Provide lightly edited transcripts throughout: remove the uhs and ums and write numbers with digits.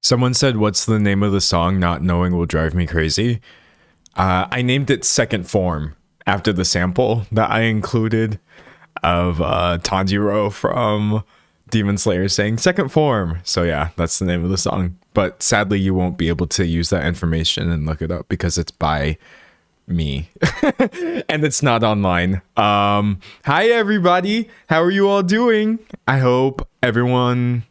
Someone said, "What's the name of the song? Not knowing will drive me crazy." I named it Second Form after the sample that I included of Tanjiro from Demon Slayer saying Second Form. So yeah, that's the name of the song. But sadly, you won't be able to use that information and look it up because it's by me and it's not online. Hi everybody, how are you all doing? I hope everyone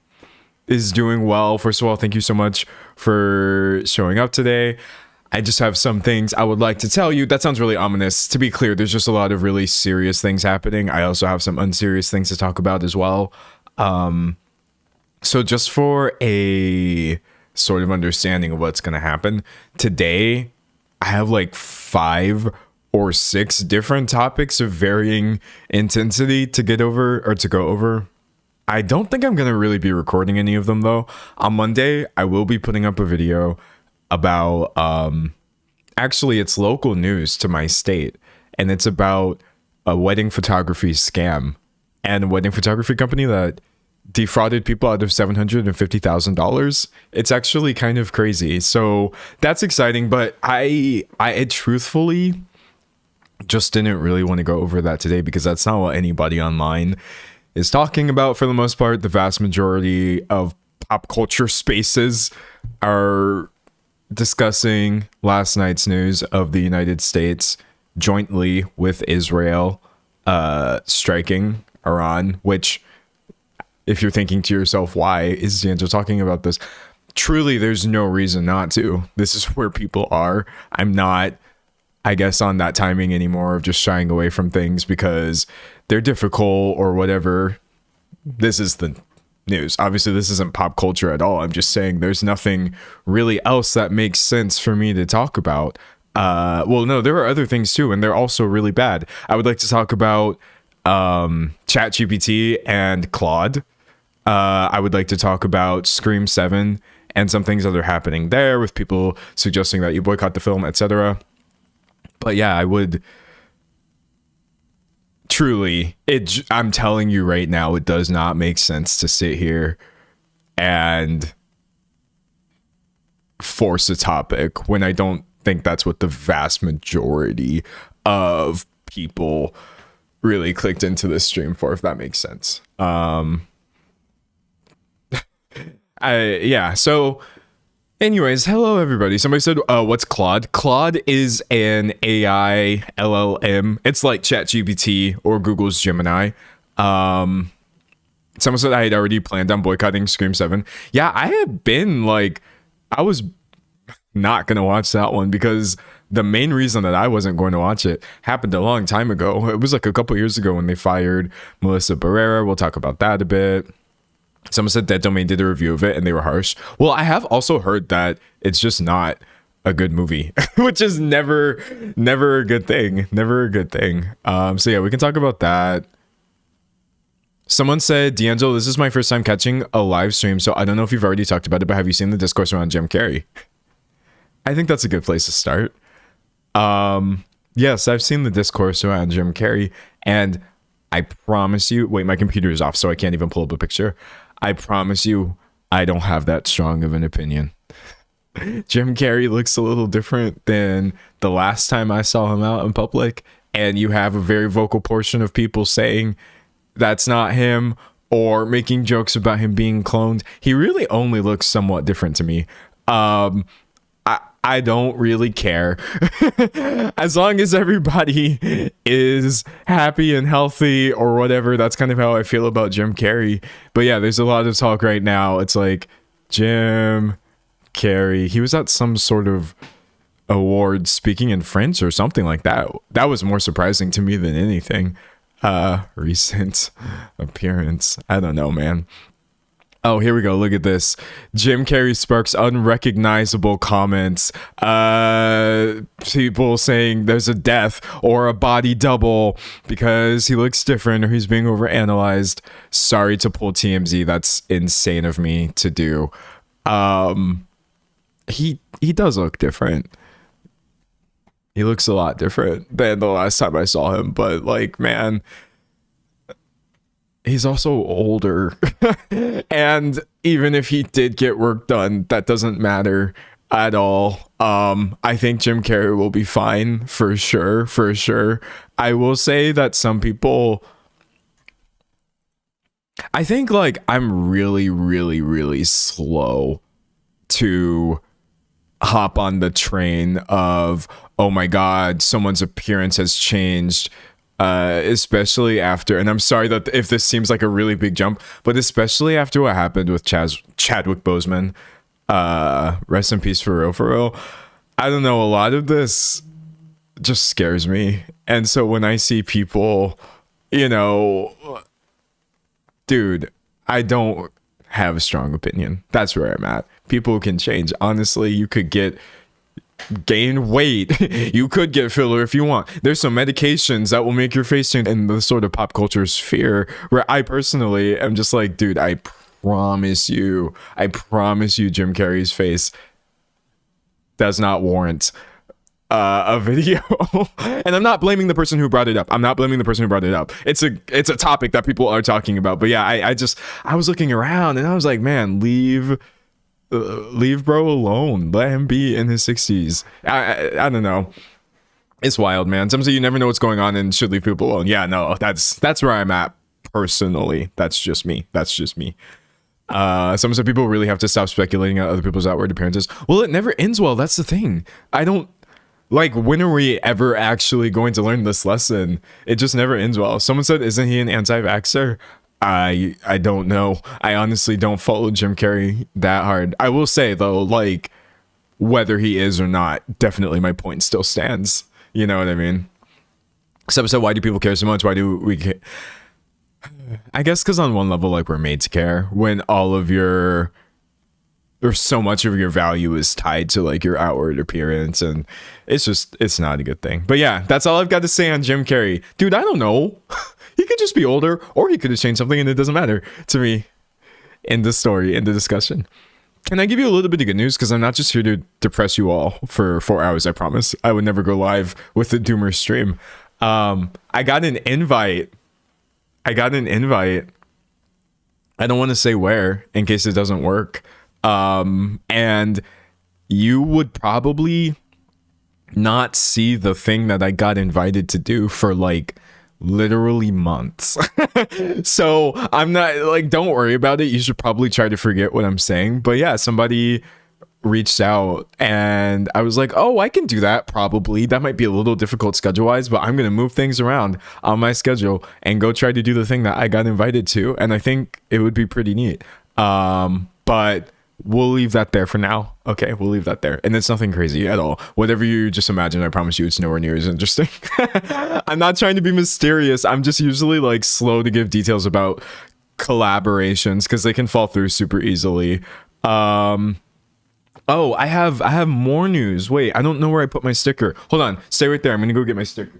is doing well. First of all, thank you so much for showing up today. I just have some things I would like to tell you. That sounds really ominous. To be clear, there's just a lot of really serious things happening. I also have some unserious things to talk about as well. So just for a sort of understanding of what's going to happen today, I have like 5 or 6 different topics of varying intensity to get over or to go over. I don't think I'm going to really be recording any of them though. On Monday, I will be putting up a video about, actually it's local news to my state, and it's about a wedding photography scam and a wedding photography company that defrauded people out of $750,000. It's actually kind of crazy. So that's exciting, but I truthfully just didn't really want to go over that today because that's not what anybody online is talking about for the most part. The vast majority of pop culture spaces are discussing last night's news of the United States jointly with Israel striking Iran, which, if you're thinking to yourself, why is D'Angelo talking about this? Truly, there's no reason not to. This is where people are. I'm not, I guess, on that timing anymore of just shying away from things because they're difficult or whatever. This is the news. Obviously, this isn't pop culture at all. I'm just saying there's nothing really else that makes sense for me to talk about. Well, no, there are other things too, and they're also really bad. I would like to talk about ChatGPT and Claude. I would like to talk about Scream 7 and some things that are happening there with people suggesting that you boycott the film, etc. But yeah, I would truly, I'm telling you right now, it does not make sense to sit here and force a topic when I don't think that's what the vast majority of people really clicked into this stream for, if that makes sense. Yeah, so anyways, hello everybody. Somebody said, what's Claude? Claude is an AI LLM. It's like ChatGPT or Google's Gemini. Someone said I had already planned on boycotting Scream 7. Yeah, I had been like, I was not going to watch that one because the main reason that I wasn't going to watch it happened a long time ago. It was like a couple years ago when they fired Melissa Barrera. We'll talk about that a bit. Someone said Dead Domain did a review of it and they were harsh. Well, I have also heard that it's just not a good movie, which is never a good thing. Never a good thing. So yeah, we can talk about that. Someone said, D'Angelo, this is my first time catching a live stream, so I don't know if you've already talked about it, but have you seen the discourse around Jim Carrey? I think that's a good place to start. Yes, I've seen the discourse around Jim Carrey, and I promise you, wait, my computer is off, so I can't even pull up a picture. I promise you, I don't have that strong of an opinion. Jim Carrey looks a little different than the last time I saw him out in public, and you have a very vocal portion of people saying that's not him or making jokes about him being cloned. He really only looks somewhat different to me. I don't really care. As long as everybody is happy and healthy or whatever, that's kind of how I feel about Jim Carrey. But yeah, there's a lot of talk right now. It's like, Jim Carrey, he was at some sort of award speaking in French or something like that. That was more surprising to me than anything. Recent appearance. I don't know, man. Oh, here we go. Look at this. Jim Carrey sparks unrecognizable comments. People saying there's a death or a body double because he looks different or he's being overanalyzed. Sorry to pull TMZ. That's insane of me to do. He does look different. He looks a lot different than the last time I saw him. But like, man, he's also older. And even if he did get work done, that doesn't matter at all. I think Jim Carrey will be fine for sure, for sure. I will say that some people, I think like I'm really, really, really slow to hop on the train of, oh my god, someone's appearance has changed, especially after, and I'm sorry that if this seems like a really big jump, but especially after what happened with Chadwick Boseman, rest in peace for real, for real. I don't know, a lot of this just scares me. And so when I see people, you know, dude, I don't have a strong opinion. That's where I'm at. People can change. Honestly, you could gain weight. You could get filler if you want. There's some medications that will make your face change in the sort of pop culture sphere where I personally am just like, dude, I promise you, Jim Carrey's face does not warrant a video. And I'm not blaming the person who brought it up. It's a topic that people are talking about. But yeah, I was looking around and I was like, man, leave bro alone. Let him be in his 60s. I don't know. It's wild, man. Sometimes you never know what's going on and should leave people alone. Yeah, no, that's where I'm at personally. That's just me. Some people really have to stop speculating on other people's outward appearances. Well, it never ends well. That's the thing. I don't like, when are we ever actually going to learn this lesson? It just never ends well. Someone said, isn't he an anti-vaxxer? I don't know. I honestly don't follow Jim Carrey that hard. I will say though, like, whether he is or not, definitely my point still stands. You know what I mean? Someone said, why do people care so much? Why do we care? I guess because on one level, like, we're made to care when all of your, or so much of your value is tied to like your outward appearance, and it's not a good thing. But yeah, that's all I've got to say on Jim Carrey. Dude, I don't know. He could just be older, or he could have changed something, and it doesn't matter to me in the story, in the discussion. Can I give you a little bit of good news? Because I'm not just here to depress you all for 4 hours, I promise. I would never go live with the Doomer stream. I got an invite. I don't want to say where in case it doesn't work. And you would probably not see the thing that I got invited to do for like literally months. So I'm not like, don't worry about it. You should probably try to forget what I'm saying. But yeah, somebody reached out and I was like, oh, I can do that. Probably that might be a little difficult schedule wise, but I'm going to move things around on my schedule and go try to do the thing that I got invited to. And I think it would be pretty neat. But we'll leave that there for now. Okay, we'll leave that there. And it's nothing crazy at all. Whatever you just imagine, I promise you it's nowhere near as interesting. I'm not trying to be mysterious. I'm just usually like slow to give details about collaborations because they can fall through super easily. Oh, I have more news. Wait, I don't know where I put my sticker. Hold on. Stay right there. I'm going to go get my sticker.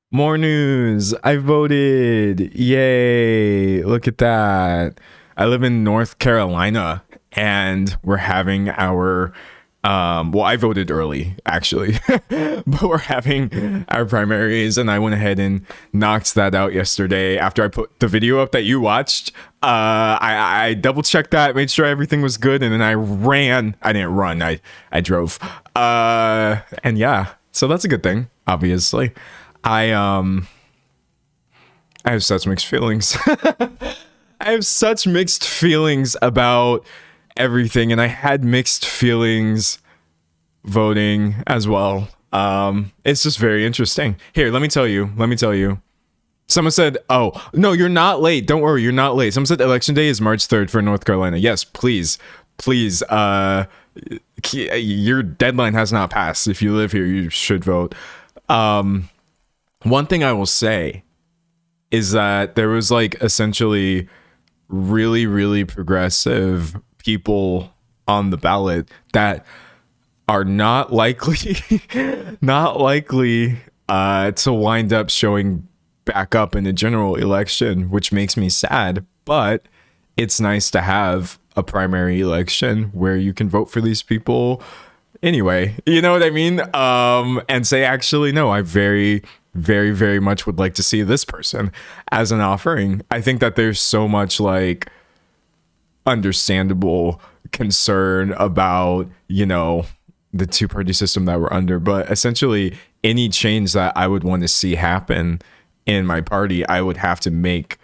More news. I voted. Yay. Look at that. I live in North Carolina and we're having our well, I voted early actually, but we're having our primaries and I went ahead and knocked that out yesterday after I put the video up that you watched. I double checked that, made sure everything was good, and then I ran. I didn't run. I drove. And yeah, so that's a good thing, obviously. I have such mixed feelings. I have such mixed feelings about everything, and I had mixed feelings voting as well. It's just very interesting. Here, let me tell you. Someone said, oh, no, you're not late. Don't worry, you're not late. Someone said election day is March 3rd for North Carolina. Yes, please. Your deadline has not passed. If you live here, you should vote. One thing I will say is that there was like essentially really, really progressive people on the ballot that are not likely to wind up showing back up in the general election, which makes me sad, but it's nice to have a primary election where you can vote for these people anyway, you know what I mean? And say, actually, no, I very much would like to see this person as an offering. I think that there's so much like understandable concern about, you know, the two-party system that we're under, but essentially any change that I would want to see happen in my party, I would have to make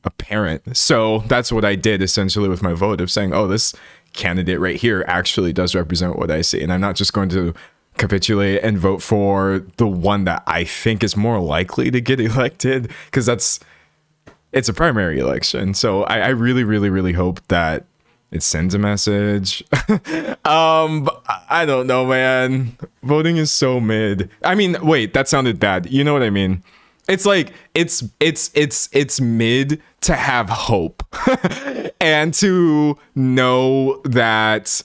apparent. So that's what I did essentially with my vote of saying, oh, this candidate right here actually does represent what I see. And I'm not just going to capitulate and vote for the one that I think is more likely to get elected, because it's a primary election. So I really hope that it sends a message. I don't know, man. Voting is so mid. I mean, wait, that sounded bad. You know what I mean? It's like it's mid to have hope and to know that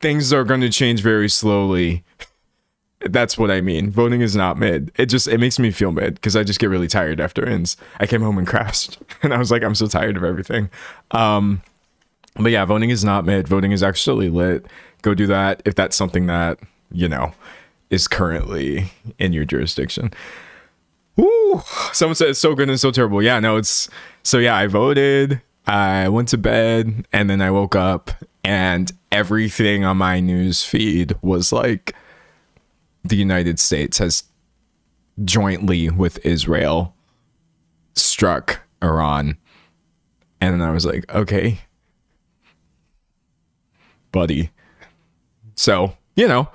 things are going to change very slowly. That's what I mean. Voting is not mid. It makes me feel mid because I just get really tired after it ends. I came home and crashed and I was like, I'm so tired of everything. But yeah, voting is not mid. Voting is actually lit. Go do that if that's something that, you know, is currently in your jurisdiction. Woo! Someone said it's so good and so terrible. Yeah, no, it's so yeah, I voted, I went to bed, and then I woke up and everything on my news feed was like the United States has jointly with Israel struck Iran. And then I was like, okay, buddy. So, you know,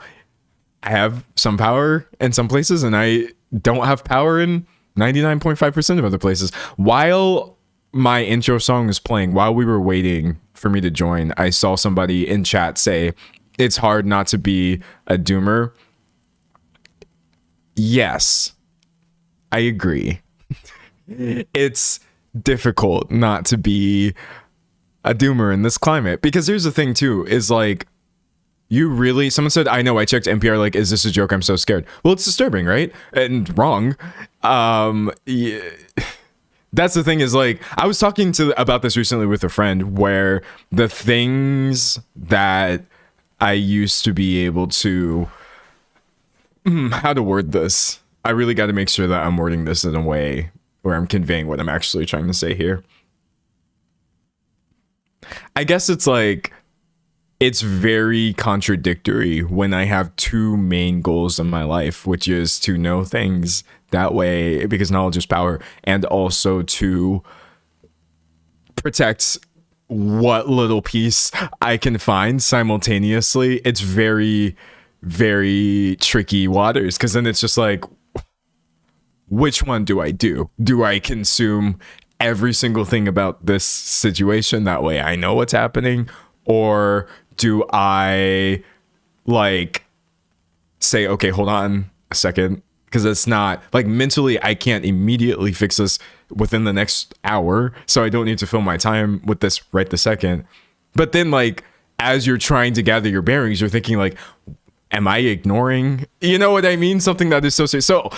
I have some power in some places and I don't have power in 99.5% of other places. While my intro song was playing, while we were waiting for me to join, I saw somebody in chat say, it's hard not to be a doomer. Yes, I agree. It's difficult not to be a doomer in this climate, because here's the thing too, is like, you really, someone said, I know, I checked NPR, like, is this a joke? I'm so scared. Well, it's disturbing, right? And wrong. Yeah. That's the thing, is like, I was talking about this recently with a friend, where the things that I used to be able to, how to word this? I really got to make sure that I'm wording this in a way where I'm conveying what I'm actually trying to say here. I guess it's like, it's very contradictory when I have two main goals in my life, which is to know things that way, because knowledge is power, and also to protect what little piece I can find simultaneously. It's very, very tricky waters, because then it's just like, which one do I do? Do I consume every single thing about this situation, that way I know what's happening? Or do I like say, okay, hold on a second, because it's not like mentally I can't immediately fix this within the next hour, so I don't need to fill my time with this right this second. But then like, as you're trying to gather your bearings, you're thinking like, am I ignoring, you know what I mean, something that is so serious? So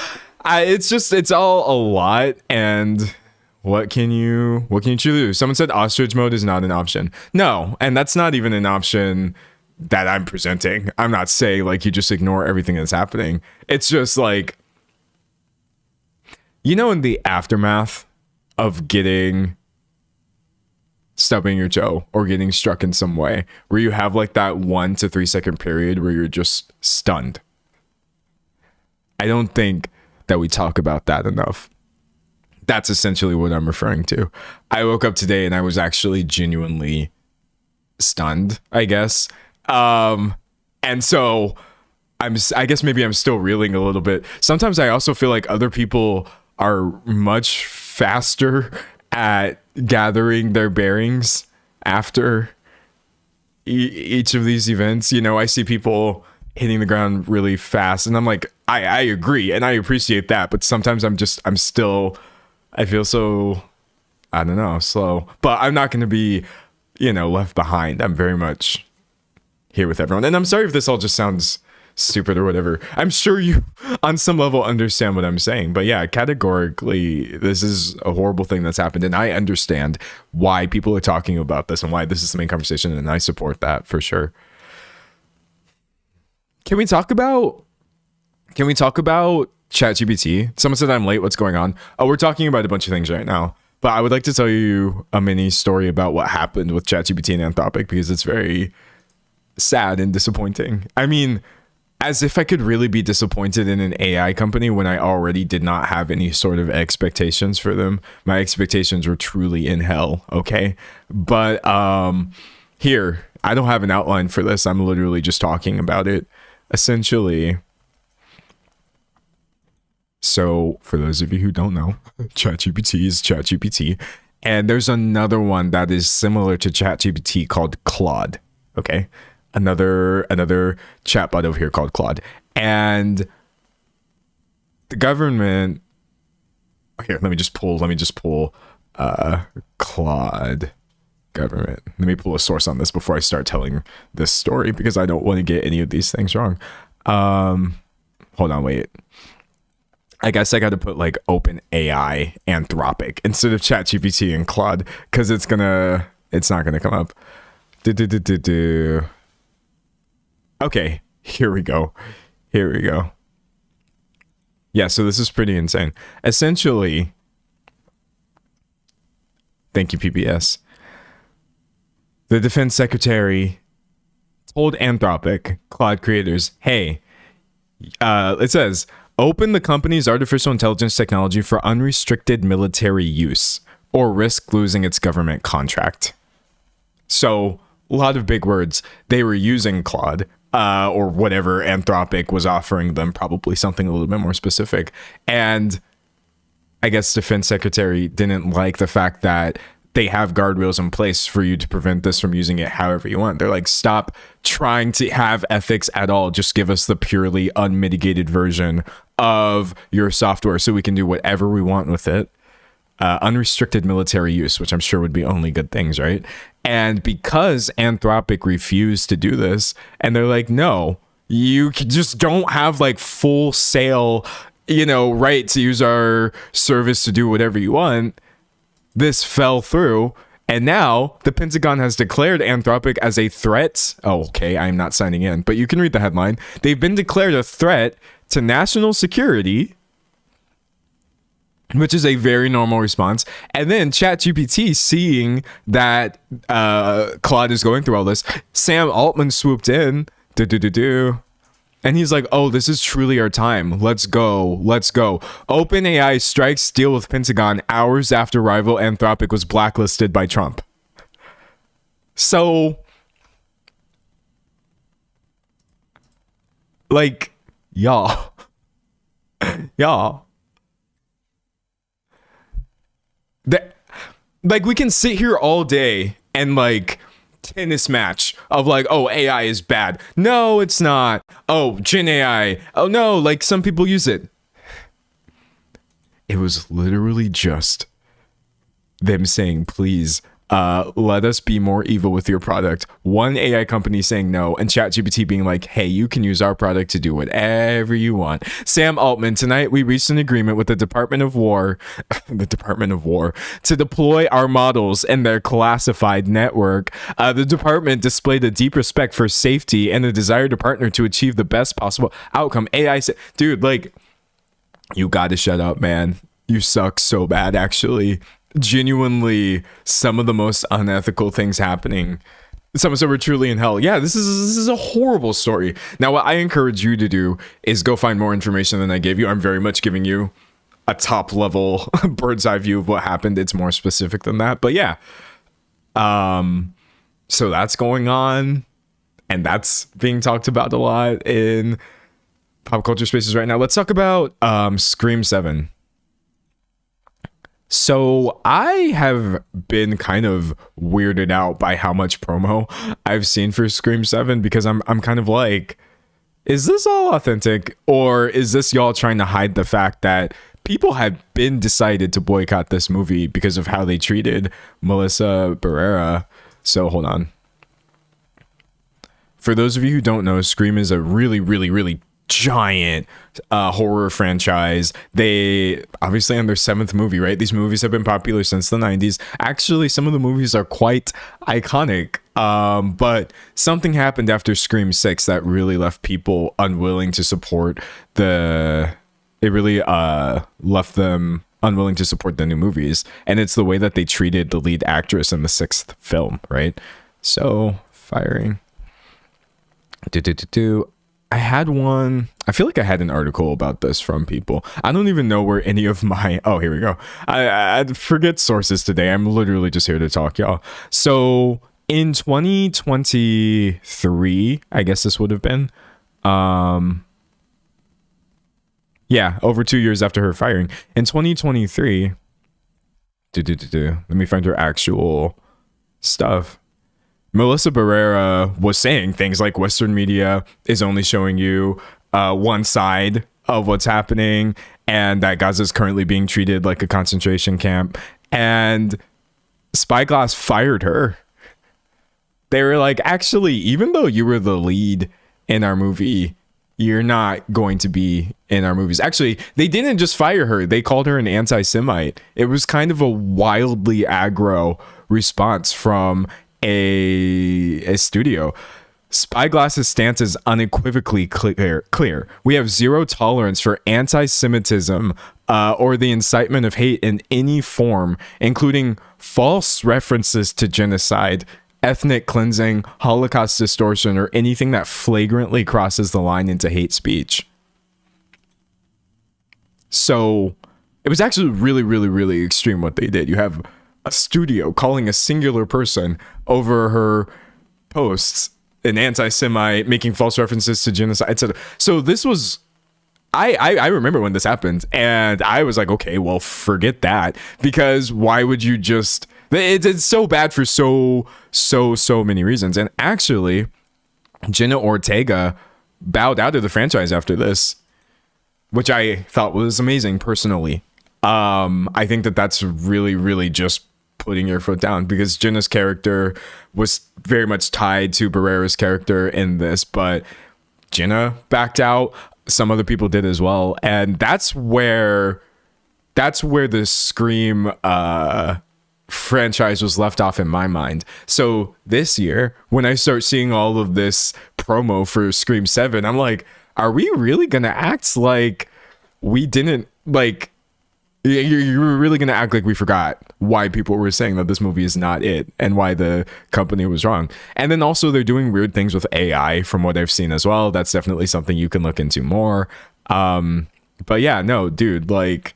it's all a lot. And what can you do? Someone said ostrich mode is not an option. No, and that's not even an option that I'm presenting. I'm not saying like you just ignore everything that's happening. It's just like, you know, in the aftermath of getting stubbing your toe or getting struck in some way, where you have like that 1 to 3 second period where you're just stunned. I don't think that we talk about that enough. That's essentially what I'm referring to. I woke up today and I was actually genuinely stunned, I guess. And so I guess maybe I'm still reeling a little bit. Sometimes I also feel like other people are much faster at gathering their bearings after each of these events. You know, I see people hitting the ground really fast and I'm like, I agree and I appreciate that, but sometimes I feel so, I don't know, slow. But I'm not going to be, you know, left behind. I'm very much here with everyone. And I'm sorry if this all just sounds stupid or whatever. I'm sure you on some level understand what I'm saying, but yeah, categorically this is a horrible thing that's happened, and I understand why people are talking about this and why this is the main conversation, and I support that for sure. Can we talk about ChatGPT? Someone said I'm late. What's going on? Oh, we're talking about a bunch of things right now. But I would like to tell you a mini story about what happened with ChatGPT and Anthropic, because it's very sad and disappointing. I mean, as if I could really be disappointed in an AI company when I already did not have any sort of expectations for them. My expectations were truly in hell, okay? But here, I don't have an outline for this. I'm literally just talking about it. Essentially, so for those of you who don't know, ChatGPT is ChatGPT, and there's another one that is similar to ChatGPT called Claude. Okay, another chatbot over here called Claude, and the government. Here, let me just pull Claude government. Let me pull a source on this before I start telling this story, because I don't want to get any of these things wrong. Hold on, wait. I guess I got to put like OpenAI Anthropic instead of ChatGPT and Claude, because it's not gonna come up. Okay, here we go. Yeah, so this is pretty insane. Essentially, thank you, PBS. The defense secretary told Anthropic, Claude creators, hey, it says, open the company's artificial intelligence technology for unrestricted military use or risk losing its government contract. So, a lot of big words. They were using Claude, or whatever Anthropic was offering them, probably something a little bit more specific. And I guess defense secretary didn't like the fact that they have guardrails in place for you to prevent this from using it however you want. They're like, stop trying to have ethics at all. Just give us the purely unmitigated version of your software so we can do whatever we want with it. Unrestricted military use, which I'm sure would be only good things, right? And because Anthropic refused to do this, and they're like, no, you just don't have like full sale, right to use our service to do whatever you want. This fell through, and now the Pentagon has declared Anthropic as a threat. Oh, okay, I'm not signing in, but you can read the headline. They've been declared a threat to national security, which is a very normal response. And then ChatGPT, seeing that Claude is going through all this, Sam Altman swooped in, and he's like, oh, this is truly our time. Let's go. OpenAI strikes deal with Pentagon hours after rival Anthropic was blacklisted by Trump. So, like, y'all. Like, we can sit here all day and, like, tennis match of like, oh, AI is bad. No, it's not. Oh, Gen AI. Oh no, like some people use it. It was literally just them saying, please, let us be more evil with your product. One AI company saying no, and ChatGPT being like, hey, you can use our product to do whatever you want. Sam Altman, tonight we reached an agreement with the Department of War, to deploy our models in their classified network. The department displayed a deep respect for safety and a desire to partner to achieve the best possible outcome. AI said, dude, like, you gotta shut up, man. You suck so bad, actually. Genuinely some of the most unethical things happening. Some of them are truly in hell. Yeah, this is a horrible story. Now, what I encourage you to do is go find more information than I gave you. I'm very much giving you a top level bird's eye view of what happened. It's more specific than that. But yeah. So that's going on. And that's being talked about a lot in pop culture spaces right now. Let's talk about Scream 7. So I have been kind of weirded out by how much promo I've seen for Scream 7, because I'm kind of like, is this all authentic, or is this y'all trying to hide the fact that people had been decided to boycott this movie because of how they treated Melissa Barrera? So hold on. For those of you who don't know, Scream is a really, really, really giant horror franchise. They obviously on their 7th movie, right? These movies have been popular since the 90s. Actually, some of the movies are quite iconic. But something happened after Scream 6 that really left people unwilling to support left them unwilling to support the new movies. And it's the way that they treated the lead actress in the 6th film, right? So, firing. I had one. I feel like I had an article about this from people. I don't even know where any of my. Oh, here we go. I forget sources today. I'm literally just here to talk, y'all. So in 2023, I guess this would have been. Yeah, over 2 years after her firing. In 2023. Let me find her actual stuff. Melissa Barrera was saying things like Western media is only showing you one side of what's happening, and that Gaza is currently being treated like a concentration camp. And Spyglass fired her. They were like, actually, even though you were the lead in our movie, you're not going to be in our movies. Actually, they didn't just fire her. They called her an anti-Semite. It was kind of a wildly aggro response from a studio. Spyglass's stance is unequivocally clear. We have zero tolerance for anti-Semitism or the incitement of hate in any form, including false references to genocide, ethnic cleansing, Holocaust distortion, or anything that flagrantly crosses the line into hate speech. So it was actually really, really, really extreme what they did. You have a studio calling a singular person over her posts an anti-Semite, making false references to genocide, etc. So this was, I remember when this happened, and I was like, okay, well, forget that, because why would you just? It's so bad for so many reasons. And actually, Jenna Ortega bowed out of the franchise after this, which I thought was amazing personally. I think that's really, really just putting your foot down, because Jenna's character was very much tied to Barrera's character in this, but Jenna backed out. Some other people did as well, and that's where the Scream franchise was left off in my mind. So this year, when I start seeing all of this promo for Scream 7, I'm like, are we really gonna act like we didn't, like, you're really gonna act like we forgot why people were saying that this movie is not it and why the company was wrong? And then also they're doing weird things with AI from what I've seen as well. That's definitely something you can look into more. But yeah, no, dude, like,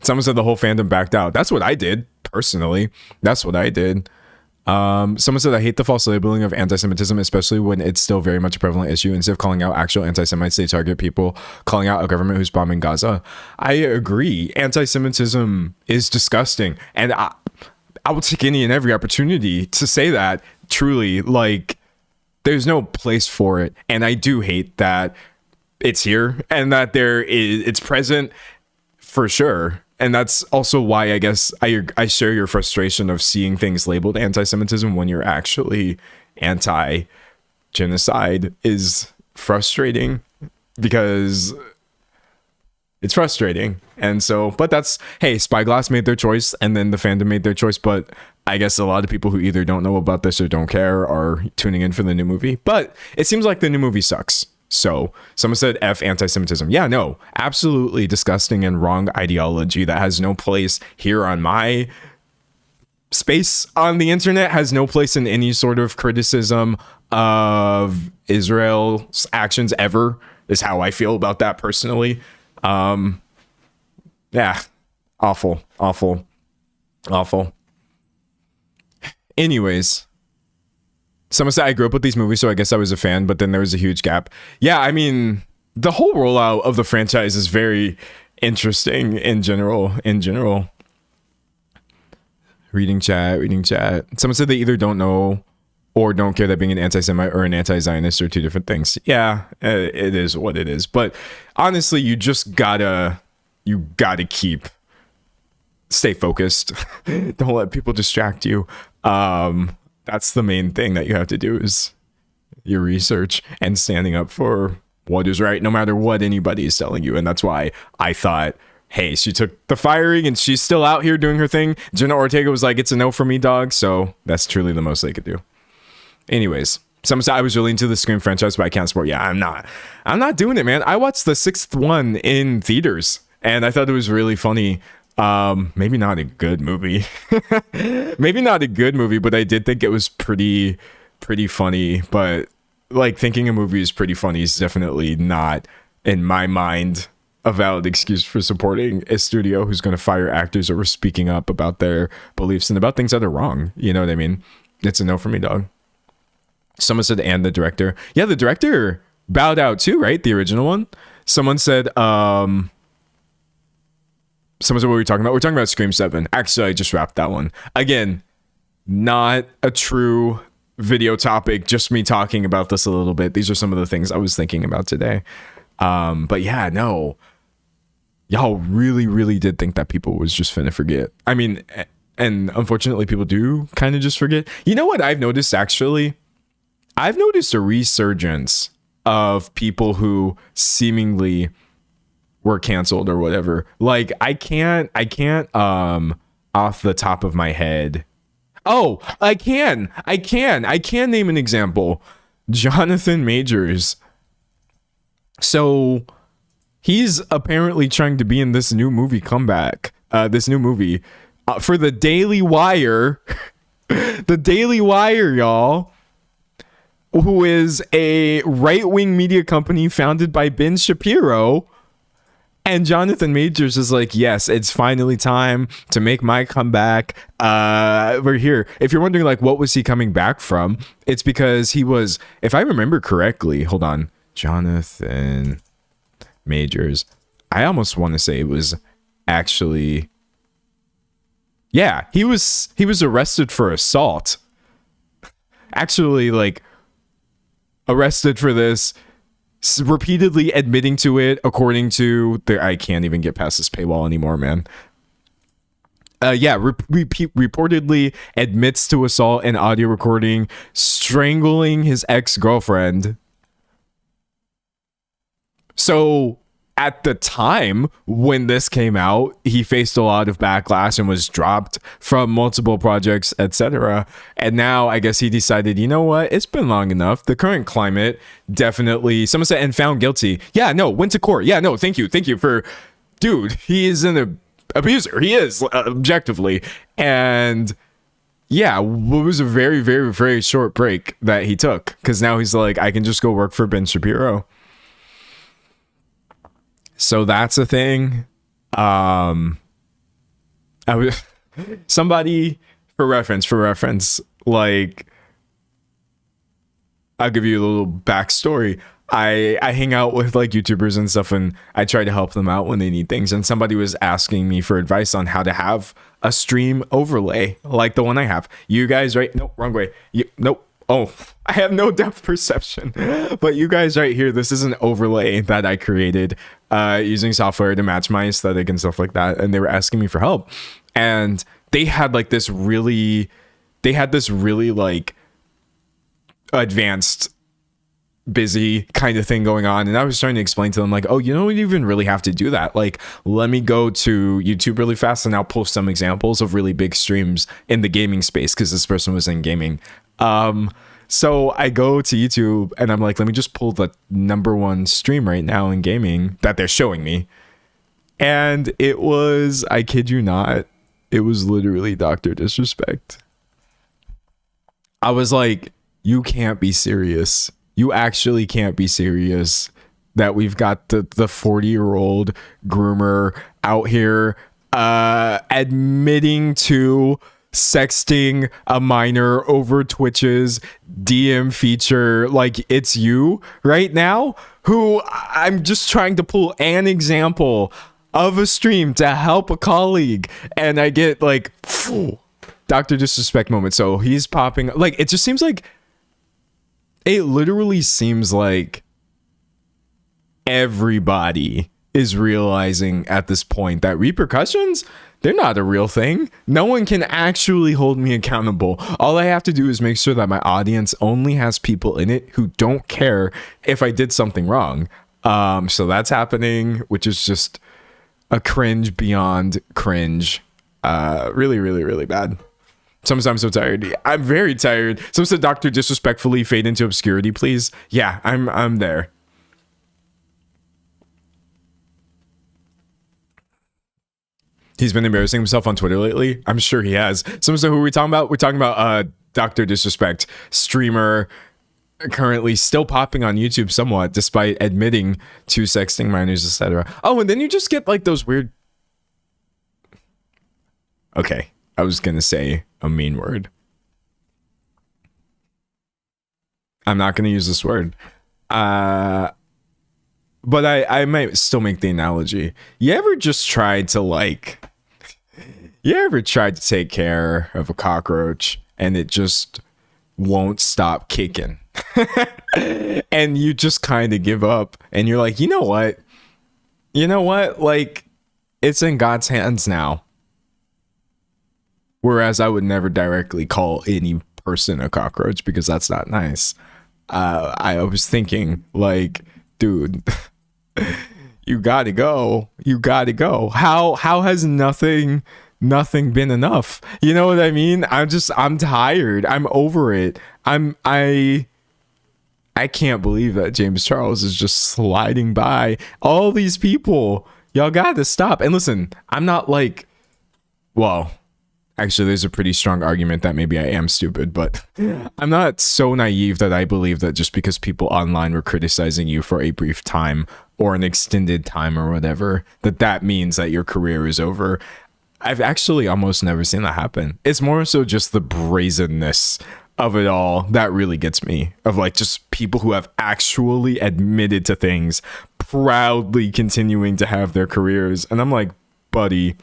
someone said the whole fandom backed out. That's what I did personally. That's what I did. Someone said, I hate the false labeling of anti-Semitism, especially when it's still very much a prevalent issue. Instead of calling out actual anti-Semites, they target people calling out a government who's bombing Gaza. I agree. Anti-Semitism is disgusting. And I will take any and every opportunity to say that, truly, like, there's no place for it. And I do hate that it's here and that it's present for sure. And that's also why I guess I share your frustration of seeing things labeled anti-Semitism when you're actually anti-genocide is frustrating, because it's frustrating. And so, but that's, hey, Spyglass made their choice and then the fandom made their choice. But I guess a lot of people who either don't know about this or don't care are tuning in for the new movie. But it seems like the new movie sucks. So someone said F anti-Semitism. Yeah, no, absolutely disgusting and wrong ideology that has no place here on my space on the internet, has no place in any sort of criticism of Israel's actions ever, is how I feel about that personally. Yeah, awful. Anyways, someone said I grew up with these movies, so I guess I was a fan, but then there was a huge gap. Yeah, I mean, the whole rollout of the franchise is very interesting in general. Reading chat. Someone said they either don't know or don't care that being an anti-Semite or an anti-Zionist are two different things. Yeah, it is what it is. But honestly, you just gotta stay focused. Don't let people distract you. That's the main thing that you have to do is your research and standing up for what is right, no matter what anybody is telling you. And that's why I thought, hey, she took the firing and she's still out here doing her thing. Jenna Ortega was like, it's a no for me, dog. So that's truly the most they could do. Anyways, someone said I was really into the Scream franchise, but I can't support. Yeah, I'm not doing it, man. I watched the sixth one in theaters and I thought it was really funny. Maybe not a good movie. Maybe not a good movie, but I did think it was pretty funny. But like, thinking a movie is pretty funny is definitely not, in my mind, a valid excuse for supporting a studio who's going to fire actors over speaking up about their beliefs and about things that are wrong. You know what I mean? It's a no for me, dog. Someone said, and the director. Yeah, the director bowed out too, right? The original one. Someone said, someone said, what were we talking about? We're talking about Scream 7. Actually, I just wrapped that one. Again, not a true video topic, just me talking about this a little bit. These are some of the things I was thinking about today. But yeah, no. Y'all really did think that people was just finna forget. I mean, and unfortunately, people do kind of just forget. You know what I've noticed, actually? I've noticed a resurgence of people who seemingly were canceled or whatever. Like, I can't off the top of my head. Oh, I can name an example. Jonathan Majors. So he's apparently trying to be in this new movie comeback, this new movie for the Daily Wire. The Daily Wire, y'all, who is a right-wing media company founded by Ben Shapiro. And Jonathan Majors is like, yes, it's finally time to make my comeback. We're here. If you're wondering, like, what was he coming back from? It's because he was, if I remember correctly, hold on, Jonathan Majors. I almost want to say it was actually, yeah, he was arrested for assault. Actually, like, arrested for this, repeatedly admitting to it, according to the, I can't even get past this paywall anymore, man. Reportedly admits to assault and audio recording, strangling his ex-girlfriend. So at the time when this came out, he faced a lot of backlash and was dropped from multiple projects, etc. And now I guess he decided, you know what? It's been long enough. The current climate definitely, someone said, and found guilty. Yeah, no, went to court. Yeah, no, thank you for, dude, he is an abuser. He is, objectively. And yeah, it was a very short break that he took, because now he's like, I can just go work for Ben Shapiro. So that's a thing. Somebody for reference, like, I'll give you a little backstory. I hang out with like YouTubers and stuff, and I try to help them out when they need things. And somebody was asking me for advice on how to have a stream overlay like the one I have. You guys, right? Nope, wrong way. Nope. Oh, I have no depth perception. But you guys right here, this is an overlay that I created using software to match my aesthetic and stuff like that. And they were asking me for help. And they had this really like advanced, busy kind of thing going on. And I was trying to explain to them, like, oh, you don't even really have to do that. Like, let me go to YouTube really fast and I'll post some examples of really big streams in the gaming space, because this person was in gaming. So I go to YouTube and I'm like, let me just pull the #1 stream right now in gaming that they're showing me. And it was, I kid you not, it was literally Dr. Disrespect. I was like, you can't be serious. You actually can't be serious that we've got the 40-year-old groomer out here admitting to sexting a minor over Twitch's DM feature. Like, it's you right now, who I'm just trying to pull an example of a stream to help a colleague, and I get like Dr. Disrespect moment. So he's popping, like, it just seems like, it literally seems like everybody is realizing at this point that repercussions, They're not a real thing. No one can actually hold me accountable. All I have to do is make sure that my audience only has people in it who don't care if I did something wrong. So that's happening, which is just a cringe beyond cringe. Really, really, really bad. Sometimes I'm so tired. I'm very tired. Someone said, Dr. Disrespectfully fade into obscurity, please. Yeah, I'm there. He's been embarrassing himself on Twitter lately. I'm sure he has. Someone said, who are we talking about? We're talking about Dr. Disrespect, streamer, currently still popping on YouTube somewhat, despite admitting to sexting minors, etc. Oh, and then you just get like those weird... Okay, I was gonna say a mean word. I'm not gonna use this word. But I might still make the analogy. You ever tried to take care of a cockroach and it just won't stop kicking? And you just kind of give up and you're like, you know what? Like, it's in God's hands now. Whereas I would never directly call any person a cockroach because that's not nice. I was thinking, like, dude, you gotta go. How has nothing been enough? You know what I mean? I'm tired. I'm over it. I can't believe that James Charles is just sliding by all these people. Y'all gotta stop. And listen, I'm not like, well, actually, there's a pretty strong argument that maybe I am stupid, but I'm not so naive that I believe that just because people online were criticizing you for a brief time or an extended time or whatever, that means that your career is over. I've actually almost never seen that happen. It's more so just the brazenness of it all that really gets me, of like just people who have actually admitted to things, proudly continuing to have their careers. And I'm like, buddy,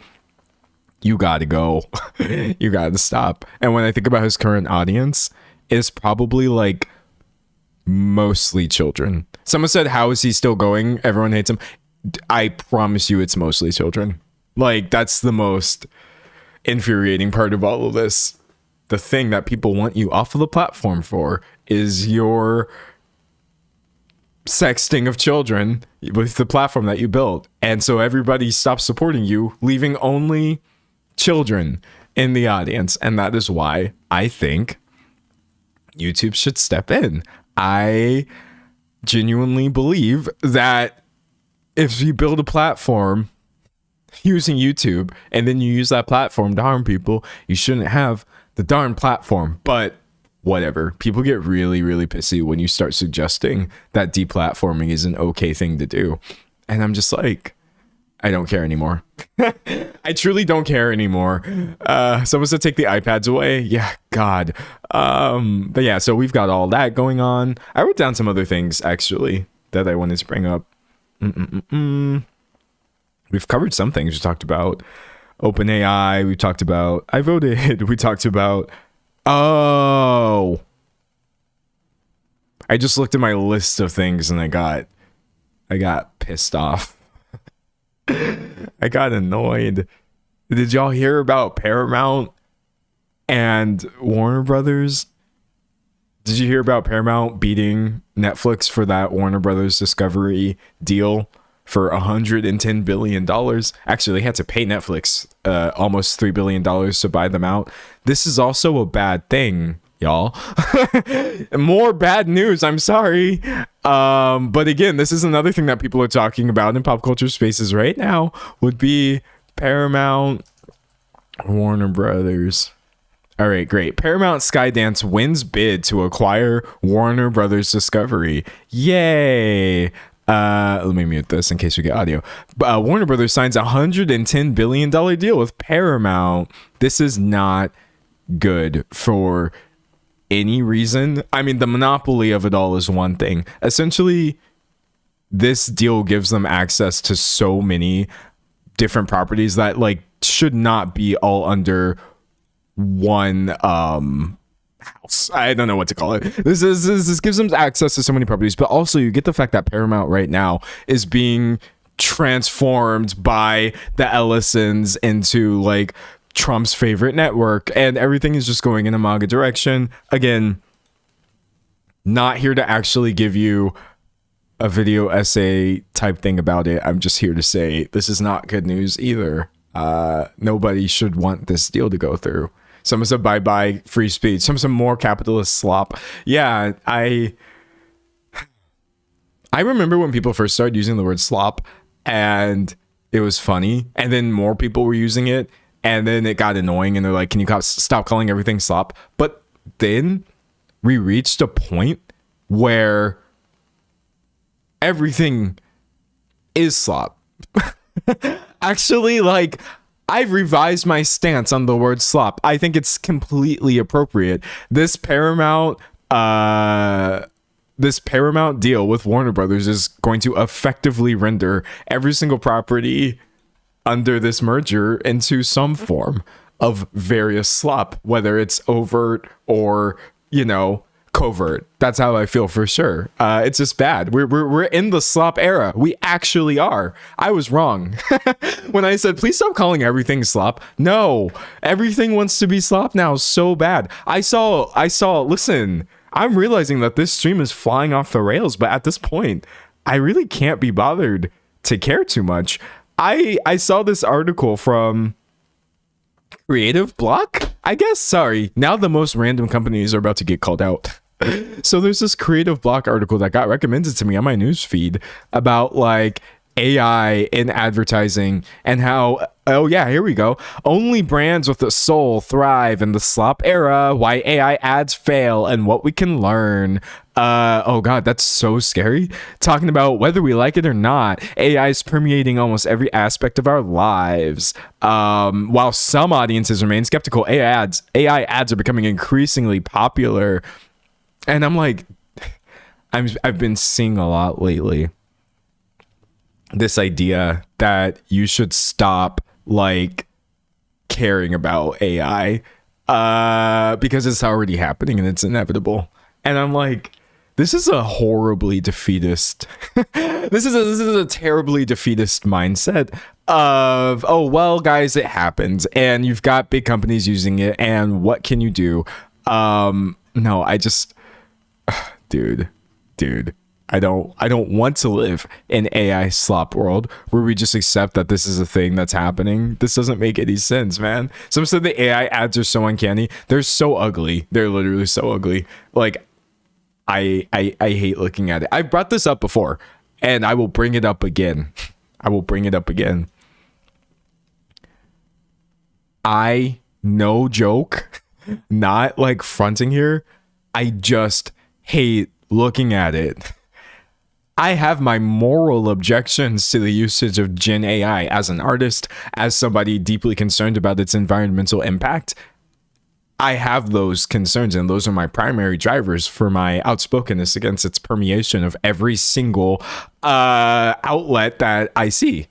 you gotta go. You gotta stop. And when I think about his current audience, it's probably like mostly children. Someone said, how is he still going? Everyone hates him. I promise you it's mostly children. Like, that's the most infuriating part of all of this. The thing that people want you off of the platform for is your sexting of children with the platform that you built. And so everybody stops supporting you, leaving only children in the audience. And that is why I think YouTube should step in. I genuinely believe that if you build a platform using YouTube and then you use that platform to harm people, you shouldn't have the darn platform. But whatever, people get really, really pissy when you start suggesting that deplatforming is an okay thing to do. And I'm just like, I don't care anymore. I truly don't care anymore. Someone said take the iPads away. Yeah, God. But yeah, so we've got all that going on. I wrote down some other things actually that I wanted to bring up. We've covered some things. We talked about OpenAI. We talked about I voted. We talked about I just looked at my list of things and I got pissed off. I got annoyed. Did y'all hear about Paramount and Warner Brothers? Did you hear about Paramount beating Netflix for that Warner Brothers Discovery deal for $110 billion? Actually, they had to pay Netflix almost $3 billion to buy them out. This is also a bad thing, y'all. More bad news. I'm sorry. But again, this is another thing that people are talking about in pop culture spaces right now would be Paramount, Warner Brothers. All right, great. Paramount Skydance wins bid to acquire Warner Brothers Discovery. Yay. Let me mute this in case we get audio. Warner Brothers signs a $110 billion deal with Paramount. This is not good for any reason. I mean, the monopoly of it all is one thing. Essentially, this deal gives them access to so many different properties that like should not be all under one house. I don't know what to call it. This gives them access to so many properties, but also you get the fact that Paramount right now is being transformed by the Ellisons into like Trump's favorite network, and everything is just going in a MAGA direction. Again, not here to actually give you a video essay type thing about it. I'm just here to say this is not good news either. Nobody should want this deal to go through. Someone said bye-bye free speech. Some more capitalist slop. Yeah, I remember when people first started using the word slop and it was funny, and then more people were using it, and then it got annoying and they're like, can you stop calling everything slop? But then we reached a point where everything is slop. Actually, like, I've revised my stance on the word slop. I think it's completely appropriate. This Paramount deal with Warner Brothers is going to effectively render every single property under this merger into some form of various slop, whether it's overt or, you know, covert. That's how I feel for sure. It's just bad. We're in the slop era. We actually are. I was wrong when I said please stop calling everything slop. No, everything wants to be slop now so bad. I saw listen, I'm realizing that this stream is flying off the rails, but at this point I really can't be bothered to care too much. I saw this article from Creative Block, I guess. Sorry, now the most random companies are about to get called out. So there's this Creative Block article that got recommended to me on my news feed about like AI in advertising and how, oh yeah, here we go. Only brands with a soul thrive in the slop era, why AI ads fail and what we can learn. Oh god, that's so scary. Talking about whether we like it or not, AI is permeating almost every aspect of our lives. While some audiences remain skeptical, AI ads are becoming increasingly popular. And I'm like, I've been seeing a lot lately this idea that you should stop like caring about AI because it's already happening and it's inevitable. And I'm like, this is a horribly defeatist this is a terribly defeatist mindset of, oh well guys, it happens and you've got big companies using it and what can you do? No, I just dude, I don't want to live in AI slop world where we just accept that this is a thing that's happening. This doesn't make any sense, man. Some said the AI ads are so uncanny. They're so ugly. They're literally so ugly. Like, I hate looking at it. I brought this up before and I will bring it up again. I, no joke, not like fronting here, I just hate looking at it. I have my moral objections to the usage of Gen AI as an artist, as somebody deeply concerned about its environmental impact. I have those concerns, and those are my primary drivers for my outspokenness against its permeation of every single outlet that I see.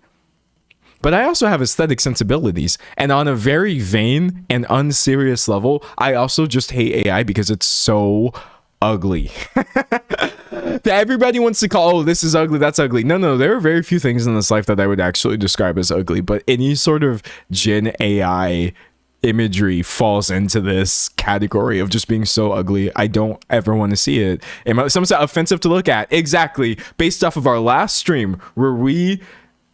But I also have aesthetic sensibilities, and on a very vain and unserious level, I also just hate AI because it's so ugly. Everybody wants to call, oh, this is ugly, that's ugly. No, there are very few things in this life that I would actually describe as ugly, but any sort of Gen AI imagery falls into this category of just being so ugly. I don't ever want to see it. Some say offensive to look at. Exactly. Based off of our last stream where we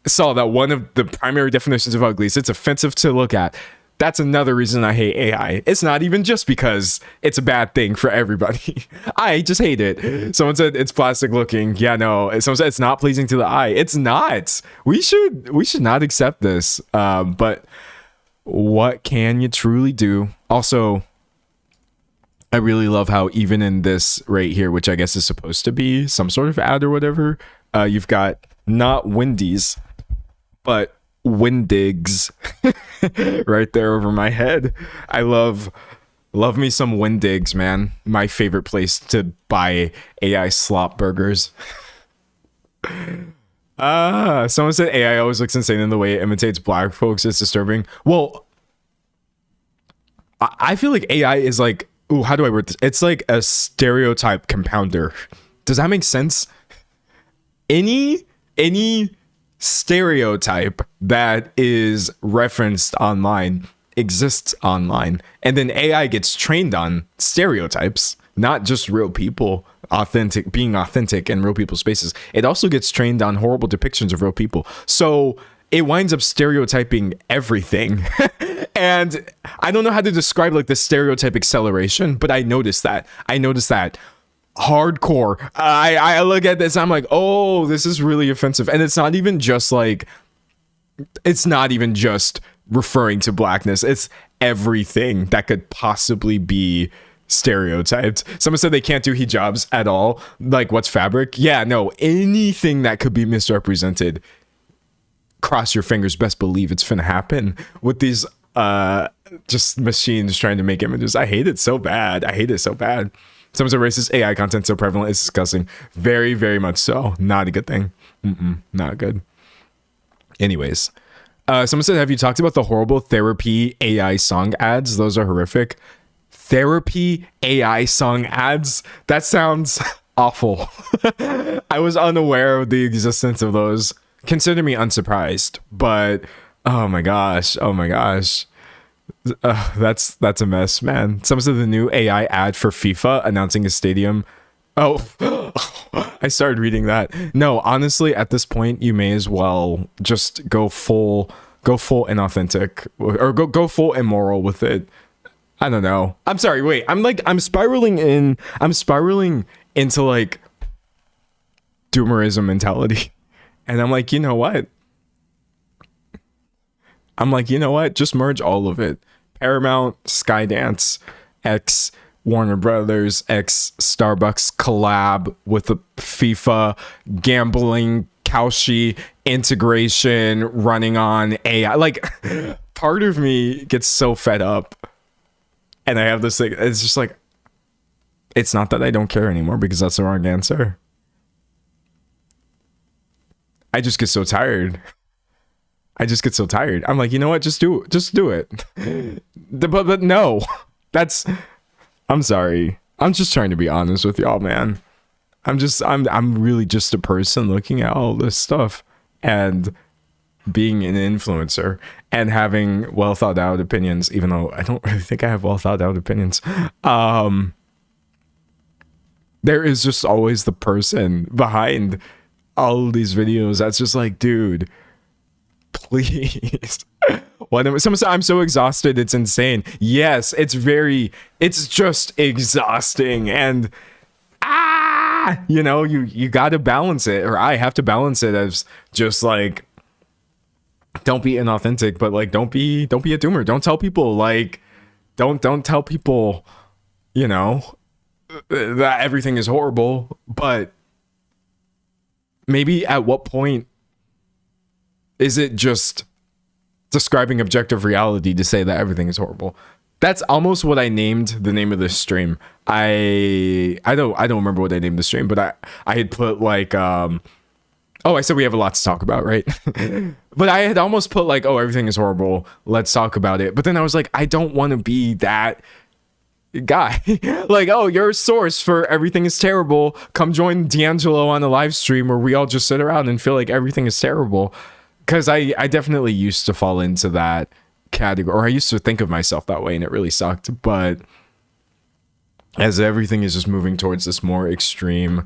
saw that one of the primary definitions of ugly is it's offensive to look at. That's another reason I hate AI. It's not even just because it's a bad thing for everybody. I just hate it. Someone said it's plastic looking. Yeah, no. Someone said it's not pleasing to the eye. It's not. We should not accept this. But what can you truly do? Also, I really love how even in this right here, which I guess is supposed to be some sort of ad or whatever, you've got not Wendy's, but Wendigs right there over my head. I love me some Wendigs, man. My favorite place to buy AI slop burgers. Someone said AI always looks insane in the way it imitates black folks. It's disturbing. Well, I feel like AI is like, ooh, how do I word this? It's like a stereotype compounder. Does that make sense? Any stereotype that is referenced online exists online, and then AI gets trained on stereotypes, not just real people being authentic in real people's spaces. It also gets trained on horrible depictions of real people, so it winds up stereotyping everything. And I don't know how to describe like the stereotype acceleration, but I noticed that hardcore. I look at this, I'm like, oh, this is really offensive. And it's not even just referring to blackness. It's everything that could possibly be stereotyped. Someone said they can't do hijabs at all. Like, what's fabric? Yeah, no, anything that could be misrepresented. Cross your fingers, best believe it's finna happen with these just machines trying to make images. I hate it so bad. Someone said racist AI content so prevalent, it's disgusting. Very, very much so. Not a good thing. Not good. Anyways, someone said, have you talked about the horrible therapy AI song ads? Those are horrific. Therapy AI song ads? That sounds awful. I was unaware of the existence of those. Consider me unsurprised, but oh my gosh. That's a mess, man. Someone said the new AI ad for FIFA announcing a stadium. Oh, I started reading that. No, honestly, at this point, you may as well just go full inauthentic, or go full immoral with it. I don't know. I'm sorry. Wait, I'm spiraling into like doomerism mentality. And I'm like, you know what? Just merge all of it. Paramount, Skydance, X Warner Brothers, X Starbucks collab with the FIFA gambling Cauchy integration running on AI. Like, part of me gets so fed up. And I have this thing. It's just like, it's not that I don't care anymore, because that's the wrong answer. I just get so tired. I'm like, you know what? Just do it. But no, I'm sorry. I'm just trying to be honest with y'all, man. I'm really just a person looking at all this stuff and being an influencer and having well thought out opinions, even though I don't really think I have well thought out opinions. There is just always the person behind all of these videos that's just like, dude, please. Someone said, I'm so exhausted, it's insane. Yes, it's just exhausting. And you got to balance it, or I have to balance it as just like, don't be inauthentic, but like, don't be a doomer. Don't tell people like, don't tell people, that everything is horrible. But maybe at what point is it just describing objective reality to say that everything is horrible? That's almost what I named the name of this stream. I don't remember what I named the stream, but I had put like I said we have a lot to talk about, right? But I had almost put like, oh, everything is horrible, let's talk about it. But then I was like, I don't want to be that guy. Like, oh, you're a source for everything is terrible, come join D'Angelo on a live stream where we all just sit around and feel like everything is terrible. Because I definitely used to fall into that category, or I used to think of myself that way, and it really sucked. But as everything is just moving towards this more extreme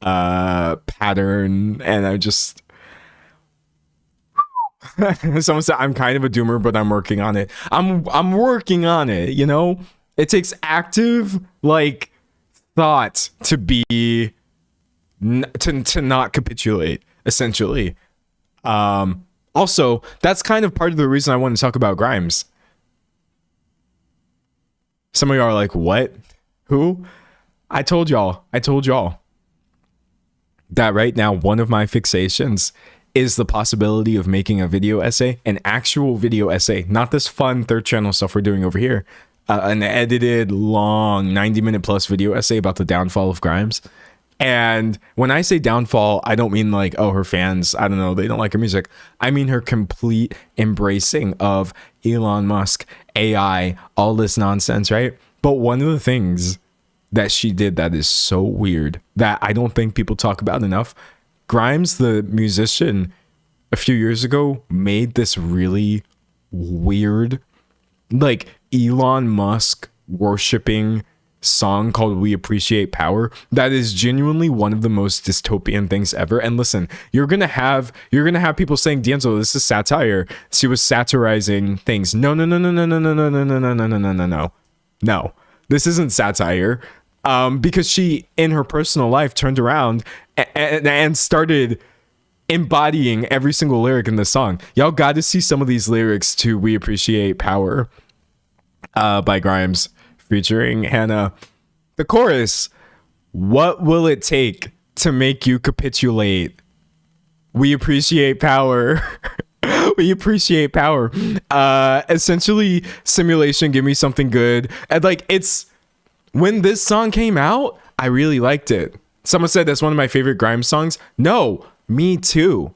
pattern, and I just someone said I'm kind of a doomer, but I'm working on it. I'm working on it. It takes active like thought to be to not capitulate, essentially. Also, that's kind of part of the reason I want to talk about Grimes. Some of y'all are like, what? Who? I told y'all that right now one of my fixations is the possibility of making a video essay, an actual video essay, not this fun third channel stuff we're doing over here, an edited, long, 90-minute plus video essay about the downfall of Grimes. And when I say downfall, I don't mean like, oh, her fans, I don't know, they don't like her music. I mean her complete embracing of Elon Musk, AI, all this nonsense, right? But one of the things that she did that is so weird that I don't think people talk about enough, Grimes, the musician, a few years ago made this really weird, like Elon Musk worshiping song called "We Appreciate Power" that is genuinely one of the most dystopian things ever. And listen, you're gonna have people saying, D'Angelo, this is satire. She was satirizing things. No, no, no, no, no, no, no, no, no, no, no, no, no, no, no, no. This isn't satire. Because she, in her personal life, turned around and started embodying every single lyric in the song. Y'all got to see some of these lyrics to "We Appreciate Power" by Grimes featuring Hannah. The chorus: "What will it take to make you capitulate? We appreciate power." We appreciate power. Essentially, simulation, give me something good. And like, it's, when this song came out, I really liked it. Someone said that's one of my favorite Grimes songs. No, me too.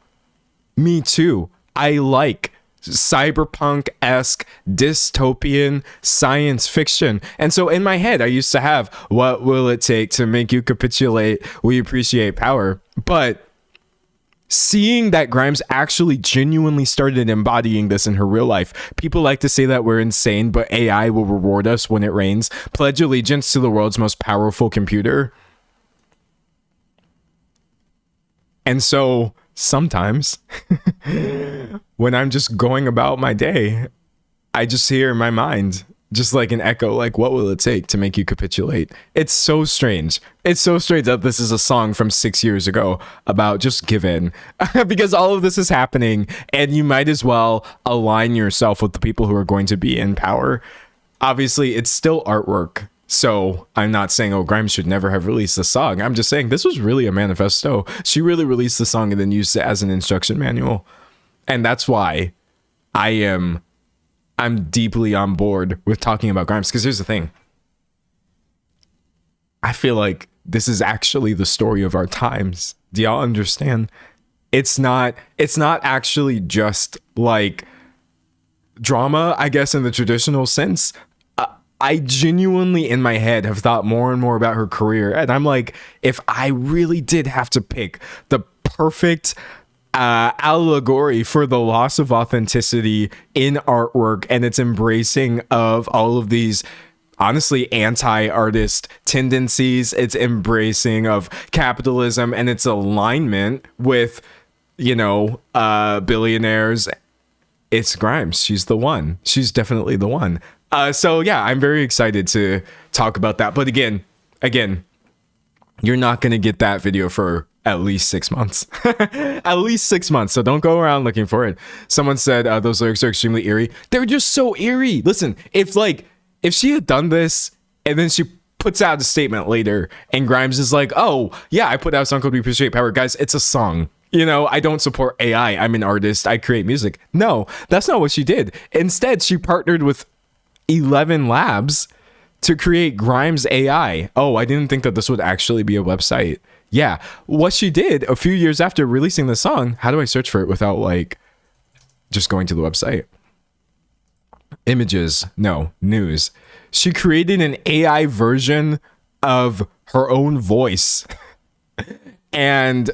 Me too. I like cyberpunk-esque dystopian science fiction. And so in my head, I used to have, what will it take to make you capitulate? We appreciate power. But seeing that Grimes actually genuinely started embodying this in her real life. People like to say that we're insane, but AI will reward us when it rains. Pledge allegiance to the world's most powerful computer. And so sometimes when I'm just going about my day, I just hear in my mind, just like an echo, like, what will it take to make you capitulate? It's so strange. It's so strange that this is a song from 6 years ago about just give in. Because all of this is happening, and you might as well align yourself with the people who are going to be in power. Obviously, it's still artwork. So I'm not saying, oh, Grimes should never have released the song. I'm just saying this was really a manifesto. She really released the song and then used it as an instruction manual. And that's why I'm deeply on board with talking about Grimes, because here's the thing. I feel like this is actually the story of our times. Do y'all understand? It's not actually just like drama, I guess, in the traditional sense. I genuinely in my head have thought more and more about her career. And I'm like, if I really did have to pick the perfect allegory for the loss of authenticity in artwork and its embracing of all of these honestly anti-artist tendencies, its embracing of capitalism and its alignment with, billionaires, it's Grimes. She's the one. She's definitely the one. So yeah, I'm very excited to talk about that. But again, you're not going to get that video for at least 6 months. At least 6 months. So don't go around looking for it. Someone said those lyrics are extremely eerie. They're just so eerie. Listen, if she had done this and then she puts out a statement later and Grimes is like, oh yeah, I put out a song called "We Appreciate Power." Guys, it's a song. I don't support AI. I'm an artist. I create music. No, that's not what she did. Instead, she partnered with 11 Labs to create Grimes AI. Oh, I didn't think that this would actually be a website. Yeah, what she did a few years after releasing the song, how do I search for it without just going to the website? Images, no, news. She created an AI version of her own voice and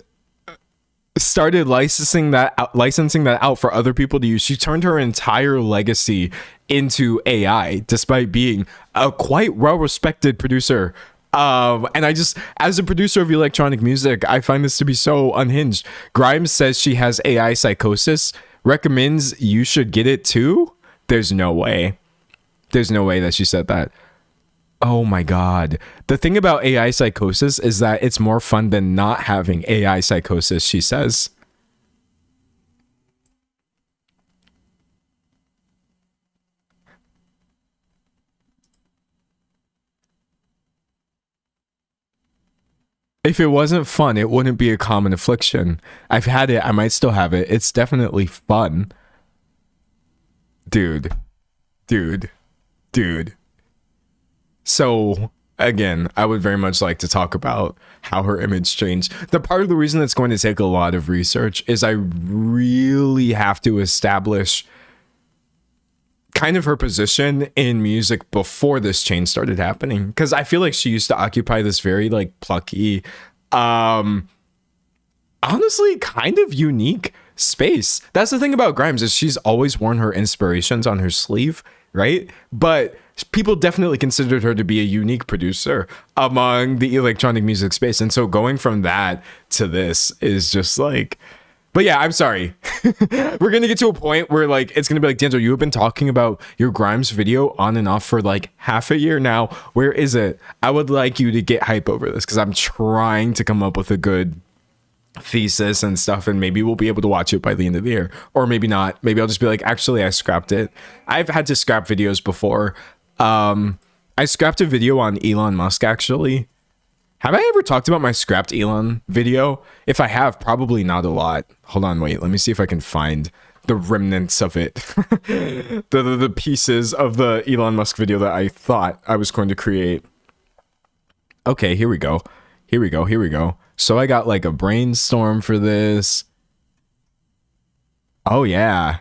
started licensing that out for other people to use. She turned her entire legacy into AI, despite being a quite well-respected producer. And I just, as a producer of electronic music, I find this to be so unhinged. Grimes says she has AI psychosis, recommends you should get it too. There's no way. There's no way that she said that. Oh my God. The thing about AI psychosis is that it's more fun than not having AI psychosis, she says. If it wasn't fun, it wouldn't be a common affliction. I've had it. I might still have it. It's definitely fun. Dude. So, again, I would very much like to talk about how her image changed. The part of the reason that's going to take a lot of research is I really have to establish kind of her position in music before this change started happening, because I feel like she used to occupy this very plucky, honestly kind of unique space. That's the thing about Grimes, is she's always worn her inspirations on her sleeve, right? But people definitely considered her to be a unique producer among the electronic music space. And so going from that to this is just like, but yeah, I'm sorry. We're going to get to a point where like, it's going to be like, D'Angelo, you have been talking about your Grimes video on and off for like half a year now. Where is it? I would like you to get hype over this, because I'm trying to come up with a good thesis and stuff, and maybe we'll be able to watch it by the end of the year, or maybe not. Maybe I'll just be like, actually, I scrapped it. I've had to scrap videos before. I scrapped a video on Elon Musk, actually. Have I ever talked about my scrapped Elon video? If I have, probably not a lot. Hold on, wait. Let me see if I can find the remnants of it. the pieces of the Elon Musk video that I thought I was going to create. Okay, here we go. Here we go. So I got like a brainstorm for this. Oh, yeah.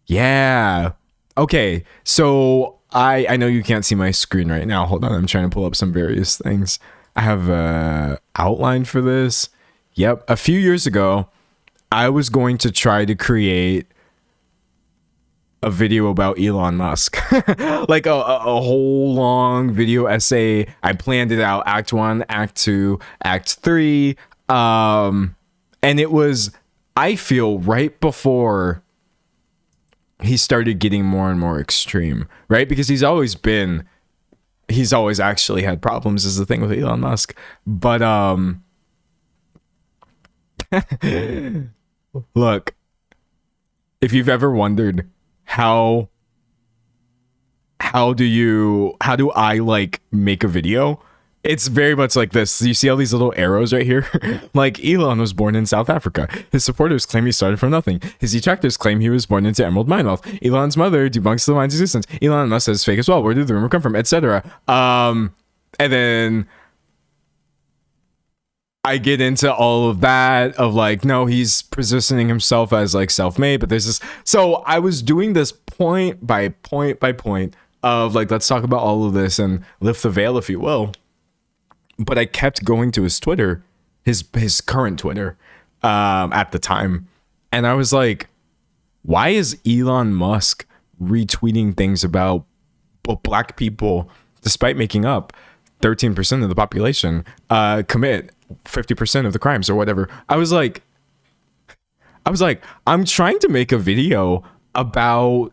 Yeah. Okay, so I know you can't see my screen right now. Hold on, I'm trying to pull up some various things. I have a outline for this. Yep, a few years ago, I was going to try to create a video about Elon Musk. Like a whole long video essay. I planned it out, Act 1, Act 2, Act 3. And it was, I feel, right before he started getting more and more extreme, right? Because he's always actually had problems, is the thing with Elon Musk. But look, if you've ever wondered how do I like make a video, it's very much like this. You see all these little arrows right here? Like, Elon was born in South Africa. His supporters claim he started from nothing. His detractors claim he was born into Emerald Mine Wealth. Elon's mother debunks the mine's existence. Elon Musk says fake as well. Where did the rumor come from? Etc. And then I get into all of that of like, no, he's positioning himself as like self-made, but there's this. So I was doing this point by point by point of like, let's talk about all of this and lift the veil, if you will. But I kept going to his Twitter, his current Twitter, at the time. And I was like, why is Elon Musk retweeting things about black people, despite making up 13% of the population, commit 50% of the crimes or whatever? I was like, I'm trying to make a video about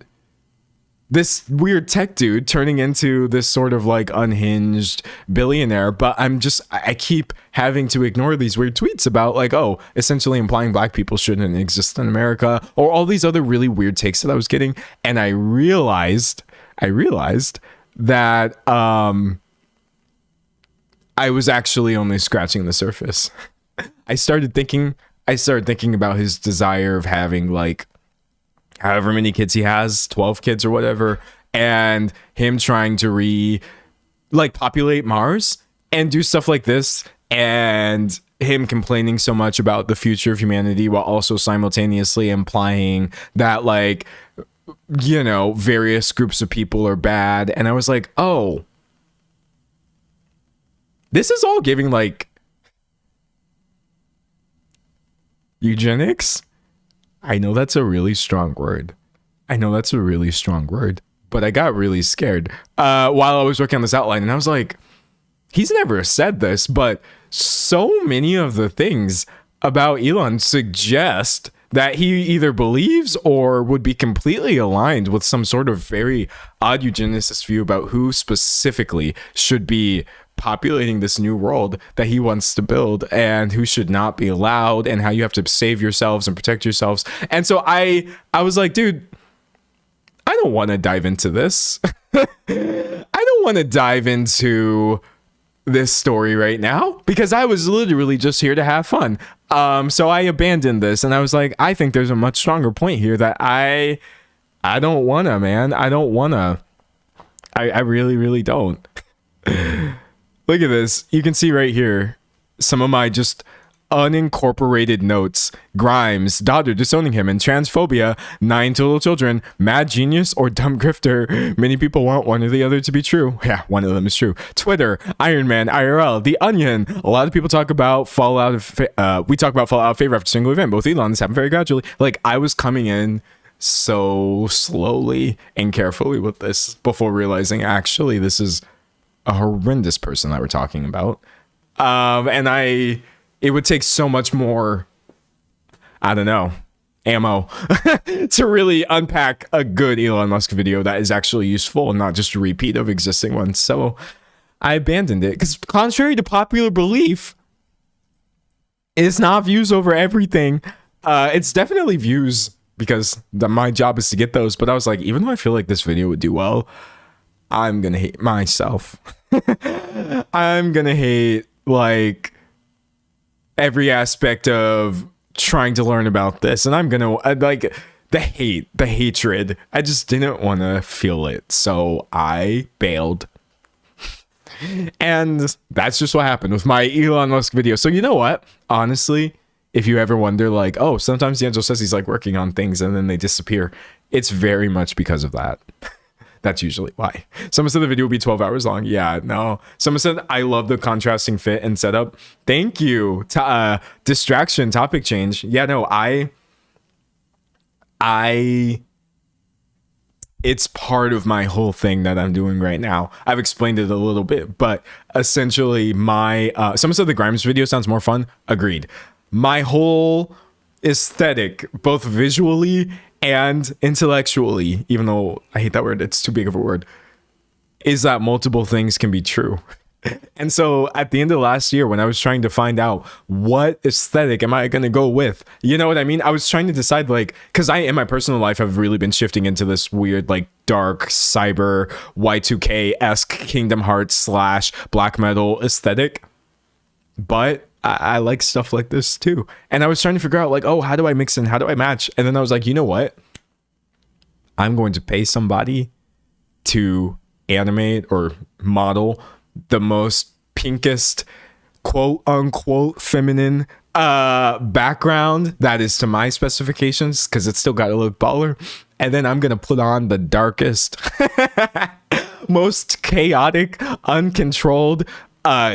this weird tech dude turning into this sort of like unhinged billionaire, but I keep having to ignore these weird tweets about like, oh, essentially implying black people shouldn't exist in America, or all these other really weird takes that I was getting. And I realized that I was actually only scratching the surface. I started thinking about his desire of having like however many kids he has, 12 kids or whatever, and him trying to populate Mars and do stuff like this, and him complaining so much about the future of humanity while also simultaneously implying that, like, you know, various groups of people are bad. And I was like, oh, this is all giving like eugenics. I know that's a really strong word. But I got really scared while I was working on this outline. And I was like, he's never said this, but so many of the things about Elon suggest that he either believes or would be completely aligned with some sort of very odd eugenicist view about who specifically should be populating this new world that he wants to build and who should not be allowed, and how you have to save yourselves and protect yourselves. And so I was like, dude, I don't want to dive into this. I don't want to dive into this story right now, because I was literally just here to have fun. So I abandoned this, and I was like, I think there's a much stronger point here that I don't wanna, man. I don't wanna. I really, really don't. Look at this. You can see right here some of my just unincorporated notes, Grimes, daughter disowning him, and transphobia, 9 total children, mad genius, or dumb grifter. Many people want one or the other to be true. Yeah, one of them is true. Twitter, Iron Man, IRL, The Onion. A lot of people talk about Fallout. We talk about Fallout favor after single event. Both Elons happen very gradually. Like, I was coming in so slowly and carefully with this before realizing actually this is a horrendous person that we're talking about. It would take so much more, I don't know, ammo to really unpack a good Elon Musk video that is actually useful and not just a repeat of existing ones. So I abandoned it because, contrary to popular belief, it's not views over everything. It's definitely views because my job is to get those. But I was like, even though I feel like this video would do well, I'm going to hate myself. I'm going to hate, like, every aspect of trying to learn about this, and I'm gonna like the hatred. I just didn't want to feel it, so I bailed. And that's just what happened with my Elon Musk video. So you know what, honestly, if you ever wonder, like, oh, sometimes D'Angelo says he's like working on things and then they disappear, it's very much because of that. That's usually why. Someone said the video would be 12 hours long. Yeah, no. Someone said, I love the contrasting fit and setup. Thank you. Distraction, topic change. Yeah, no, it's part of my whole thing that I'm doing right now. I've explained it a little bit, but essentially someone said the Grimes video sounds more fun. Agreed. My whole aesthetic, both visually and intellectually, even though I hate that word, it's too big of a word, is that multiple things can be true. And so at the end of last year, when I was trying to find out what aesthetic am I going to go with, you know what I mean? I was trying to decide, like, because I, in my personal life, have really been shifting into this weird, like, dark cyber Y2K-esque Kingdom Hearts / black metal aesthetic. But I like stuff like this too. And I was trying to figure out, like, oh, how do I mix and how do I match? And then I was like, you know what? I'm going to pay somebody to animate or model the most pinkest, quote unquote, feminine background that is to my specifications, because it's still got to look baller. And then I'm going to put on the darkest, most chaotic, uncontrolled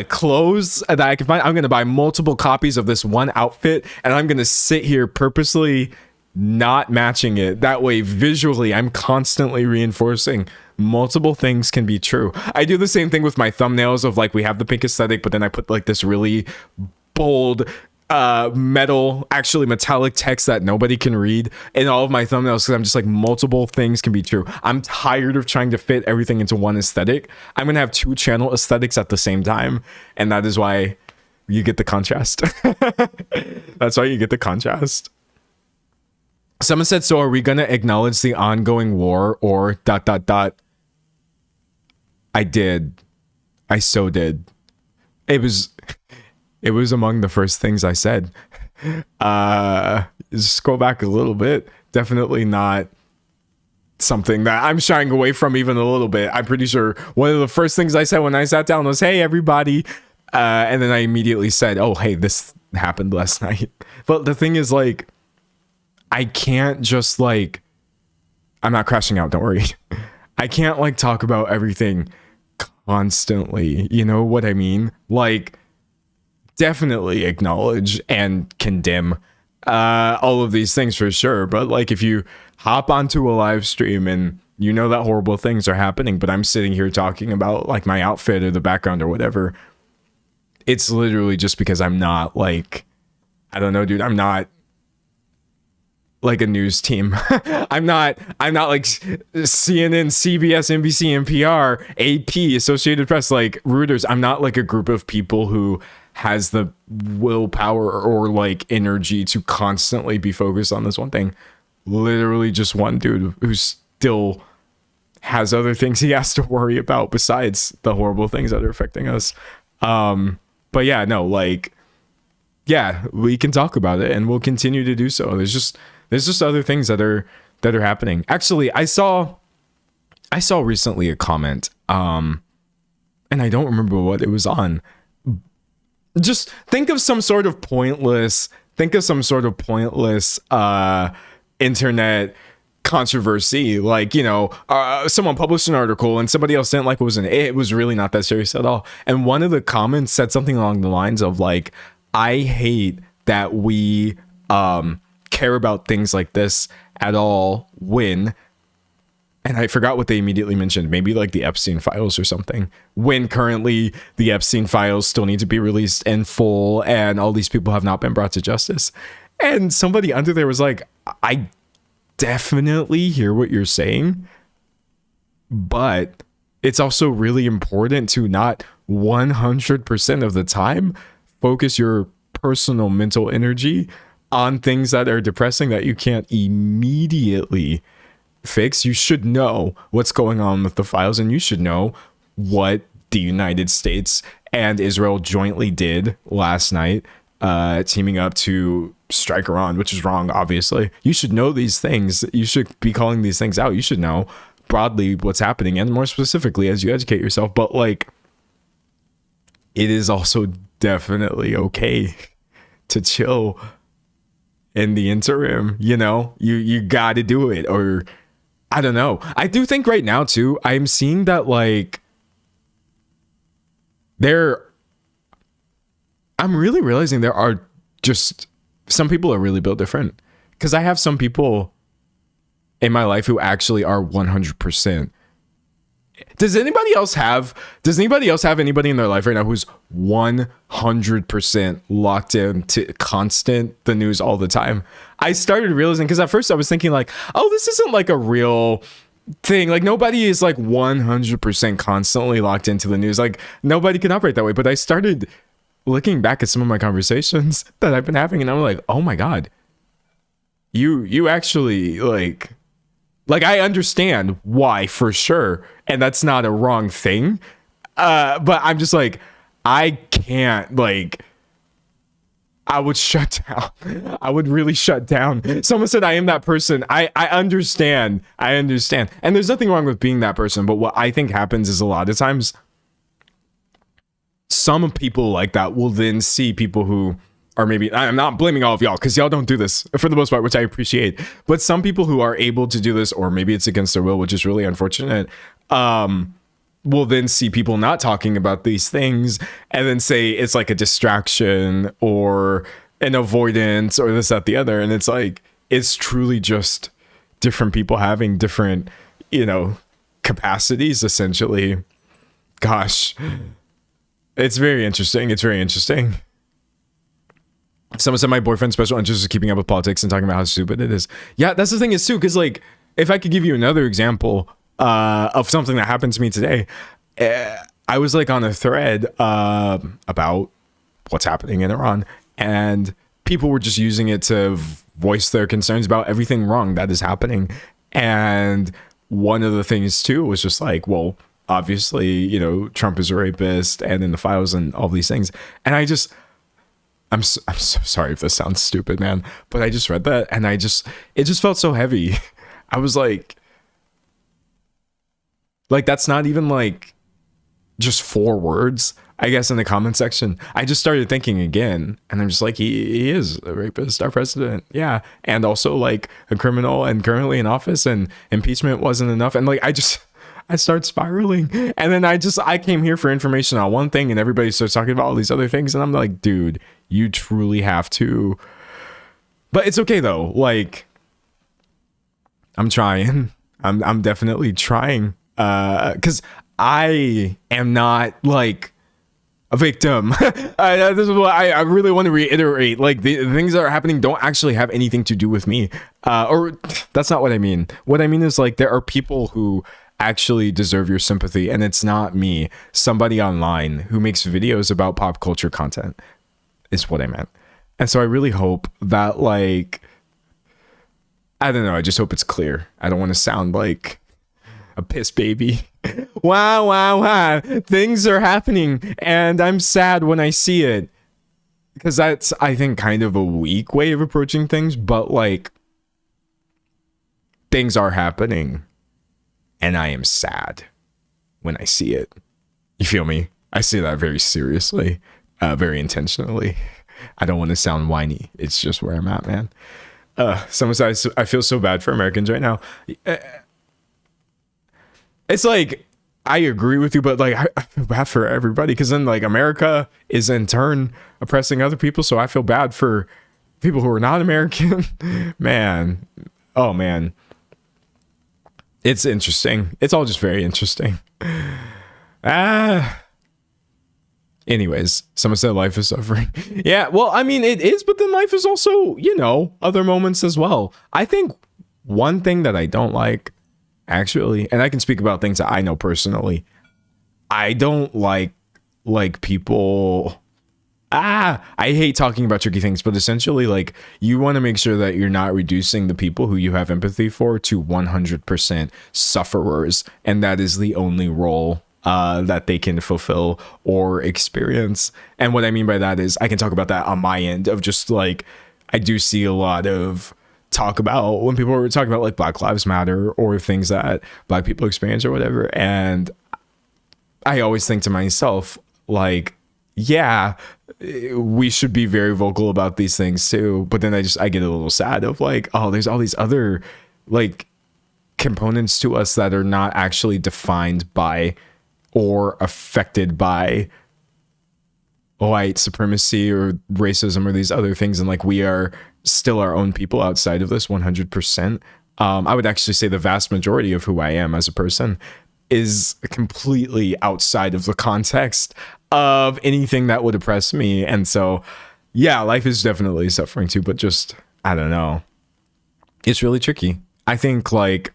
clothes that I can find. I'm going to buy multiple copies of this one outfit, and I'm going to sit here purposely not matching it. That way, visually, I'm constantly reinforcing multiple things can be true. I do the same thing with my thumbnails of, like, we have the pink aesthetic, but then I put, like, this really bold metallic text that nobody can read in all of my thumbnails, because I'm just like, multiple things can be true. I'm tired of trying to fit everything into one aesthetic. I'm gonna have 2 channel aesthetics at the same time, and that is why you get the contrast. That's why you get the contrast. Someone said, so are we gonna acknowledge the ongoing war or ... I did. I so did. It was among the first things I said. Scroll back a little bit. Definitely not something that I'm shying away from even a little bit. I'm pretty sure one of the first things I said when I sat down was, hey, everybody. And then I immediately said, oh, hey, this happened last night. But the thing is, like, I can't just, like, I'm not crashing out, don't worry. I can't, like, talk about everything constantly. You know what I mean? Like, definitely acknowledge and condemn all of these things for sure, but, like, if you hop onto a live stream and you know that horrible things are happening, but I'm sitting here talking about, like, my outfit or the background or whatever, it's literally just because I'm not, like, I don't know, dude, I'm not like a news team. I'm not like CNN, CBS, NBC, NPR, AP, Associated Press, like Reuters. I'm not like a group of people who has the willpower or, like, energy to constantly be focused on this one thing. Literally just one dude who still has other things he has to worry about besides the horrible things that are affecting us. But yeah, no, like, yeah, we can talk about it and we'll continue to do so. There's just other things that are happening. Actually, I saw recently a comment, and I don't remember what it was on, just think of some sort of pointless internet controversy, like, someone published an article and somebody else didn't like what was in it. It was really not that serious at all, and one of the comments said something along the lines of like, I hate that we care about things like this at all when, and I forgot what they immediately mentioned, maybe like the Epstein files or something, when currently the Epstein files still need to be released in full and all these people have not been brought to justice. And somebody under there was like, I definitely hear what you're saying, but it's also really important to not 100% of the time focus your personal mental energy on things that are depressing that you can't immediately fix. You should know what's going on with the files, and you should know what the United States and Israel jointly did last night, teaming up to strike Iran, which is wrong, obviously. You should know these things. You should be calling these things out. You should know broadly what's happening, and more specifically as you educate yourself. But like, it is also definitely okay to chill in the interim. You got to do it, or I don't know. I do think right now too, I'm seeing that like I'm really realizing there are just some people are really built different, because I have some people in my life who actually are 100%. Does anybody else have anybody in their life right now who's 100% locked into constant the news all the time? I started realizing, because at first I was thinking like, oh, this isn't like a real thing. Like, nobody is like 100% constantly locked into the news. Like, nobody can operate that way. But I started looking back at some of my conversations that I've been having, and I'm like, oh my God, you actually like I understand why, for sure, and that's not a wrong thing, but I'm just like, I can't, like, I would shut down. I would really shut down. Someone said I am that person. I understand. And there's nothing wrong with being that person, but what I think happens is a lot of times some people like that will then see people who are, maybe, I'm not blaming all of y'all, because y'all don't do this for the most part, which I appreciate, but some people who are able to do this, or maybe it's against their will, which is really unfortunate, will then see people not talking about these things and then say it's like a distraction or an avoidance or this, that, the other. And it's like, it's truly just different people having different, capacities, essentially. Gosh, it's very interesting. Someone said my boyfriend's special interest is keeping up with politics and talking about how stupid it is. Yeah, that's the thing is too, because like, if I could give you another example of something that happened to me today, I was like on a thread about what's happening in Iran, and people were just using it to voice their concerns about everything wrong that is happening. And one of the things too was just like, well, obviously, Trump is a rapist and in the files and all these things. And I'm so sorry if this sounds stupid, man, but I just read that and it just felt so heavy. I was like, that's not even like just 4 words, I guess, in the comment section. I just started thinking again, and I'm just like, he is a rapist, our president. Yeah. And also like a criminal and currently in office, and impeachment wasn't enough. And like, I start spiraling, and then I came here for information on one thing, and everybody starts talking about all these other things, and I'm like, dude, you truly have to. But it's okay though. Like, I'm trying. I'm definitely trying. Because I am not like a victim. This is what I really want to reiterate. Like, the things that are happening don't actually have anything to do with me. Or that's not what I mean. What I mean is like, there are people who actually deserve your sympathy, and it's not me, somebody online who makes videos about pop culture content is what I meant. And so I really hope that, like, I don't know, I just hope it's clear. I don't want to sound like a piss baby. wow, things are happening and I'm sad when I see it, because that's, I think, kind of a weak way of approaching things, but like, things are happening and I am sad when I see it. You feel me? I say that very seriously. very intentionally. I don't want to sound whiny. It's just where I'm at, man. Someone said, I feel so bad for Americans right now. It's like, I agree with you, but like, I feel bad for everybody, because then like America is in turn oppressing other people. So I feel bad for people who are not American. Man. Oh man. It's interesting. It's all just very interesting. Anyways, someone said life is suffering. Yeah, well, I mean, it is, but then life is also, you know, other moments as well. I think one thing that I don't like, actually, and I can speak about things that I know personally, I don't like people. I hate talking about tricky things, but essentially, like, you want to make sure that you're not reducing the people who you have empathy for to 100% sufferers, and that is the only role that they can fulfill or experience. And what I mean by that is, I can talk about that on my end of just like, I do see a lot of talk about when people are talking about like Black Lives Matter or things that Black people experience or whatever. And I always think to myself, like, yeah, we should be very vocal about these things too. But then I get a little sad of like, oh, there's all these other like components to us that are not actually defined by or affected by white supremacy or racism or these other things. And like, we are still our own people outside of this 100%. I would actually say the vast majority of who I am as a person is completely outside of the context of anything that would oppress me. And so, yeah, life is definitely suffering too, but just, I don't know. It's really tricky. I think like,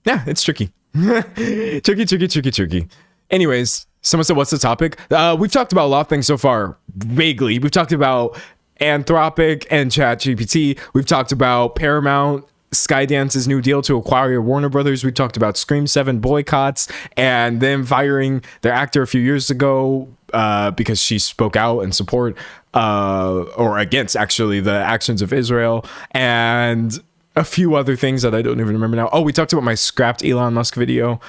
yeah, it's tricky. tricky. Anyways, someone said, what's the topic? We've talked about a lot of things so far. Vaguely, we've talked about Anthropic and ChatGPT. We've talked about Paramount, Skydance's new deal to acquire Warner Brothers. We talked about Scream 7 boycotts and them firing their actor a few years ago because she spoke out in support or against actually the actions of Israel, and a few other things that I don't even remember now. Oh, we talked about my scrapped Elon Musk video.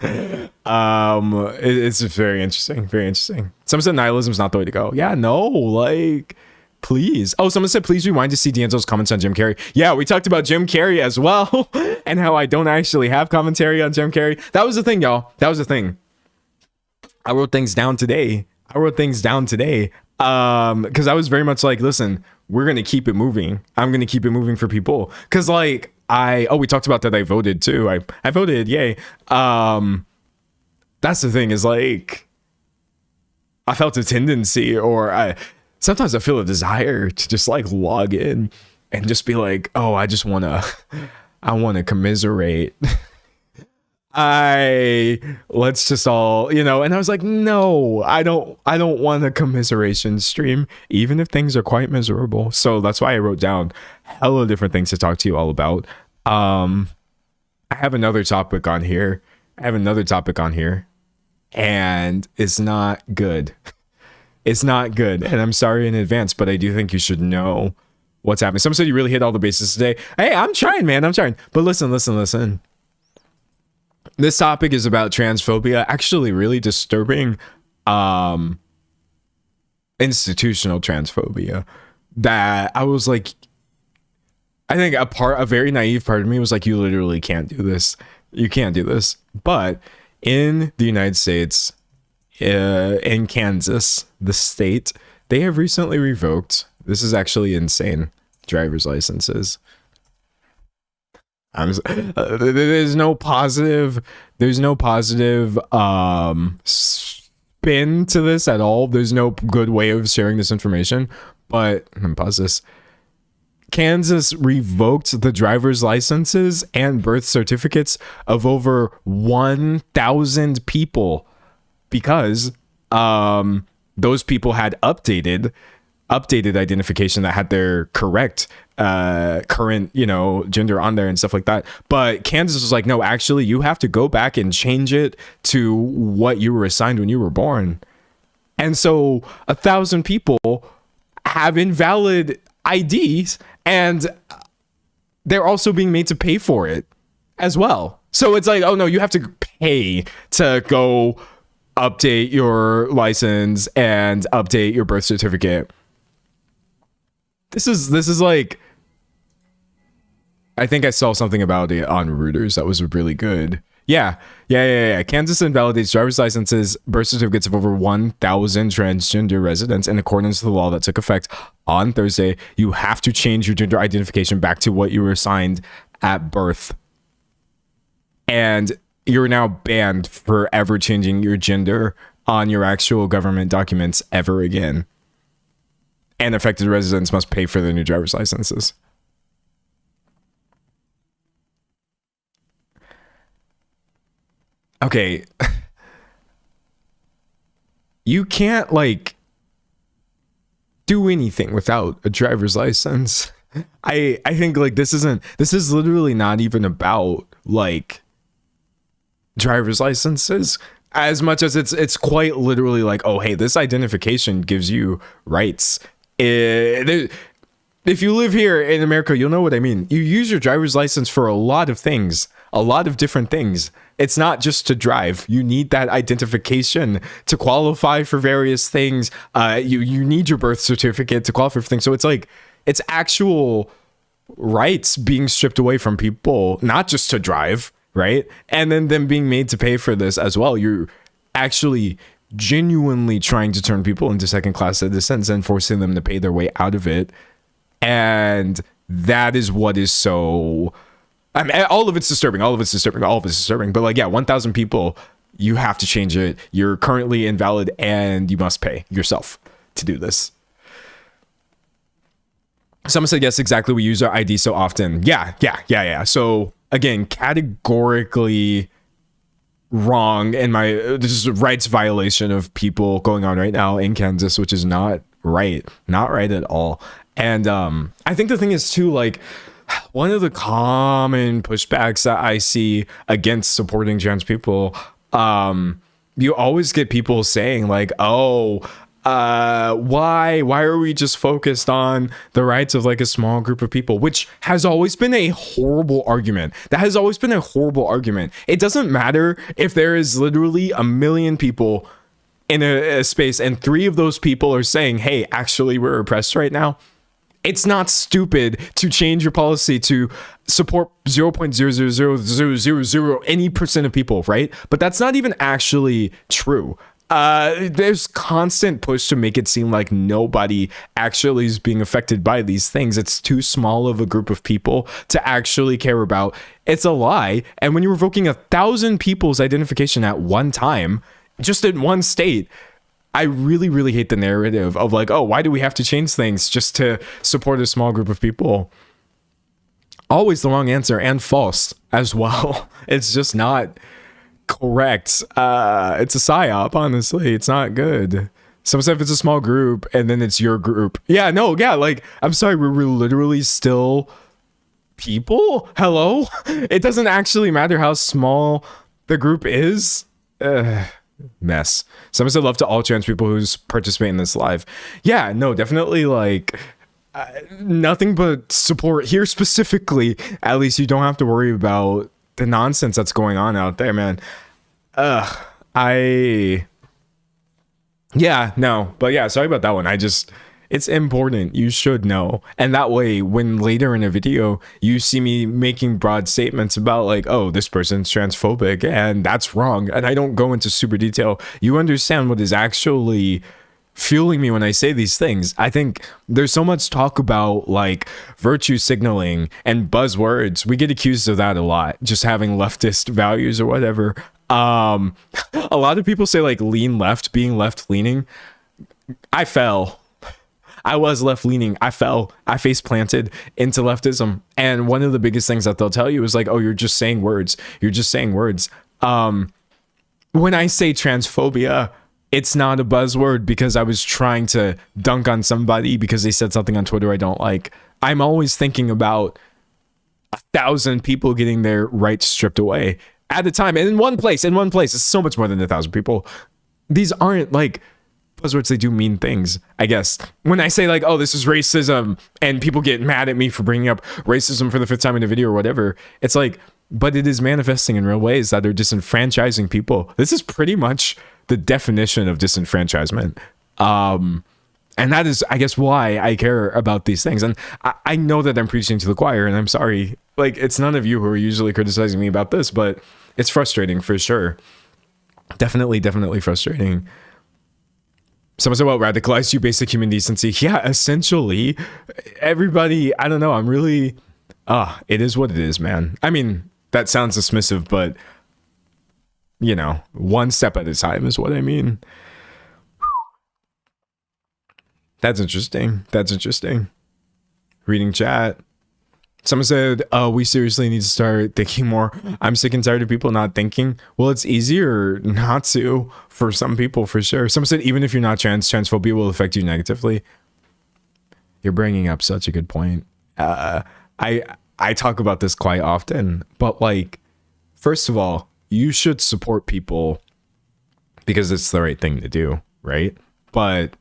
It's just very interesting. Very interesting. Someone said nihilism is not the way to go. Yeah, no, like, please. Oh, someone said, please rewind to see D'Angelo's comments on Jim Carrey. Yeah, we talked about Jim Carrey as well. And how I don't actually have commentary on Jim Carrey. That was the thing, y'all. That was the thing. I wrote things down today. Because I was very much like, listen, we're going to keep it moving. I'm going to keep it moving for people. Because like, we talked about that. I voted too. I voted. Yay. That's the thing is like, I felt a tendency sometimes I feel a desire to just like log in and just be like, oh, I want to commiserate. Let's just all, you know, and I was like, no, I don't want a commiseration stream, even if things are quite miserable. So that's why I wrote down hella different things to talk to you all about. I have another topic on here. And it's not good. It's not good. And I'm sorry in advance, but I do think you should know what's happening. Someone said you really hit all the bases today. Hey, I'm trying, man. I'm trying. But listen. This topic is about transphobia, actually really disturbing institutional transphobia that I was like, I think a very naive part of me was like, you literally can't do this. You can't do this. But in the United States, in Kansas, the state, they have recently revoked, this is actually insane, driver's licenses. There's no positive spin to this at all. There's no good way of sharing this information, but I'm gonna pause this. Kansas revoked the driver's licenses and birth certificates of over 1,000 people because those people had updated identification that had their current, you know, gender on there and stuff like that. But Kansas was like, no, actually, you have to go back and change it to what you were assigned when you were born. And so 1,000 people have invalid IDs, and they're also being made to pay for it as well. So it's like, oh no, you have to pay to go update your license and update your birth certificate. This is like, I think I saw something about it on Reuters that was really good. Yeah. Kansas invalidates driver's licenses, birth certificates of over 1,000 transgender residents in accordance with the law that took effect on Thursday. You have to change your gender identification back to what you were assigned at birth. And you're now banned for ever changing your gender on your actual government documents ever again. And affected residents must pay for their new driver's licenses. Okay. You can't like do anything without a driver's license. I think like this is literally not even about like driver's licenses as much as it's quite literally like, oh hey, this identification gives you rights. If you live here in America, you'll know what I mean. You use your driver's license for a lot of things, a lot of different things. It's not just to drive. You need that identification to qualify for various things. You need your birth certificate to qualify for things. So it's like, it's actual rights being stripped away from people, not just to drive, right? And then them being made to pay for this as well. You're actually genuinely trying to turn people into second-class citizens and forcing them to pay their way out of it. And that is what is so... I mean, all of it's disturbing. But like, yeah, 1,000 people, you have to change it. You're currently invalid and you must pay yourself to do this. Someone said, yes, exactly. We use our ID so often. Yeah. So again, categorically wrong. And this is a rights violation of people going on right now in Kansas, which is not right. Not right at all. And I think the thing is too, like, one of the common pushbacks that I see against supporting trans people, you always get people saying like, oh, why are we just focused on the rights of like a small group of people, which has always been a horrible argument. It doesn't matter if there is literally 1 million people in a space and 3 of those people are saying, hey, actually we're oppressed right now. It's not stupid to change your policy to support 0.00000 any percent of people, right? But that's not even actually true. There's constant push to make it seem like nobody actually is being affected by these things. It's too small of a group of people to actually care about. It's a lie. And when you're revoking 1,000 people's identification at one time, just in one state, I really, really hate the narrative of like, oh, why do we have to change things just to support a small group of people? Always the wrong answer and false as well. It's just not correct. It's a psyop, honestly. It's not good. Someone said if it's a small group and then it's your group. Yeah, no, yeah, like, I'm sorry, we're literally still people? Hello? It doesn't actually matter how small the group is. Mess. Someone said love to all trans people who's participating in this live. Yeah, no, definitely like nothing but support here specifically. At least you don't have to worry about the nonsense that's going on out there, man. Sorry about that one. It's important. You should know. And that way, when later in a video, you see me making broad statements about like, oh, this person's transphobic and that's wrong, and I don't go into super detail, you understand what is actually fueling me when I say these things. I think there's so much talk about like virtue signaling and buzzwords. We get accused of that a lot, just having leftist values or whatever. A lot of people say like lean left, being left leaning. I fell. I was left leaning. I fell. I face planted into leftism. And one of the biggest things that they'll tell you is like, oh, you're just saying words. You're just saying words. When I say transphobia, it's not a buzzword because I was trying to dunk on somebody because they said something on Twitter I don't like. I'm always thinking about 1,000 people getting their rights stripped away at a time. And in one place, it's so much more than 1,000 people. These aren't like buzzwords. They do mean things, I guess. When I say like, oh, this is racism, and people get mad at me for bringing up racism for the 5th time in a video or whatever, it's like, but it is manifesting in real ways that are disenfranchising people. This is pretty much the definition of disenfranchisement. And that is, I guess, why I care about these things. And I know that I'm preaching to the choir, and I'm sorry. Like, it's none of you who are usually criticizing me about this, but it's frustrating for sure. Definitely frustrating. Someone said, well, radicalized you basic human decency. Yeah, essentially. Everybody, I don't know. I'm really, it is what it is, man. I mean, that sounds dismissive, but, you know, one step at a time is what I mean. That's interesting. Reading chat. Someone said, we seriously need to start thinking more. I'm sick and tired of people not thinking. Well, it's easier not to for some people, for sure. Someone said, even if you're not transphobia will affect you negatively. You're bringing up such a good point. I talk about this quite often, but like, first of all, you should support people because it's the right thing to do, right? But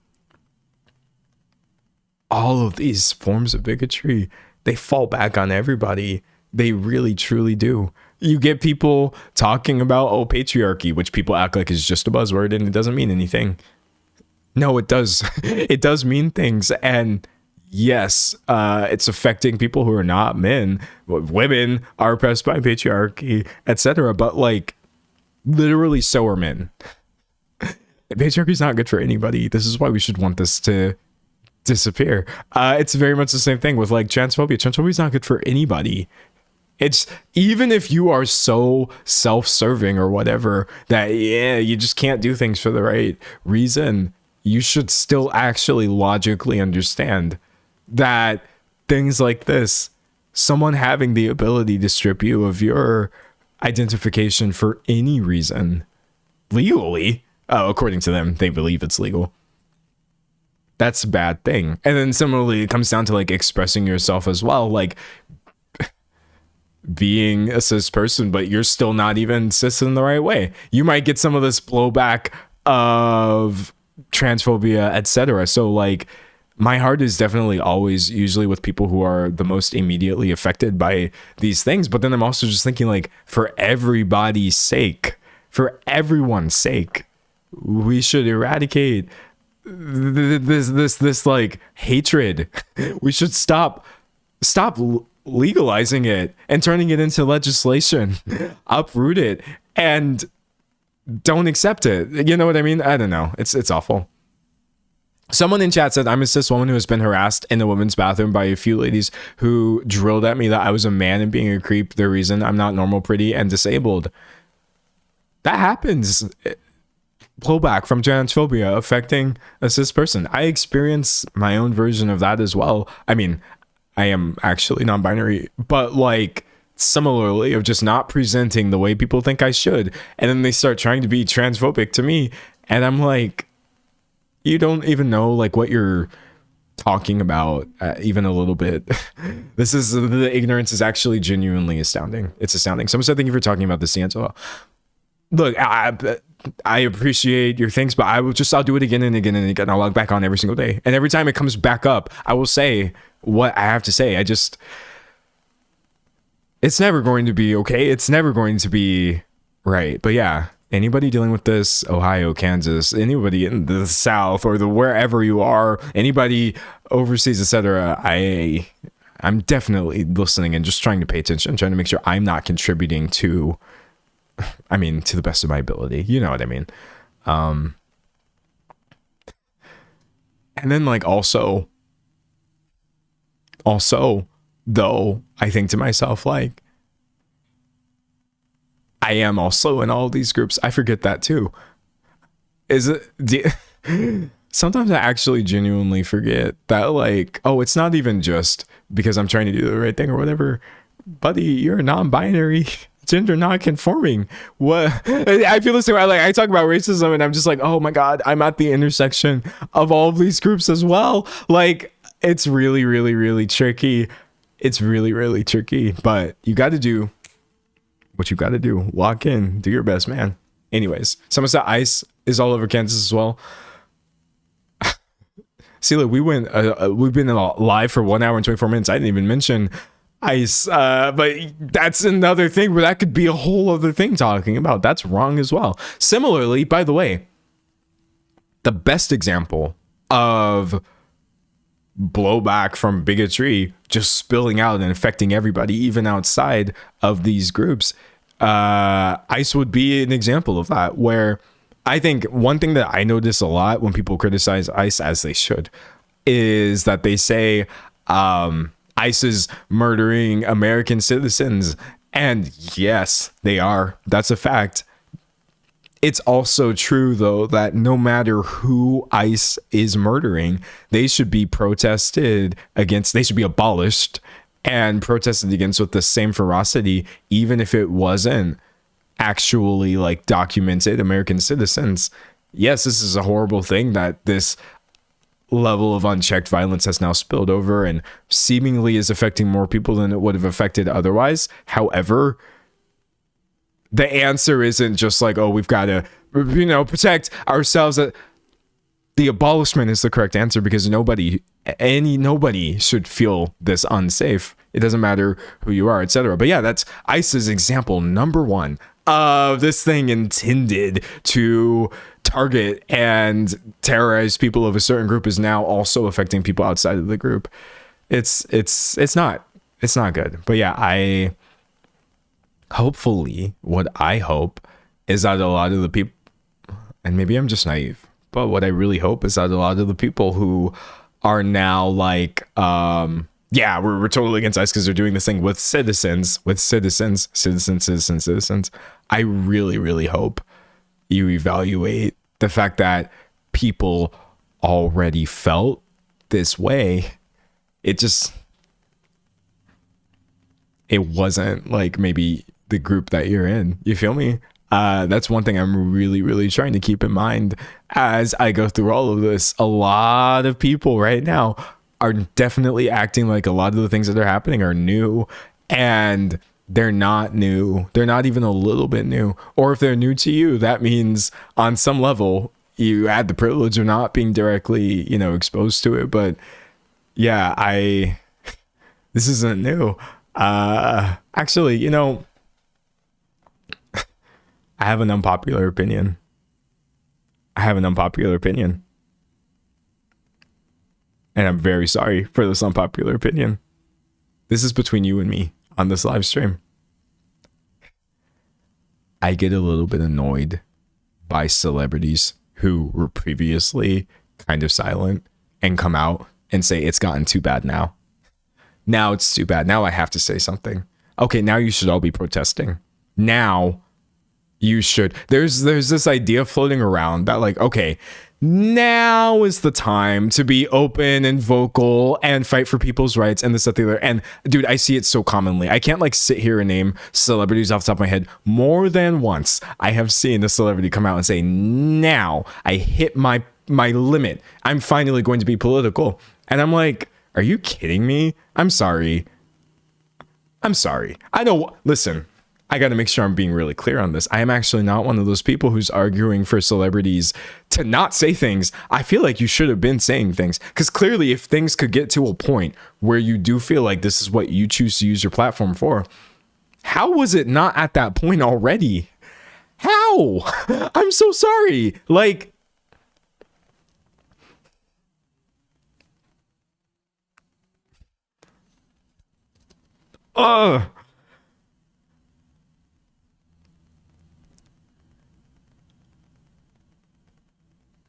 all of these forms of bigotry, they fall back on everybody. They really, truly do. You get people talking about, patriarchy, which people act like is just a buzzword and it doesn't mean anything. No, it does. It does mean things. And yes, it's affecting people who are not men. Women are oppressed by patriarchy, etc. But like, literally, so are men. Patriarchy is not good for anybody. This is why we should want this to disappear. It's very much the same thing with like transphobia. Transphobia is not good for anybody. It's, even if you are so self-serving or whatever that you just can't do things for the right reason, you should still actually logically understand that things like this, someone having the ability to strip you of your identification for any reason legally, according to them, they believe it's legal, that's a bad thing. And then similarly, it comes down to like expressing yourself as well, like being a cis person, but you're still not even cis in the right way. You might get some of this blowback of transphobia, etc. So like, my heart is definitely always usually with people who are the most immediately affected by these things. But then I'm also just thinking, like, for everybody's sake, for everyone's sake, we should eradicate this like hatred. We should stop legalizing it and turning it into legislation, uproot it, and don't accept it. You know what I mean? I don't know. It's awful. Someone in chat said, I'm a cis woman who has been harassed in the women's bathroom by a few ladies who drilled at me that I was a man and being a creep, the reason I'm not normal, pretty, and disabled. That happens. Blowback from transphobia affecting a cis person. I experience my own version of that as well. I mean, I am actually non-binary, but like, similarly, of just not presenting the way people think I should. And then they start trying to be transphobic to me. And I'm like, you don't even know like what you're talking about, even a little bit. The ignorance is actually genuinely astounding. It's astounding. Someone said, thank you for talking about this, D'Angelo. Look, I appreciate your things, but I'll do it again and again and again. I'll log back on every single day. And every time it comes back up, I will say what I have to say. It's never going to be okay. It's never going to be right. But yeah, anybody dealing with this, Ohio, Kansas, anybody in the South or wherever you are, anybody overseas, etc., I'm definitely listening and just trying to pay attention, trying to make sure I'm not contributing to the best of my ability. You know what I mean? And then like also, though, I think to myself, like, I am also in all these groups. I forget that too. Sometimes I actually genuinely forget that, like, it's not even just because I'm trying to do the right thing or whatever. Buddy, you're non-binary, gender non-conforming. What? I feel the same way. Like, I talk about racism and I'm just like, oh my God, I'm at the intersection of all of these groups as well. Like, it's really, really, really tricky. It's really, really tricky, but you got to do what you got to do. Lock in, do your best, man. Anyways, someone said ice is all over Kansas as well. See, look, we've been live for 1 hour and 24 minutes. I didn't even mention ice, but that's another thing where that could be a whole other thing talking about. That's wrong as well. Similarly, by the way, the best example of blowback from bigotry just spilling out and affecting everybody, even outside of these groups. ICE would be an example of that, where I think one thing that I notice a lot when people criticize ICE, as they should, is that they say ICE is murdering American citizens. And yes, they are. That's a fact. It's also true, though, that no matter who ICE is murdering, they should be protested against. They should be abolished and protested against with the same ferocity, even if it wasn't actually like documented American citizens. Yes, this is a horrible thing that this level of unchecked violence has now spilled over and seemingly is affecting more people than it would have affected otherwise. However, the answer isn't just like, oh, we've got to, protect ourselves. The abolishment is the correct answer, because nobody should feel this unsafe. It doesn't matter who you are, etc. But yeah, that's ICE's example number one of this thing intended to target and terrorize people of a certain group is now also affecting people outside of the group. It's not good. But yeah, hopefully what I hope is that a lot of the people, and maybe I'm just naive, but what I really hope is that a lot of the people who are now like, yeah, we're totally against ICE because they're doing this thing with citizens. I really, really hope you evaluate the fact that people already felt this way. It wasn't like maybe the group that you're in. You feel me? That's one thing I'm really, really trying to keep in mind as I go through all of this. A lot of people right now are definitely acting like a lot of the things that are happening are new, and they're not new. They're not even a little bit new. Or if they're new to you, that means on some level you had the privilege of not being directly, exposed to it. But yeah, this isn't new. Actually, I have an unpopular opinion. And I'm very sorry for this unpopular opinion. This is between you and me on this live stream. I get a little bit annoyed by celebrities who were previously kind of silent and come out and say it's gotten too bad now. Now it's too bad. Now I have to say something. Okay, now you should all be protesting. Now you should. There's this idea floating around that like, okay, now is the time to be open and vocal and fight for people's rights and this, that, the other. And dude, I see it so commonly. I can't like sit here and name celebrities off the top of my head. More than once, I have seen a celebrity come out and say, now I hit my limit. I'm finally going to be political. And I'm like, are you kidding me? I'm sorry. I know. Listen, I got to make sure I'm being really clear on this. I am actually not one of those people who's arguing for celebrities to not say things. I feel like you should have been saying things, because clearly if things could get to a point where you do feel like this is what you choose to use your platform for, how was it not at that point already? How? I'm so sorry. Like,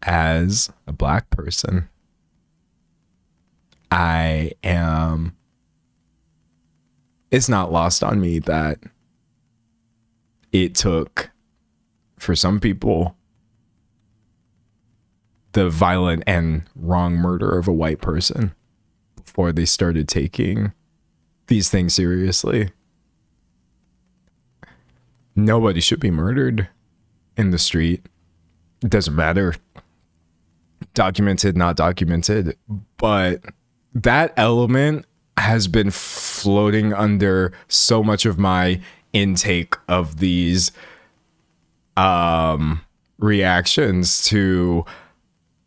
as a black person, it's not lost on me that it took, for some people, the violent and wrong murder of a white person before they started taking these things seriously. Nobody should be murdered in the street. It doesn't matter, documented, not documented, but that element has been floating under so much of my intake of these reactions to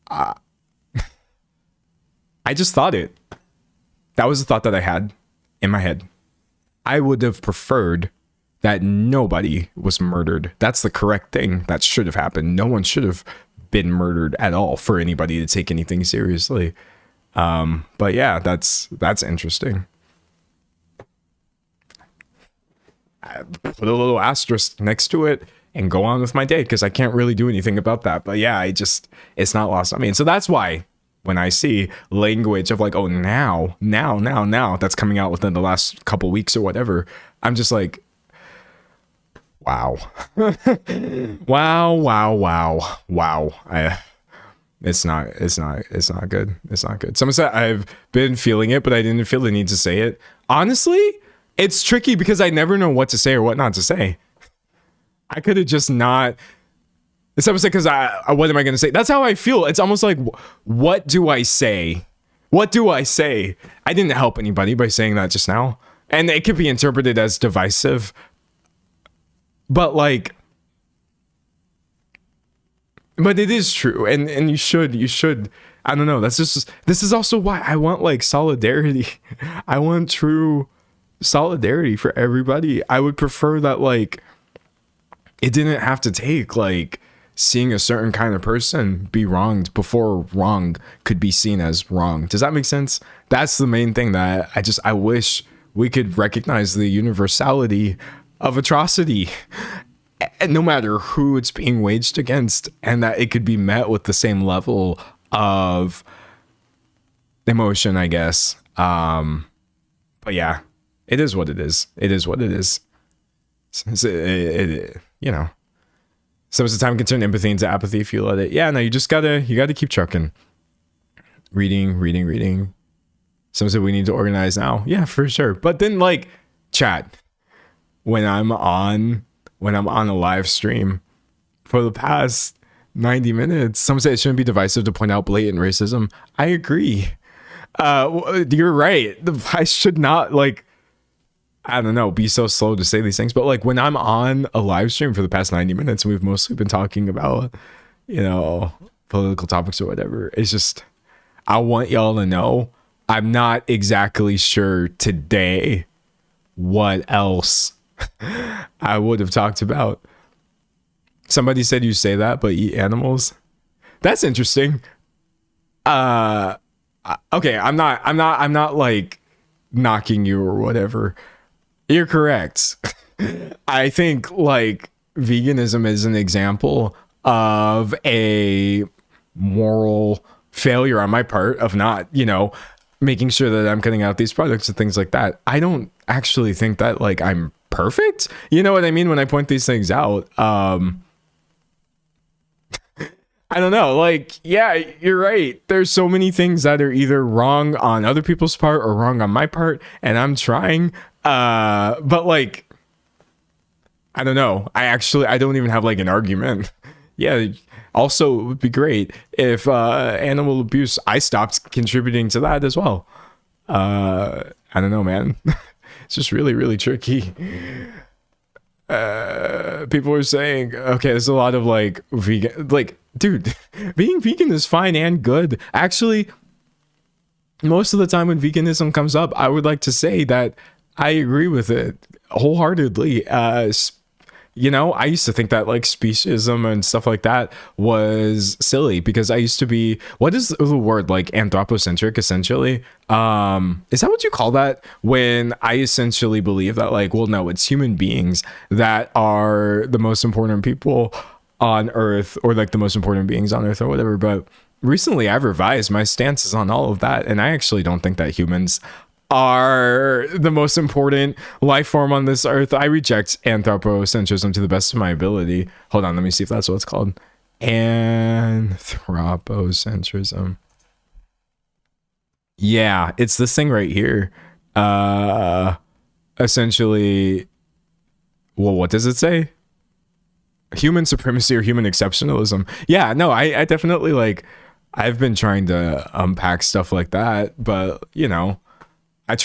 I just thought it. That was the thought that I had in my head. I would have preferred that nobody was murdered. That's the correct thing that should have happened. No one should have been murdered at all for anybody to take anything seriously. But yeah, that's interesting. I put a little asterisk next to it and go on with my day because I can't really do anything about that. But yeah, it's not lost on me. And so that's why when I see language of like, oh, now that's coming out within the last couple weeks or whatever, I'm just like, wow. wow. It's not good. It's not good. Someone said I've been feeling it, but I didn't feel the need to say it. Honestly, it's tricky because I never know what to say or what not to say. I could have just not. Someone said, because what am I going to say? That's how I feel. It's almost like, what do I say? What do I say? I didn't help anybody by saying that just now. And it could be interpreted as divisive. But like, but it is true. And you should, I don't know. This is also why I want like solidarity. I want true solidarity for everybody. I would prefer that like, it didn't have to take like seeing a certain kind of person be wronged before wrong could be seen as wrong. Does that make sense? That's the main thing that I wish we could recognize the universality of atrocity, and no matter who it's being waged against, and that it could be met with the same level of emotion, I guess. But yeah, it is what it is. It is what it is. You know, some of the time can turn empathy into apathy if you let it. Yeah, no, you gotta keep trucking. Reading. Some said we need to organize now. Yeah, for sure. But then like chat, when I'm on a live stream for the past 90 minutes, some say it shouldn't be divisive to point out blatant racism. I agree. You're right. I should not like, I don't know, be so slow to say these things. But like when I'm on a live stream for the past 90 minutes, and we've mostly been talking about, you know, political topics or whatever, it's just, I want y'all to know I'm not exactly sure today what else I would have talked about. Somebody said you say that, but eat animals. That's interesting. Okay, I'm not like knocking you or whatever. You're correct. I think like veganism is an example of a moral failure on my part of not, you know, making sure that I'm cutting out these products and things like that. I don't actually think that like I'm perfect. You know what I mean? When I point these things out, I don't know, like, yeah, you're right. There's so many things that are either wrong on other people's part or wrong on my part, and I'm trying. But like, I don't know. I don't even have like an argument. Yeah. Also, it would be great if animal abuse, I stopped contributing to that as well. I don't know, man. It's just really, really tricky. People are saying, okay, there's a lot of like vegan, like, dude, being vegan is fine and good. Actually, most of the time when veganism comes up, I would like to say that I agree with it wholeheartedly. You know, I used to think that like speciesism and stuff like that was silly because I used to be, what is the word, like anthropocentric essentially? Is that what you call that? When I essentially believe that like, well, no, it's human beings that are the most important people on Earth, or like the most important beings on Earth or whatever. But recently I've revised my stances on all of that. And I actually don't think that humans are the most important life form on this earth. I reject anthropocentrism to the best of my ability. Hold on, let me see if that's what it's called. Anthropocentrism. Yeah, it's this thing right here. Essentially, well, what does it say? Human supremacy or human exceptionalism. Yeah, no, I definitely like, I've been trying to unpack stuff like that, but you know, I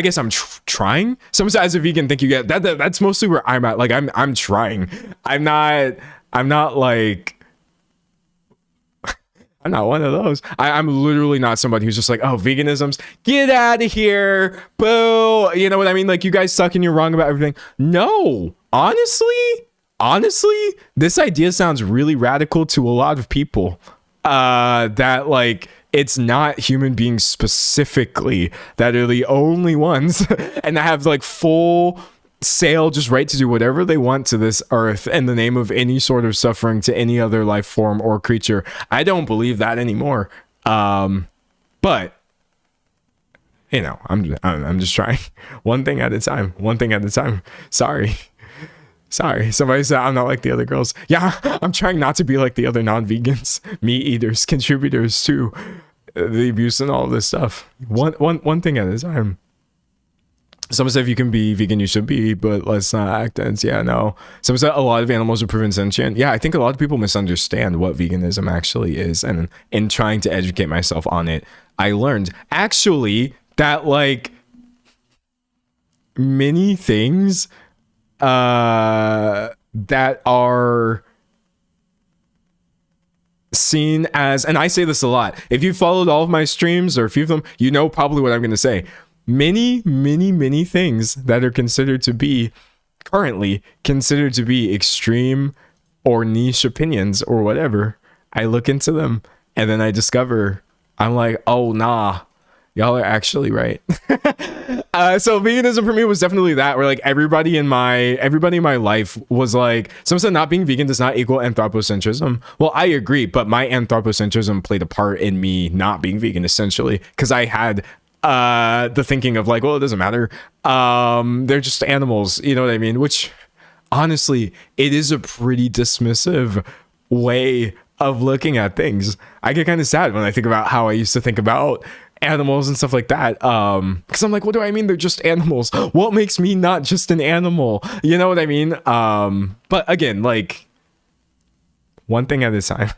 guess I'm trying. Sometimes as a vegan, think you get that. That's mostly where I'm at. Like I'm trying. I'm not like, I'm not one of those. I'm literally not somebody who's just like, oh, veganism's get out of here. Boo. You know what I mean? Like, you guys suck and you're wrong about everything. No, honestly, honestly, this idea sounds really radical to a lot of people. That like it's not human beings specifically that are the only ones and that have like full sail just right to do whatever they want to this earth in the name of any sort of suffering to any other life form or creature. I don't believe that anymore. But you know, I'm just trying one thing at a time. Sorry. Somebody said I'm not like the other girls. Yeah, I'm trying not to be like the other non-vegans, meat eaters, contributors to the abuse and all of this stuff. One thing at a time. Someone said if you can be vegan, you should be, but let's not act as, yeah, no. Someone said a lot of animals are proven sentient. Yeah, I think a lot of people misunderstand what veganism actually is. And in trying to educate myself on it, I learned actually that like many things that are seen as, and I say this a lot, if you followed all of my streams or a few of them, you know probably what I'm going to say. Many things that are currently considered to be extreme or niche opinions or whatever, I look into them and then I discover, I'm like, oh nah, y'all are actually right. So veganism for me was definitely that, where like everybody in my life was like, someone said not being vegan does not equal anthropocentrism. Well, I agree, but my anthropocentrism played a part in me not being vegan essentially, because I had the thinking of like, well, it doesn't matter, they're just animals, you know what I mean? Which honestly, it is a pretty dismissive way of looking at things. I get kind of sad when I think about how I used to think about animals and stuff like that, because I'm like, what do I mean they're just animals? What makes me not just an animal? You know what I mean? But again, like one thing at a time.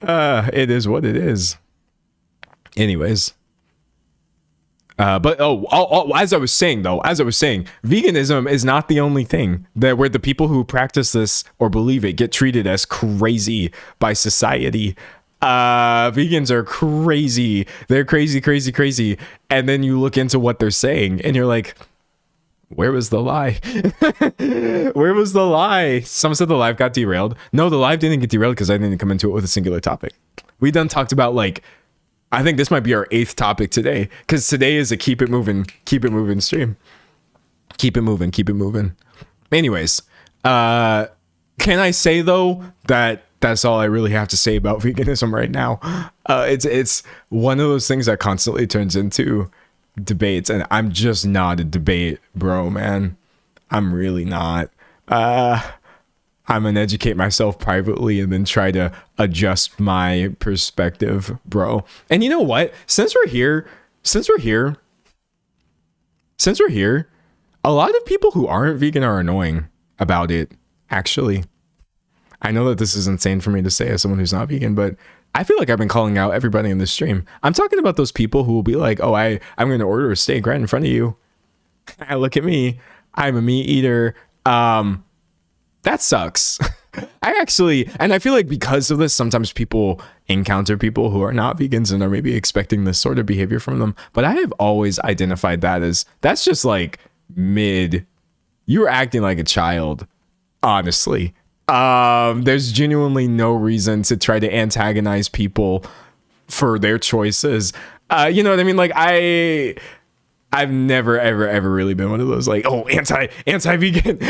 It is what it is. Anyways, but as I was saying, veganism is not the only thing that where the people who practice this or believe it get treated as crazy by society. Vegans are crazy. They're crazy. And then you look into what they're saying and you're like, where was the lie? Where was the lie? Someone said the live got derailed. No, the live didn't get derailed because I didn't come into it with a singular topic. We done talked about like, I think this might be our 8th topic today, because today is a keep it moving stream. Keep it moving. Anyways, can I say though that that's all I really have to say about veganism right now? It's one of those things that constantly turns into debates, and I'm just not a debate bro, man. I'm really not. I'm gonna educate myself privately and then try to adjust my perspective, bro. And you know what? Since we're here, a lot of people who aren't vegan are annoying about it, actually. I know that this is insane for me to say as someone who's not vegan, but I feel like I've been calling out everybody in this stream. I'm talking about those people who will be like, oh, I'm going to order a steak right in front of you. Look at me. I'm a meat eater. That sucks. I feel like because of this, sometimes people encounter people who are not vegans and are maybe expecting this sort of behavior from them. But I have always identified that as, that's just like you're acting like a child, honestly. There's genuinely no reason to try to antagonize people for their choices. You know what I mean? Like I've never ever really been one of those like, oh, anti-vegan,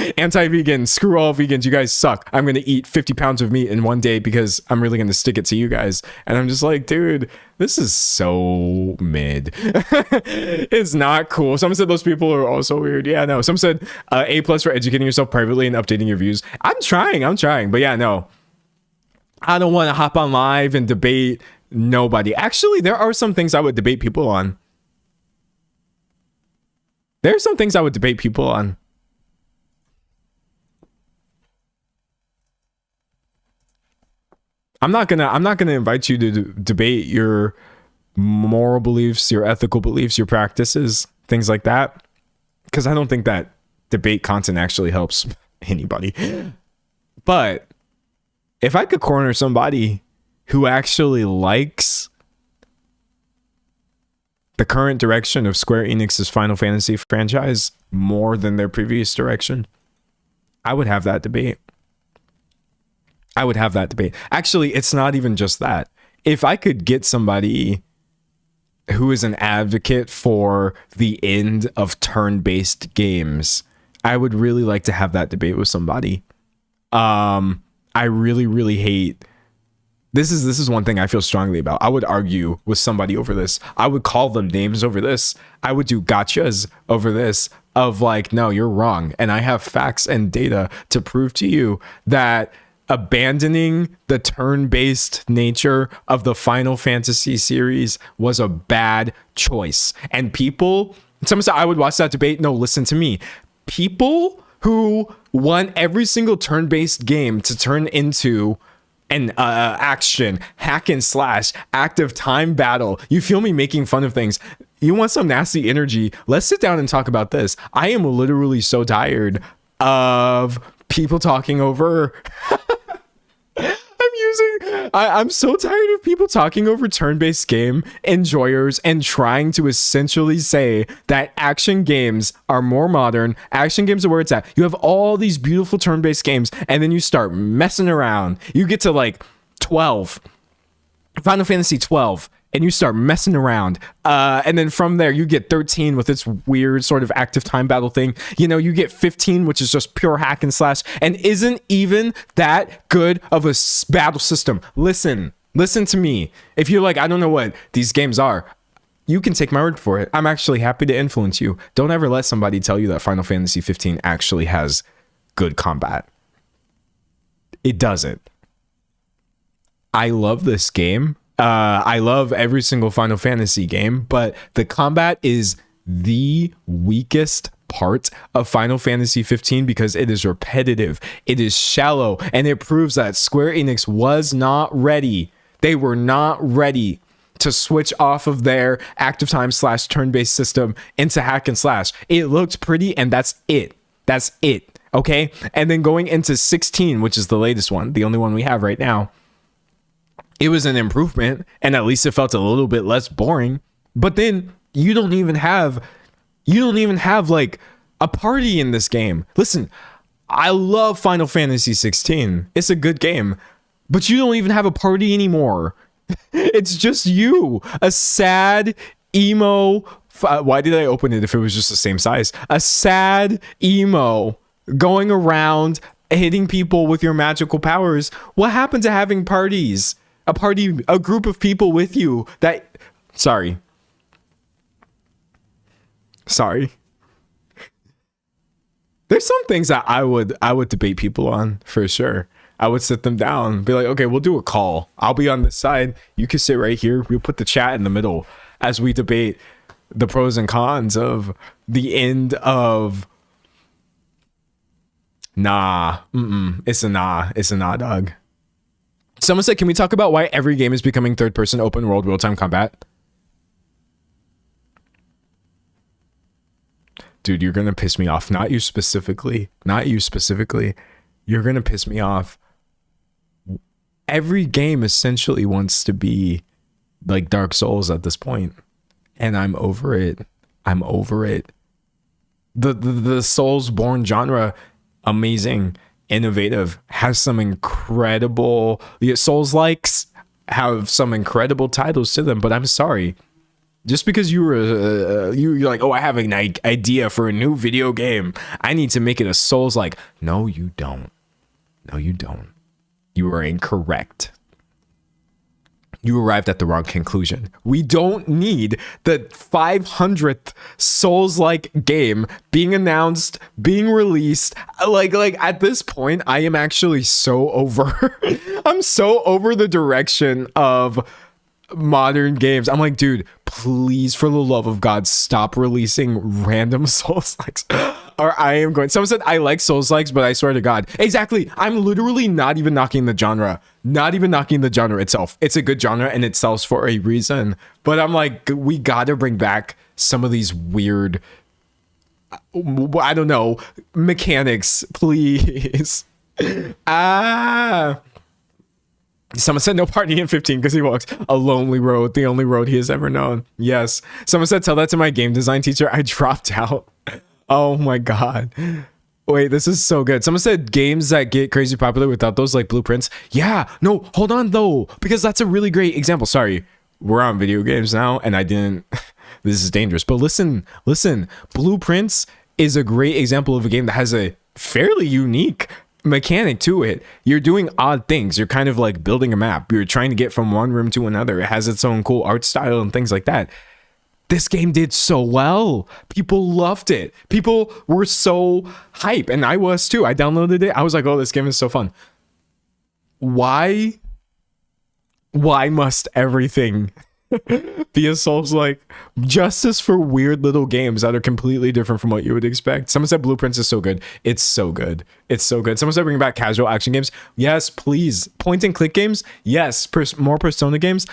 screw all vegans, you guys suck, I'm gonna eat 50 pounds of meat in one day because I'm really gonna stick it to you guys. And I'm just like, dude, this is so mid. It's not cool. Someone said those people are also weird. Yeah, no. Someone said A+ for educating yourself privately and updating your views. I'm trying, but yeah, no, I don't want to hop on live and debate nobody. Actually, there are some things I would debate people on. There's some things I would debate people on. I'm not gonna invite you to debate your moral beliefs, your ethical beliefs, your practices, things like that, because I don't think that debate content actually helps anybody. But if I could corner somebody who actually likes the current direction of Square Enix's Final Fantasy franchise more than their previous direction, I would have that debate. I would have that debate. Actually, it's not even just that. If I could get somebody who is an advocate for the end of turn-based games, I would really like to have that debate with somebody. I really, really hate. This is one thing I feel strongly about. I would argue with somebody over this. I would call them names over this. I would do gotchas over this of like, no, you're wrong. And I have facts and data to prove to you that abandoning the turn-based nature of the Final Fantasy series was a bad choice. And people, someone said I would watch that debate. No, listen to me. People who want every single turn-based game to turn into an action, hack and slash, active time battle. You feel me making fun of things. You want some nasty energy? Let's sit down and talk about this. I am literally so tired of people talking over. I'm so tired of people talking over turn-based game enjoyers and trying to essentially say that action games are more modern. Action games are where it's at. You have all these beautiful turn-based games, and then you start messing around. You get to like 12, Final Fantasy 12, and you start messing around. And then from there, you get 13 with its weird sort of active time battle thing. You know, you get 15, which is just pure hack and slash, and isn't even that good of a battle system. Listen to me. If you're like, I don't know what these games are, you can take my word for it. I'm actually happy to influence you. Don't ever let somebody tell you that Final Fantasy 15 actually has good combat. It doesn't. I love this game. I love every single Final Fantasy game, but the combat is the weakest part of Final Fantasy 15 because it is repetitive, it is shallow, and it proves that Square Enix was not ready. They were not ready to switch off of their active time slash turn-based system into hack and slash. It looked pretty, and that's it. That's it. Okay? And then going into 16, which is the latest one, the only one we have right now, it was an improvement, and at least it felt a little bit less boring. But then you don't even have like a party in this game. Listen, I love Final Fantasy 16. It's a good game, but you don't even have a party anymore. It's just you, a sad emo. Why did I open it if it was just the same size? A sad emo going around hitting people with your magical powers. What happened to having parties? A group of people with you that, sorry. There's some things that I would debate people on for sure. I would sit them down, be like, okay, we'll do a call. I'll be on this side. You can sit right here. We'll put the chat in the middle as we debate the pros and cons of the end of It's a nah, dog. Someone said, can we talk about why every game is becoming third-person open world real-time combat? Dude, you're going to piss me off. Not you specifically. You're going to piss me off. Every game essentially wants to be like Dark Souls at this point. And I'm over it. The Soulsborne genre, amazing, innovative, has some incredible, the Souls-likes have some incredible titles to them, but I'm sorry, just because you're like, oh, I have an idea for a new video game, I need to make it a Souls-like. No, you don't. You are incorrect. You arrived at the wrong conclusion. We don't need the 500th Souls-like game being announced, being released. Like at this point, I am actually so over. I'm so over the direction of modern games. I'm like, dude, please, for the love of God, stop releasing random Souls-likes. Or I am going. Someone said I like Souls-likes, but I swear to God, exactly. I'm literally not even knocking the genre. Not even knocking the genre itself. It's a good genre and it sells for a reason. But I'm like, we gotta bring back some of these weird, I don't know, mechanics, please. Someone said no party in 15 because he walks a lonely road, the only road he has ever known. Yes. Someone said tell that to my game design teacher. I dropped out. Oh my God. Wait, this is so good. Someone said games that get crazy popular without those like blueprints. Yeah, no, hold on though, because that's a really great example. Sorry, we're on video games now, and I didn't. This is dangerous, but listen. Blueprints is a great example of a game that has a fairly unique mechanic to it. You're doing odd things. You're kind of like building a map. You're trying to get from one room to another. It has its own cool art style and things like that. This game did so well. People loved it. People were so hype, and I was too. I downloaded it. I was like, oh, this game is so fun. Why must everything be a Souls-like? Justice for weird little games that are completely different from what you would expect. Someone said Blueprints is so good. It's so good. It's so good. Someone said bring back casual action games. Yes, please. Point and click games. Yes. More Persona games.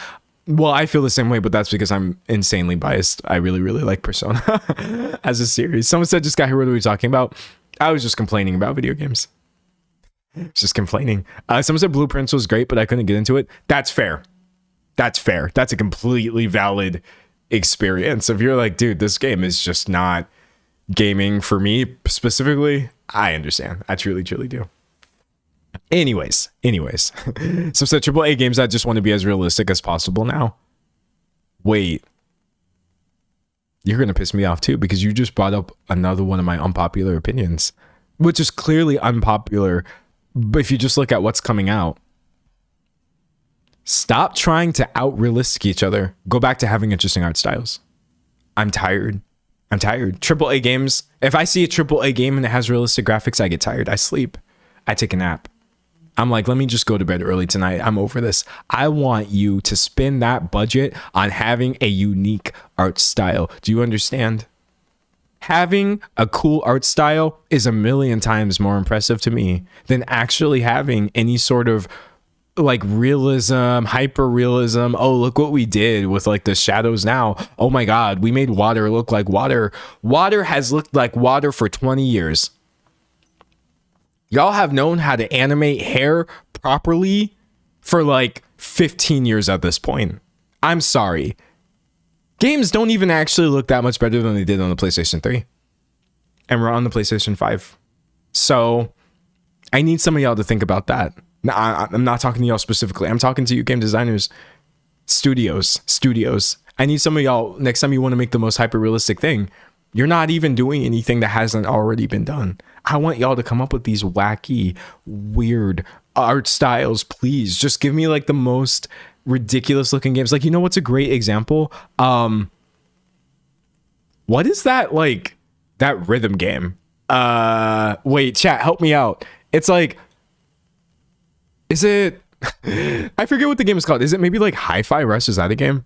Well, I feel the same way, but that's because I'm insanely biased. I really, really like Persona as a series. Someone said, just got here, what are we talking about? I was just complaining about video games. Just complaining. Someone said Blueprints was great, but I couldn't get into it. That's fair. That's fair. That's a completely valid experience. If you're like, dude, this game is just not gaming for me specifically, I understand. I truly, truly do. Anyways, so said AAA games, I just want to be as realistic as possible now. Wait, you're gonna piss me off too, because you just brought up another one of my unpopular opinions, which is clearly unpopular, but if you just look at what's coming out, stop trying to out realistic each other. Go back to having interesting art styles. I'm tired. AAA games, if I see a AAA game and it has realistic graphics, I get tired. I sleep. I take a nap. I'm like, let me just go to bed early tonight. I'm over this. I want you to spend that budget on having a unique art style. Do you understand? Having a cool art style is a million times more impressive to me than actually having any sort of like realism, hyper realism. Oh, look what we did with like the shadows now. Oh my God, we made water look like water. Water has looked like water for 20 years. Y'all have known how to animate hair properly for like 15 years at this point. I'm sorry. Games don't even actually look that much better than they did on the PlayStation 3. And we're on the PlayStation 5. So I need some of y'all to think about that. I'm not talking to y'all specifically. I'm talking to you game designers, studios. I need some of y'all, next time you want to make the most hyper realistic thing, you're not even doing anything that hasn't already been done. I want y'all to come up with these wacky, weird art styles, please. Just give me like the most ridiculous looking games. Like, you know what's a great example? What is that, like, that rhythm game? Wait, chat, help me out. It's like, is it, I forget what the game is called. Is it maybe like Hi-Fi Rush? Is that a game?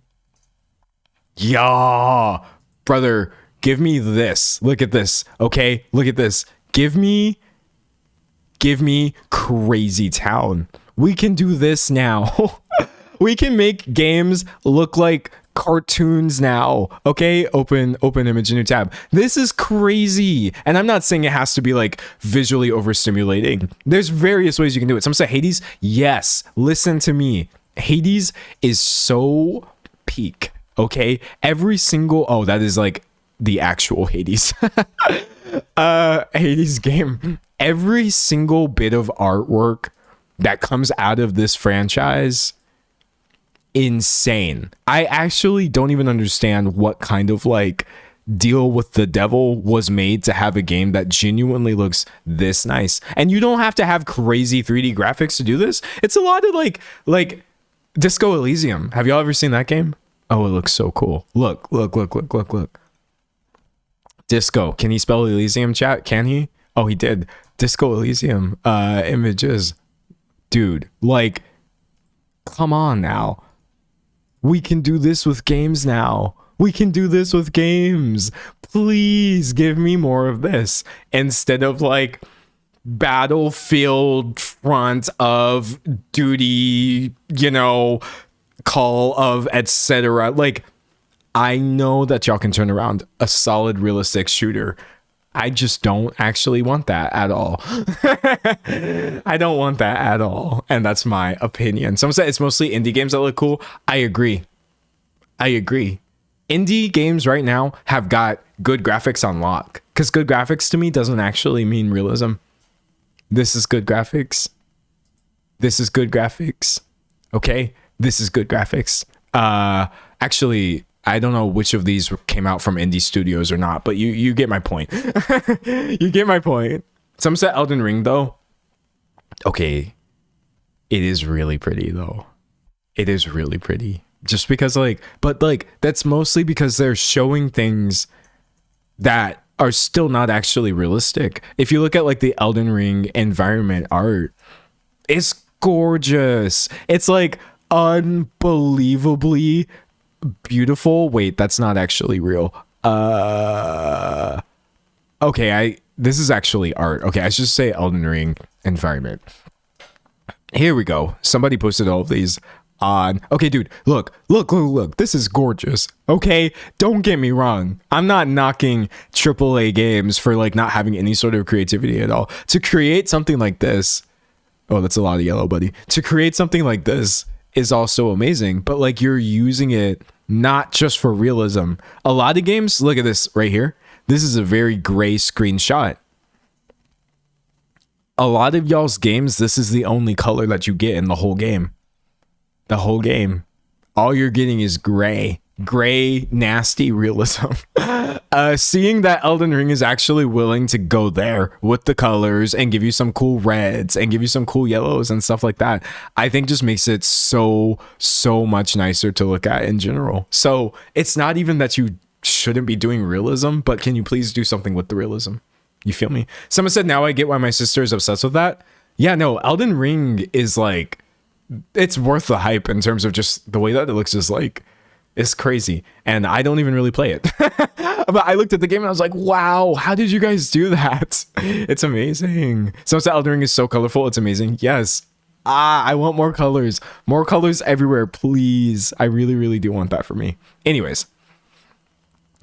Yeah, brother. Give me this. Look at this. Okay, look at this. Give me Crazy Town. We can do this now. We can make games look like cartoons now. Okay, open image, new tab. This is crazy. And I'm not saying it has to be like visually overstimulating. There's various ways you can do it. Some say Hades. Yes, listen to me. Hades is so peak. Okay, every single, oh, that is like the actual Hades. Hades game. Every single bit of artwork that comes out of this franchise, insane. I actually don't even understand what kind of like deal with the devil was made to have a game that genuinely looks this nice. And you don't have to have crazy 3D graphics to do this. It's a lot of like Disco Elysium. Have y'all ever seen that game? Oh, it looks so cool. Look. Disco. Can he spell Elysium, chat? Can he? Oh, he did. Disco Elysium images. Dude, like, come on now. We can do this with games now. We can do this with games. Please give me more of this instead of like Battlefield front of duty, you know, call of etc. Like, I know that y'all can turn around a solid realistic shooter. I just don't actually want that at all. I don't want that at all. And that's my opinion. Someone said it's mostly indie games that look cool. I agree. Indie games right now have got good graphics on lock, because good graphics to me doesn't actually mean realism. This is good graphics. This is good graphics. Okay, this is good graphics. Actually, I don't know which of these came out from indie studios or not, but you get my point. You get my point. Some said Elden Ring though. Okay, it is really pretty though. It is really pretty. Just because but that's mostly because they're showing things that are still not actually realistic. If you look at like the Elden Ring environment art, it's gorgeous. It's like unbelievably beautiful. Wait, that's not actually real. Okay, this is actually art. Okay, I should say Elden Ring environment. Here we go. Somebody posted all of these on. Okay, dude, look. This is gorgeous. Okay, don't get me wrong. I'm not knocking AAA games for like not having any sort of creativity at all. To create something like this, oh, that's a lot of yellow, buddy. To create something like this is also amazing, but like you're using it not just for realism. A lot of games, look at this right here. This is a very gray screenshot. A lot of y'all's games, this is the only color that you get in the whole game. The whole game. All you're getting is gray. Gray, nasty realism. Seeing that Elden Ring is actually willing to go there with the colors and give you some cool reds and give you some cool yellows and stuff like that, I think just makes it so much nicer to look at in general. So it's not even that you shouldn't be doing realism, but can you please do something with the realism? You feel me? Someone said, now I get why my sister is obsessed with that. Yeah, no, Elden Ring is like, it's worth the hype in terms of just the way that it looks is like, it's crazy. And I don't even really play it. But I looked at the game and I was like, wow, how did you guys do that? It's amazing. So Elden Ring is so colorful. It's amazing. Yes. I want more colors. More colors everywhere, please. I really do want that for me. Anyways.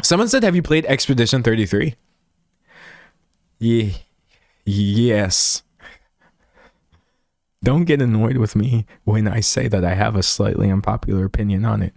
Someone said, have you played Expedition 33? Yeah. Yes. Don't get annoyed with me when I say that I have a slightly unpopular opinion on it.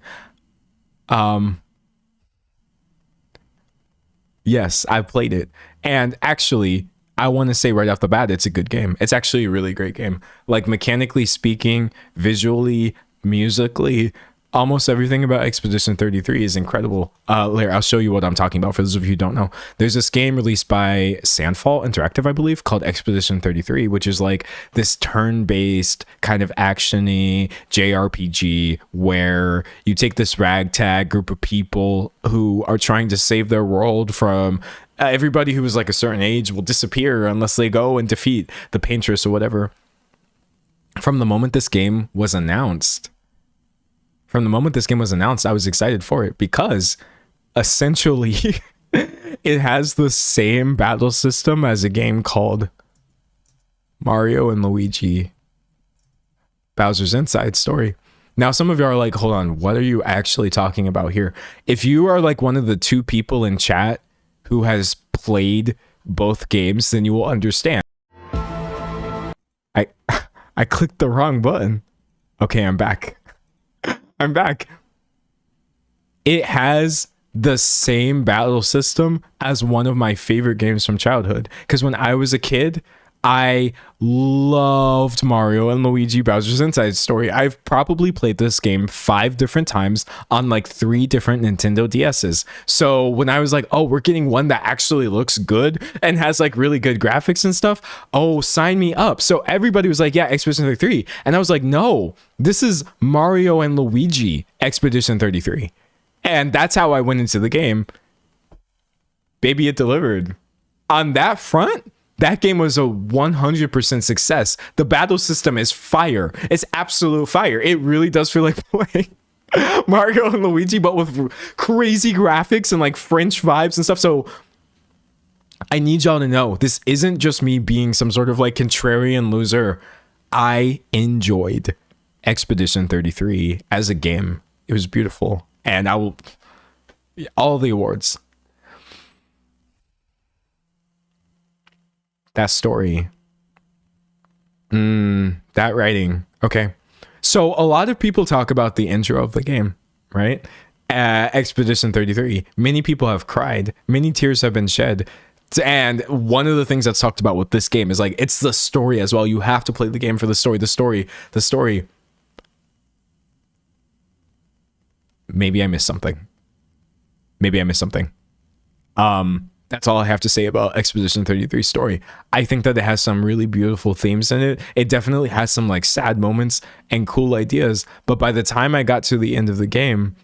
Yes, I played it. And actually, I want to say right off the bat, it's a good game. It's actually a really great game. Like mechanically speaking, visually, musically, almost everything about Expedition 33 is incredible. I'll show you what I'm talking about for those of you who don't know. There's this game released by Sandfall Interactive, I believe, called Expedition 33, which is like this turn-based kind of action-y JRPG where you take this ragtag group of people who are trying to save their world from everybody who is like a certain age will disappear unless they go and defeat the Paintress or whatever. From the moment this game was announced, I was excited for it because essentially it has the same battle system as a game called Mario and Luigi Bowser's Inside Story. Now, some of you are like, hold on, what are you actually talking about here? If you are like one of the 2 people in chat who has played both games, then you will understand. I clicked the wrong button. Okay, I'm back. I'm back. It has the same battle system as one of my favorite games from childhood. Because when I was a kid, I loved Mario and Luigi Bowser's Inside Story. I've probably played this game 5 different times on like 3 different Nintendo DS's. So when I was like, oh, we're getting one that actually looks good and has like really good graphics and stuff, oh, sign me up. So everybody was like, yeah, Expedition 33. And I was like, no, this is Mario and Luigi Expedition 33. And that's how I went into the game. Baby, it delivered. On that front, that game was a 100% success. The battle system is fire. It's absolute fire. It really does feel like playing Mario and Luigi, but with crazy graphics and like French vibes and stuff. So I need y'all to know, this isn't just me being some sort of like contrarian loser. I enjoyed Expedition 33 as a game. It was beautiful. And I will, all the awards. That story. That writing. Okay. So a lot of people talk about the intro of the game, right? Expedition 33. Many people have cried. Many tears have been shed. And one of the things that's talked about with this game is like, it's the story as well. You have to play the game for the story. The story. Maybe I missed something. That's all I have to say about Expedition 33 story. I think that it has some really beautiful themes in it. It definitely has some like sad moments and cool ideas. But by the time I got to the end of the game,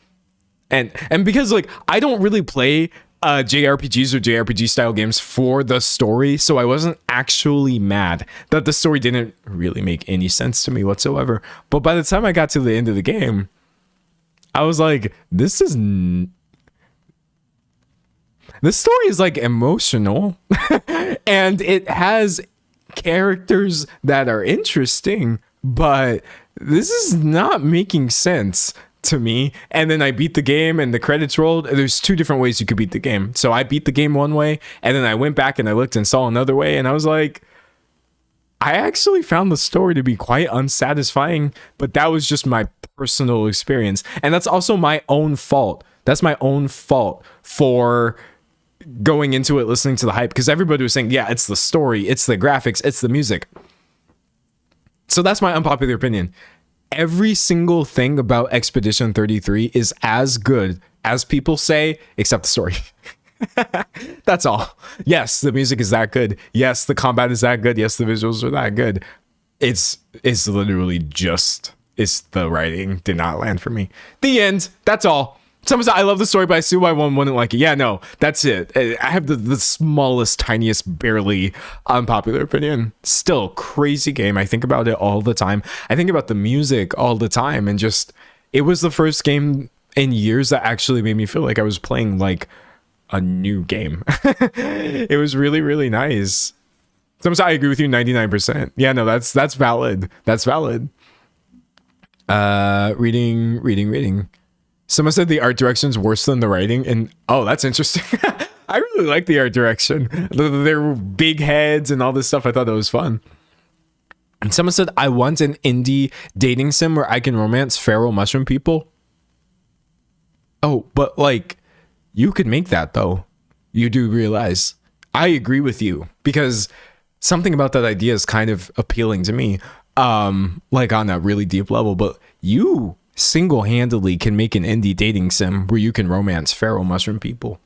and because like I don't really play JRPGs or JRPG style games for the story, so I wasn't actually mad that the story didn't really make any sense to me whatsoever. But by the time I got to the end of the game, I was like, this story is like emotional and it has characters that are interesting, but this is not making sense to me. And then I beat the game and the credits rolled. There's two different ways you could beat the game. So I beat the game one way and then I went back and I looked and saw another way and I was like, I actually found the story to be quite unsatisfying, but that was just my personal experience. And that's also my own fault. That's my own fault for going into it, listening to the hype, because everybody was saying, yeah, it's the story, it's the graphics, it's the music. So that's my unpopular opinion. Every single thing about Expedition 33 is as good as people say, except the story. That's all. Yes, the music is that good. Yes, the combat is that good. Yes, the visuals are that good. It's literally just, it's the writing did not land for me. The end. That's all. Someone said, I love the story, but I see why one wouldn't like it. Yeah, no, that's it. I have the smallest, tiniest, barely unpopular opinion. Still, crazy game. I think about it all the time. I think about the music all the time. And just, it was the first game in years that actually made me feel like I was playing like a new game. It was really, really nice. Someone said, I agree with you 99%. Yeah, no, that's valid. That's valid. Reading. Someone said the art direction's worse than the writing, and oh, that's interesting. I really like the art direction. Their big heads and all this stuff. I thought that was fun. And someone said, I want an indie dating sim where I can romance feral mushroom people. Oh, but like, you could make that though. You do realize. I agree with you, because something about that idea is kind of appealing to me. Like on a really deep level, but you single-handedly can make an indie dating sim where you can romance feral mushroom people.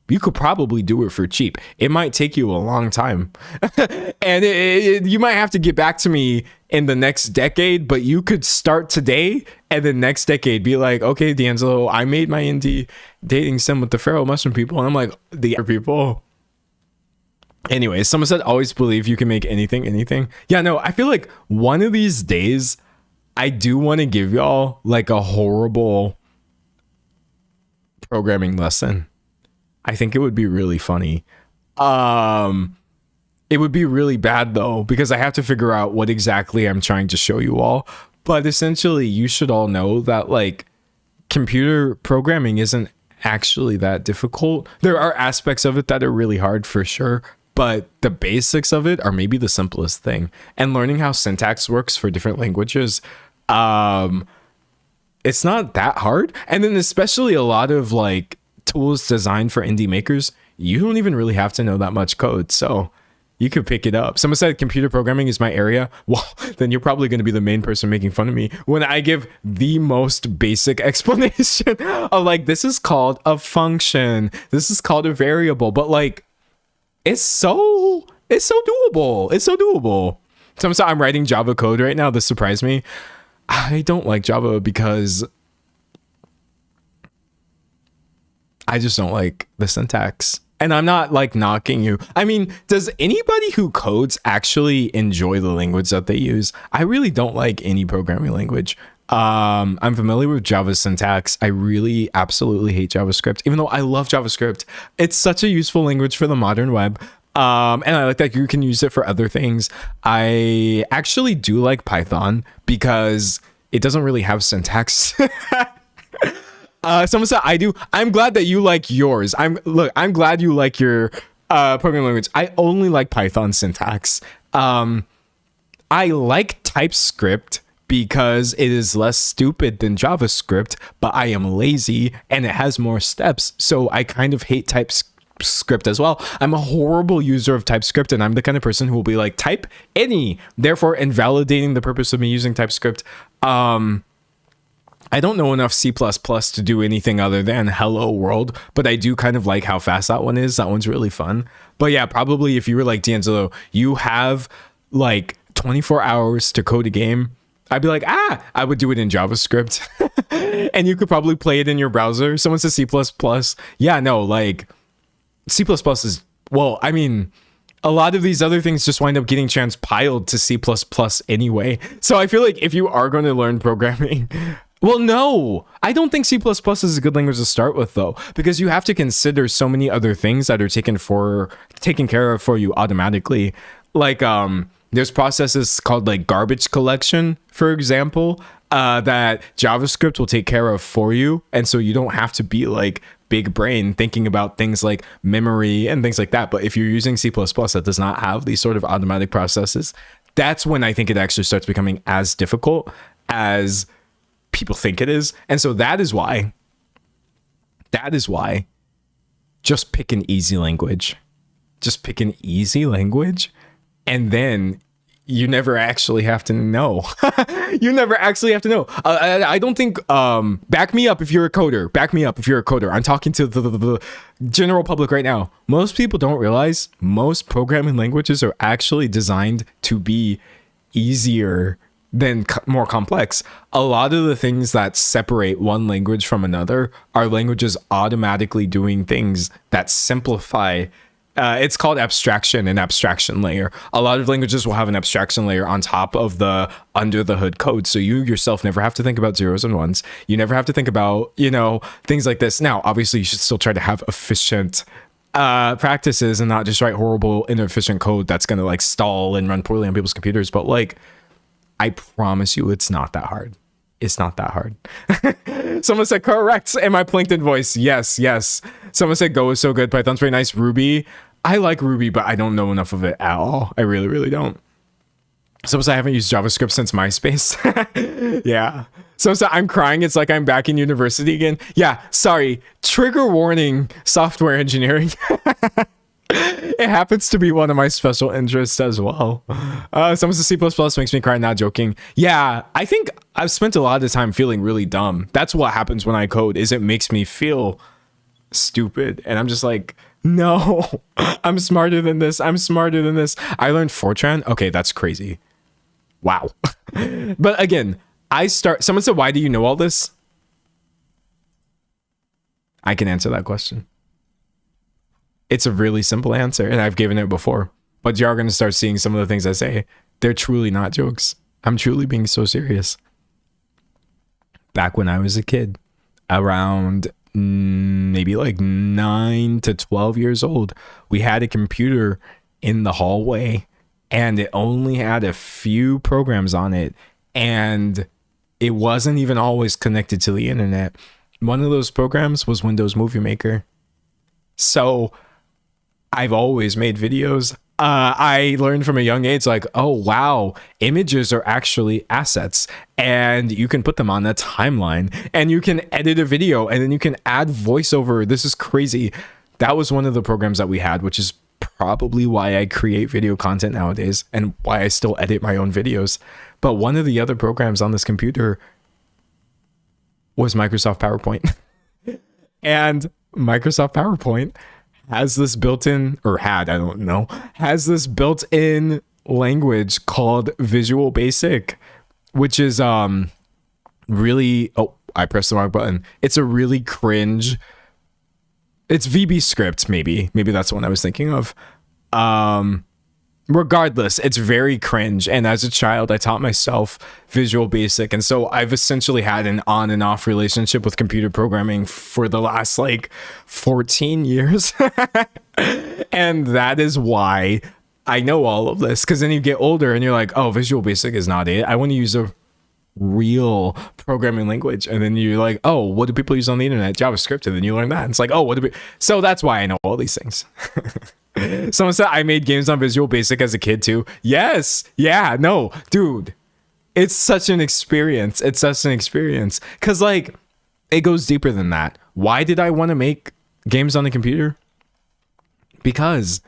You could probably do it for cheap. It might take you a long time. And you might have to get back to me in the next decade, but you could start today and the next decade be like, okay, D'Angelo, I made my indie dating sim with the feral mushroom people. And I'm like, the other people. Anyway, someone said, always believe you can make anything. Yeah, no, I feel like one of these days, I do want to give y'all like a horrible programming lesson. I think it would be really funny. It would be really bad though, because I have to figure out what exactly I'm trying to show you all. But essentially, you should all know that like computer programming isn't actually that difficult. There are aspects of it that are really hard for sure, but the basics of it are maybe the simplest thing. And learning how syntax works for different languages, it's not that hard. And then especially a lot of like tools designed for indie makers, you don't even really have to know that much code, so you could pick it up. Someone said computer programming is my area. Well, then you're probably going to be the main person making fun of me when I give the most basic explanation of like, this is called a function, this is called a variable, but like it's so doable. Someone said I'm writing Java code right now. This surprised me. I don't like Java because I just don't like the syntax. And I'm not like knocking you. I mean, does anybody who codes actually enjoy the language that they use? I really don't like any programming language. I'm familiar with Java syntax. I really absolutely hate JavaScript, even though I love JavaScript. It's such a useful language for the modern web. And I like that you can use it for other things. I actually do like Python because it doesn't really have syntax. Someone said I do. I'm glad that you like yours. I'm glad you like your programming language. I only like Python syntax. I like TypeScript because it is less stupid than JavaScript, but I am lazy and it has more steps. So I kind of hate TypeScript as well. I'm a horrible user of TypeScript, and I'm the kind of person who will be like, type any, therefore invalidating the purpose of me using TypeScript. I don't know enough C++ to do anything other than hello world, but I do kind of like how fast that one is. That one's really fun. But yeah, probably if you were like, D'Angelo, you have like 24 hours to code a game, I'd be like, I would do it in JavaScript. And you could probably play it in your browser. Someone says C++. Yeah, no, like C++ is, well, I mean, a lot of these other things just wind up getting transpiled to C++ anyway. So I feel like if you are going to learn programming, well, no, I don't think C++ is a good language to start with, though, because you have to consider so many other things that are taken care of for you automatically. Like, there's processes called like garbage collection, for example, that JavaScript will take care of for you. And so you don't have to be like big brain thinking about things like memory and things like that. But if you're using C++ that does not have these sort of automatic processes, that's when I think it actually starts becoming as difficult as people think it is. And so that is why just pick an easy language. Just pick an easy language, and then you never actually have to know. You never actually have to know. I don't think, back me up if you're a coder. Back me up if you're a coder. I'm talking to the general public right now. Most people don't realize most programming languages are actually designed to be easier than more complex. A lot of the things that separate one language from another are languages automatically doing things that simplify. It's called abstraction and abstraction layer. A lot of languages will have an abstraction layer on top of the under the hood code. So you yourself never have to think about zeros and ones. You never have to think about, things like this. Now, obviously, you should still try to have efficient practices and not just write horrible, inefficient code that's going to like stall and run poorly on people's computers. But like, I promise you, it's not that hard. It's not that hard. Someone said correct in my plankton voice. Yes. Someone said Go is so good. Python's very nice. Ruby. I like Ruby, but I don't know enough of it at all. I really, really don't. Someone said I haven't used JavaScript since MySpace. Yeah. Someone said I'm crying. It's like I'm back in university again. Yeah. Sorry. Trigger warning, software engineering. It happens to be one of my special interests as well. Someone says C++ makes me cry, not joking. Yeah, I think I've spent a lot of the time feeling really dumb. That's what happens when I code, is it makes me feel stupid. And I'm just like, no, I'm smarter than this. I learned Fortran. Okay, that's crazy. Wow. But again, someone said, why do you know all this? I can answer that question. It's a really simple answer, and I've given it before. But you are going to start seeing some of the things I say. They're truly not jokes. I'm truly being so serious. Back when I was a kid, around maybe like 9 to 12 years old, we had a computer in the hallway, and it only had a few programs on it, and it wasn't even always connected to the internet. One of those programs was Windows Movie Maker. So I've always made videos. I learned from a young age, like, oh, wow, images are actually assets, and you can put them on a timeline, and you can edit a video, and then you can add voiceover. This is crazy. That was one of the programs that we had, which is probably why I create video content nowadays and why I still edit my own videos. But one of the other programs on this computer was Microsoft PowerPoint. And Microsoft PowerPoint has this built-in, or had, I don't know, has this built-in language called Visual Basic, which is really, oh, I pressed the wrong button. It's a really cringe, it's VB script, maybe that's the one I was thinking of. Regardless, it's very cringe. And as a child, I taught myself Visual Basic. And so I've essentially had an on and off relationship with computer programming for the last like 14 years. And that is why I know all of this. Because then you get older and you're like, oh, Visual Basic is not it. I want to use a real programming language. And then you're like, oh, what do people use on the internet? JavaScript. And then you learn that. And it's like, oh, what do we... So that's why I know all these things. Someone said I made games on Visual Basic as a kid too. Yes. Yeah. No, dude. It's such an experience. It's such an experience. Because, like, it goes deeper than that. Why did I want to make games on the computer? Because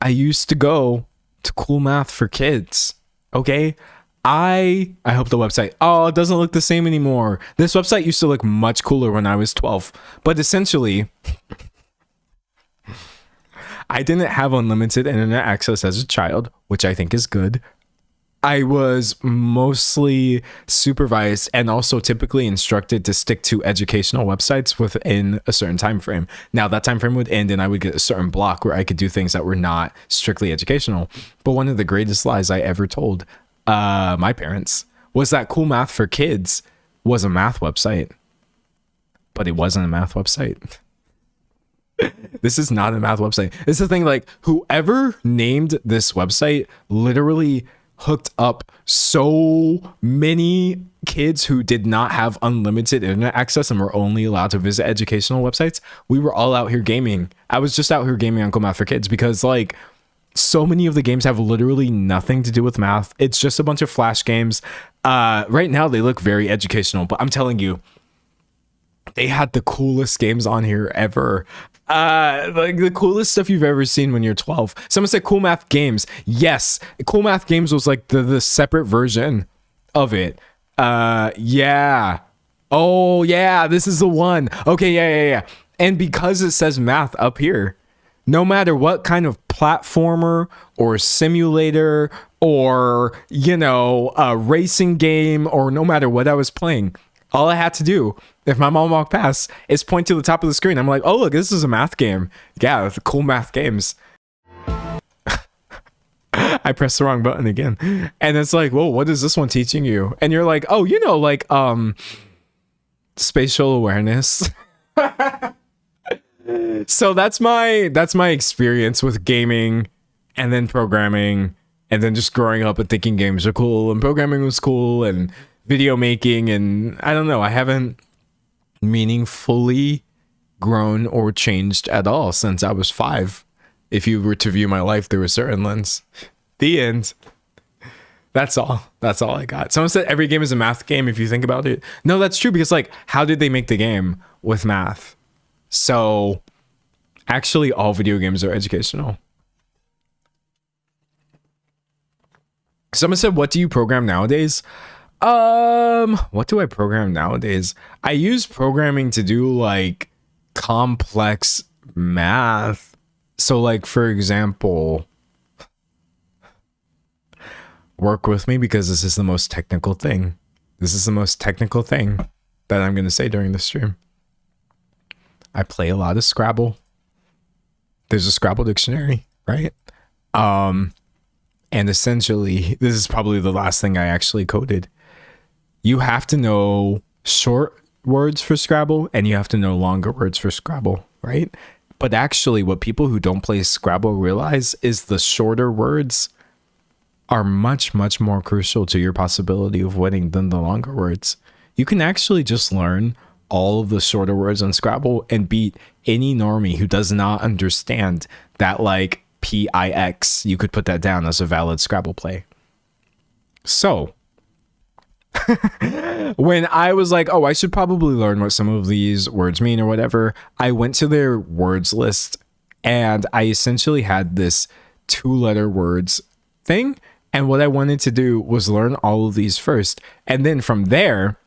I used to go to Cool Math for Kids. Okay? I hope the website, oh, it doesn't look the same anymore. This website used to look much cooler when I was 12. But essentially, I didn't have unlimited internet access as a child, which I think is good. I was mostly supervised and also typically instructed to stick to educational websites within a certain time frame. Now, that time frame would end and I would get a certain block where I could do things that were not strictly educational. But one of the greatest lies I ever told my parents was that Cool Math for Kids was a math website. But it wasn't a math website. This is not a math website. It's the thing, like, whoever named this website literally hooked up so many kids who did not have unlimited internet access and were only allowed to visit educational websites. We were all out here gaming. I was just out here gaming on Cool Math for Kids because, like, so many of the games have literally nothing to do with math. It's just a bunch of Flash games. Right now, they look very educational, but I'm telling you, they had the coolest games on here ever. Like the coolest stuff you've ever seen when you're 12. Someone said Cool Math Games. Yes, Cool Math Games was like the separate version of it. Yeah. Oh yeah, this is the one. Okay, yeah. And because it says math up here, no matter what kind of platformer or simulator or, you know, a racing game, or no matter what I was playing, all I had to do, if my mom walked past, is point to the top of the screen. I'm like, oh, look, this is a math game. Yeah, the Cool Math Games. I pressed the wrong button again. And it's like, whoa, what is this one teaching you? And you're like, oh, you know, like, spatial awareness. So that's my experience with gaming and then programming and then just growing up and thinking games are cool and programming was cool and video making. And I don't know, I haven't meaningfully grown or changed at all since I was 5. If you were to view my life through a certain lens. The end. That's all I got. Someone said every game is a math game if you think about it. No, that's true, because, like, how did they make the game with math? So actually all video games are educational. Someone said, what do you program nowadays? What do I program nowadays? I use programming to do, like, complex math. So, like, for example, work with me because this is the most technical thing. This is the most technical thing that I'm going to say during the stream. I play a lot of Scrabble. There's a Scrabble dictionary, right? And essentially, this is probably the last thing I actually coded. You have to know short words for Scrabble and you have to know longer words for Scrabble, right? But actually, what people who don't play Scrabble realize is the shorter words are much, much more crucial to your possibility of winning than the longer words. You can actually just learn all of the shorter words on Scrabble and beat any normie who does not understand that, like, PIX. You could put that down as a valid Scrabble play. So, when I was like, oh, I should probably learn what some of these words mean or whatever, I went to their words list and I essentially had this 2-letter words thing. And what I wanted to do was learn all of these first. And then from there,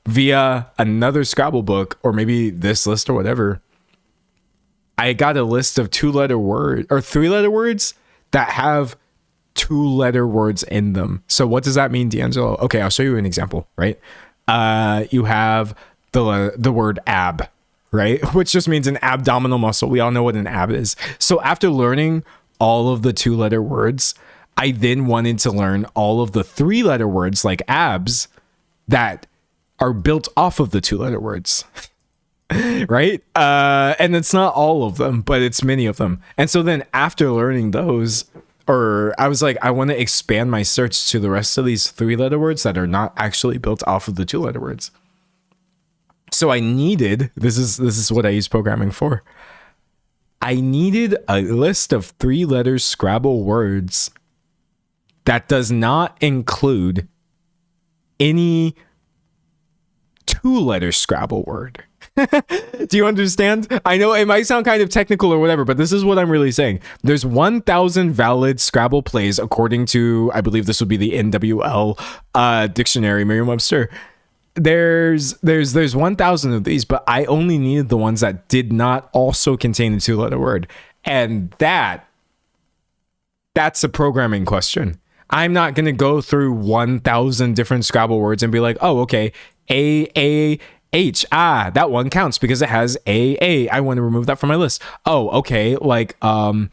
via another Scrabble book or maybe this list or whatever, I got a list of 2-letter word or 3-letter words that have 2-letter words in them. So what does that mean, D'Angelo? Okay, I'll show you an example, right? You have the word ab, right? Which just means an abdominal muscle. We all know what an ab is. So after learning all of the 2-letter words, I then wanted to learn all of the 3-letter words like abs that are built off of the 2-letter words. Right? And it's not all of them, but it's many of them. And so then after learning those, or I was like, I want to expand my search to the rest of these 3-letter words that are not actually built off of the 2-letter words. So I needed, this is what I use programming for. I needed a list of 3-letter Scrabble words that does not include any 2-letter Scrabble word. Do you understand? I know it might sound kind of technical or whatever, but this is what I'm really saying. There's 1,000 valid Scrabble plays according to, I believe this would be the NWL dictionary, Merriam-Webster. There's 1,000 of these, but I only needed the ones that did not also contain a 2-letter word. And that's a programming question. I'm not going to go through 1,000 different Scrabble words and be like, oh, okay, A-A-H, that one counts because it has A-A. I want to remove that from my list. Oh, okay, like, I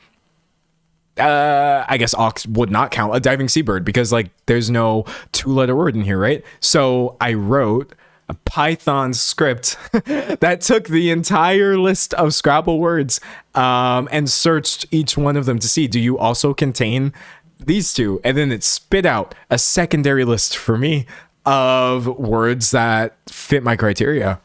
guess ox would not count, a diving seabird, because like there's no 2-letter word in here, right? So I wrote a Python script that took the entire list of Scrabble words and searched each one of them to see, do you also contain these two? And then it spit out a secondary list for me of words that fit my criteria.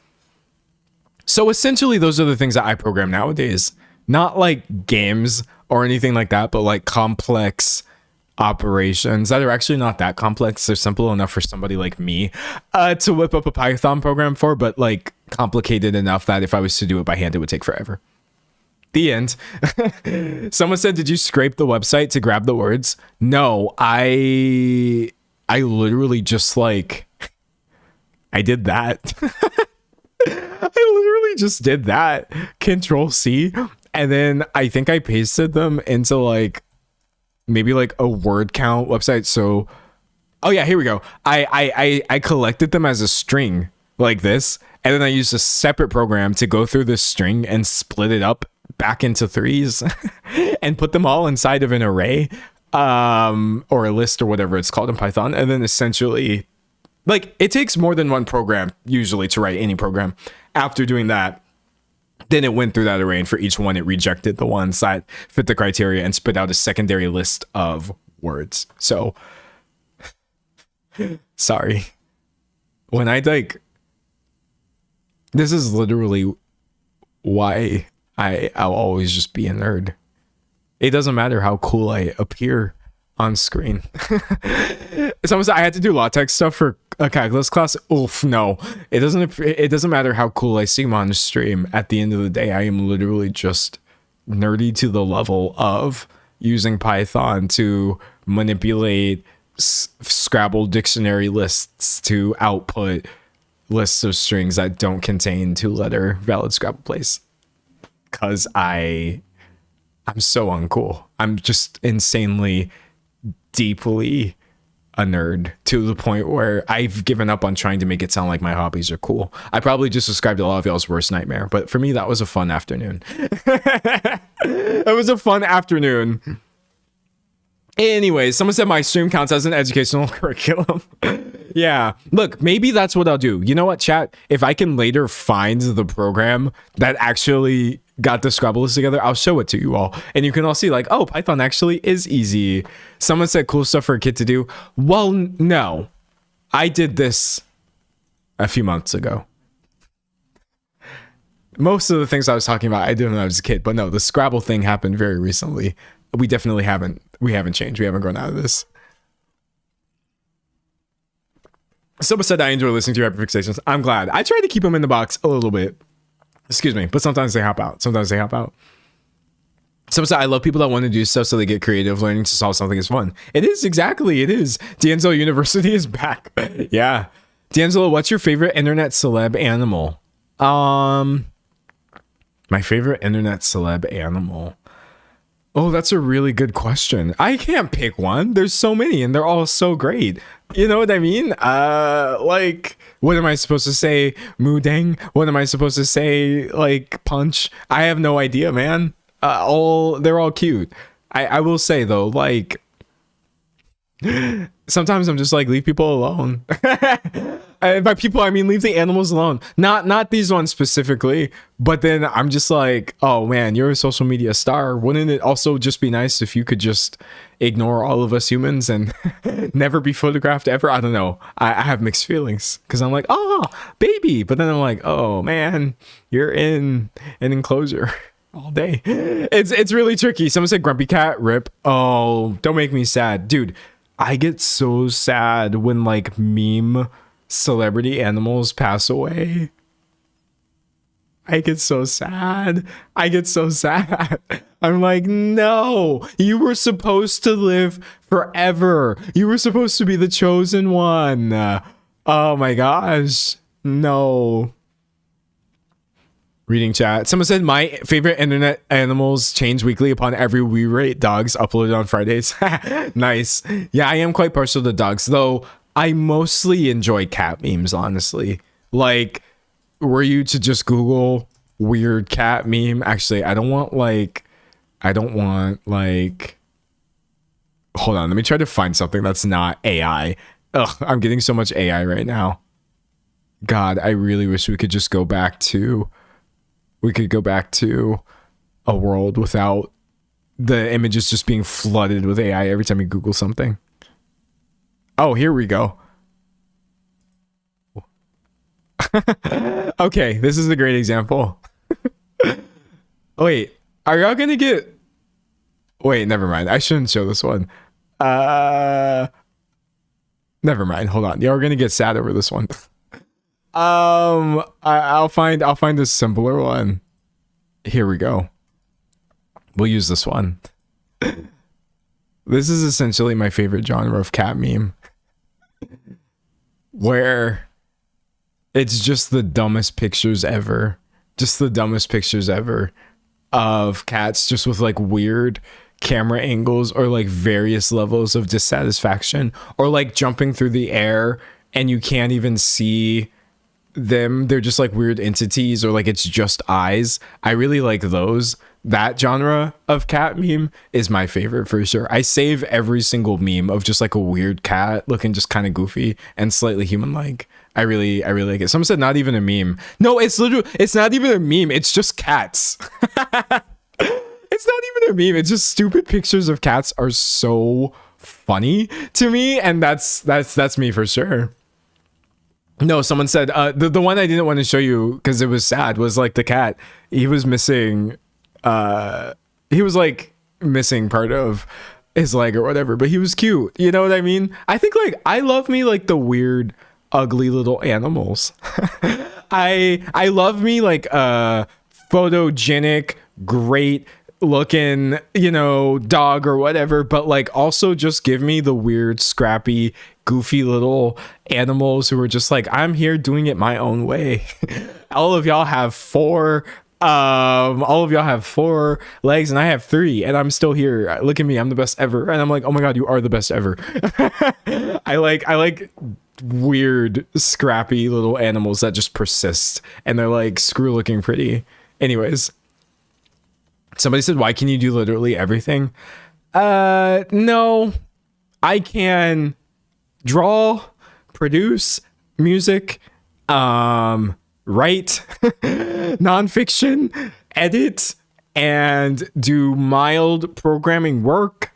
So essentially, those are the things that I program nowadays. Not like games or anything like that, but like complex operations that are actually not that complex. They're simple enough for somebody like me to whip up a Python program for, but like complicated enough that if I was to do it by hand, it would take forever. The end. Someone said, did you scrape the website to grab the words? No, I literally just like, I did that. I literally just did that. Control C. And then I think I pasted them into like, maybe like a word count website. So, oh yeah, here we go. I collected them as a string like this. And then I used a separate program to go through this string and split it up back into threes and put them all inside of an array or a list or whatever it's called in Python. And then essentially, like, it takes more than one program usually to write any program. After doing that, then it went through that array, and for each one it rejected the ones that fit the criteria and spit out a secondary list of words. So sorry, when I like, this is literally why I'll always just be a nerd. It doesn't matter how cool I appear on screen. Someone said I had to do LaTeX stuff for a calculus class. Oof, no. It doesn't matter how cool I seem on stream. At the end of the day, I am literally just nerdy to the level of using Python to manipulate Scrabble dictionary lists to output lists of strings that don't contain 2-letter valid Scrabble plays. Because I'm so uncool. I'm just insanely, deeply a nerd to the point where I've given up on trying to make it sound like my hobbies are cool. I probably just described a lot of y'all's worst nightmare, but for me, that was a fun afternoon. It was a fun afternoon. Anyways, someone said my stream counts as an educational curriculum. Yeah, look, maybe that's what I'll do. You know what, chat? If I can later find the program that actually got the Scrabble list together, I'll show it to you all. And you can all see like, oh, Python actually is easy. Someone said cool stuff for a kid to do. Well, no. I did this a few months ago. Most of the things I was talking about, I did when I was a kid. But no, the Scrabble thing happened very recently. We definitely haven't changed. We haven't grown out of this. Someone said I enjoy listening to your hyperfixations. I'm glad. I try to keep them in the box a little bit. Excuse me, but sometimes they hop out. Someone said I love people that want to do stuff so they get creative. Learning to solve something is fun. It is, exactly. It is. D'Angelo University is back. Yeah. D'Angelo, what's your favorite internet celeb animal? My favorite internet celeb animal. Oh, that's a really good question. I can't pick one. There's so many and they're all so great. You know what I mean? Like, what am I supposed to say? Moodang? What am I supposed to say? Like, Punch? I have no idea, man. They're all cute. I will say though, like, sometimes I'm just like, leave people alone. By people, I mean leave the animals alone. Not these ones specifically, but then I'm just like, oh man, you're a social media star. Wouldn't it also just be nice if you could just ignore all of us humans and never be photographed ever? I don't know. I have mixed feelings because I'm like, oh, baby. But then I'm like, oh man, you're in an enclosure all day. It's really tricky. Someone said grumpy cat, rip. Oh, don't make me sad. Dude, I get so sad when like meme celebrity animals pass away. I get so sad. I get so sad. I'm like, no, you were supposed to live forever. You were supposed to be the chosen one. Oh my gosh. No. Reading chat. Someone said my favorite internet animals change weekly upon every We Rate Dogs uploaded on Fridays. Nice. Yeah, I am quite partial to dogs, though I mostly enjoy cat memes, honestly. Like, were you to just Google weird cat meme? Actually, I don't want like hold on, let me try to find something that's not AI. Ugh, I'm getting so much AI right now. God, I really wish we could just go back to a world without the images just being flooded with AI every time you Google something. Oh, here we go. Okay, this is a great example. Wait, are y'all gonna get... Wait, never mind. I shouldn't show this one. Never mind. Hold on. Y'all are gonna get sad over this one. I'll find a simpler one. Here we go. We'll use this one. This is essentially my favorite genre of cat meme, where it's just the dumbest pictures ever. Just the dumbest pictures ever of cats just with like weird camera angles or like various levels of dissatisfaction or like jumping through the air and you can't even see them. They're just like weird entities or like it's just eyes. I really like those. That genre of cat meme is my favorite for sure. I save every single meme of just like a weird cat looking just kind of goofy and slightly human-like. I really like it. Someone said not even a meme. No, it's not even a meme. It's just cats. It's not even a meme. It's just stupid pictures of cats are so funny to me, and that's me for sure. No, someone said the one I didn't want to show you because it was sad was like the cat. He was missing he was like missing part of his leg or whatever, but he was cute. You know what I mean? I think like I love me like the weird ugly little animals. I love me like photogenic, great looking, you know, dog or whatever, but like also just give me the weird, scrappy, goofy little animals who are just like, I'm here doing it my own way. All of y'all have four legs and I have 3 and I'm still here. Look at me, I'm the best ever. And I'm like, oh my god, you are the best ever. I like weird, scrappy little animals that just persist and they're like screw looking pretty. Anyways, somebody said, why can you do literally everything? No, I can draw, produce music, write nonfiction, edit, and do mild programming work.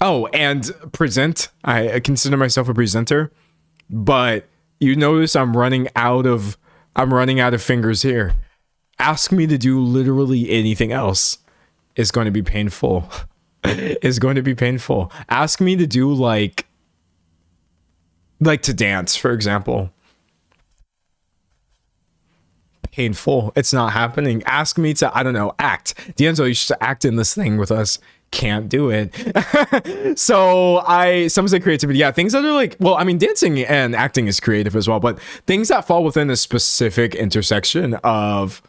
Oh, and present. I consider myself a presenter, but you notice I'm running out of fingers here. Ask me to do literally anything else. It's going to be painful. It's going to be painful. Ask me to do like to dance, for example. Painful. It's not happening. Ask me to, I don't know, act. D'Angelo, you should act in this thing with us. Can't do it. So some say creativity. Yeah, things that are like, well, I mean, dancing and acting is creative as well, but things that fall within a specific intersection of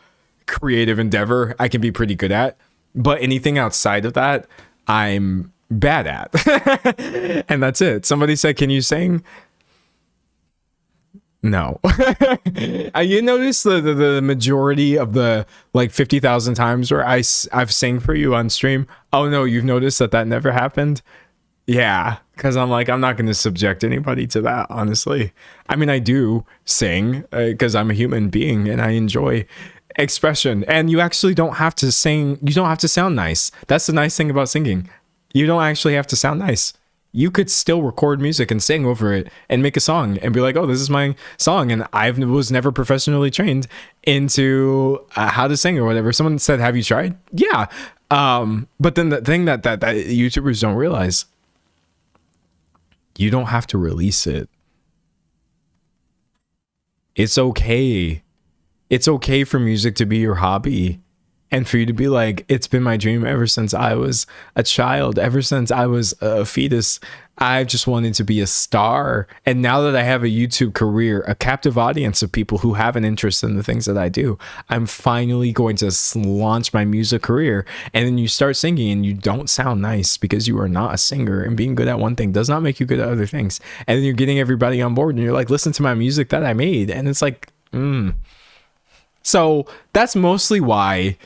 creative endeavor, I can be pretty good at. But anything outside of that, I'm bad at. And that's it. Somebody said, can you sing? No. You notice the majority of the like 50,000 times where I've sang for you on stream. Oh no, you've noticed that never happened? Yeah, because I'm like, I'm not going to subject anybody to that, honestly. I mean, I do sing because I'm a human being and I enjoy expression, and you actually don't have to sing. You don't have to sound nice. That's the nice thing about singing. You don't actually have to sound nice. You could still record music and sing over it and make a song and be like, oh, this is my song. And I was never professionally trained into how to sing or whatever. Someone said, have you tried? Yeah. But then the thing that YouTubers don't realize, you don't have to release it. It's okay. It's okay for music to be your hobby and for you to be like, it's been my dream ever since I was a child, ever since I was a fetus. I just wanted to be a star. And now that I have a YouTube career, a captive audience of people who have an interest in the things that I do, I'm finally going to launch my music career. And then you start singing and you don't sound nice because you are not a singer, and being good at one thing does not make you good at other things. And then you're getting everybody on board and you're like, listen to my music that I made. And it's like, So that's mostly why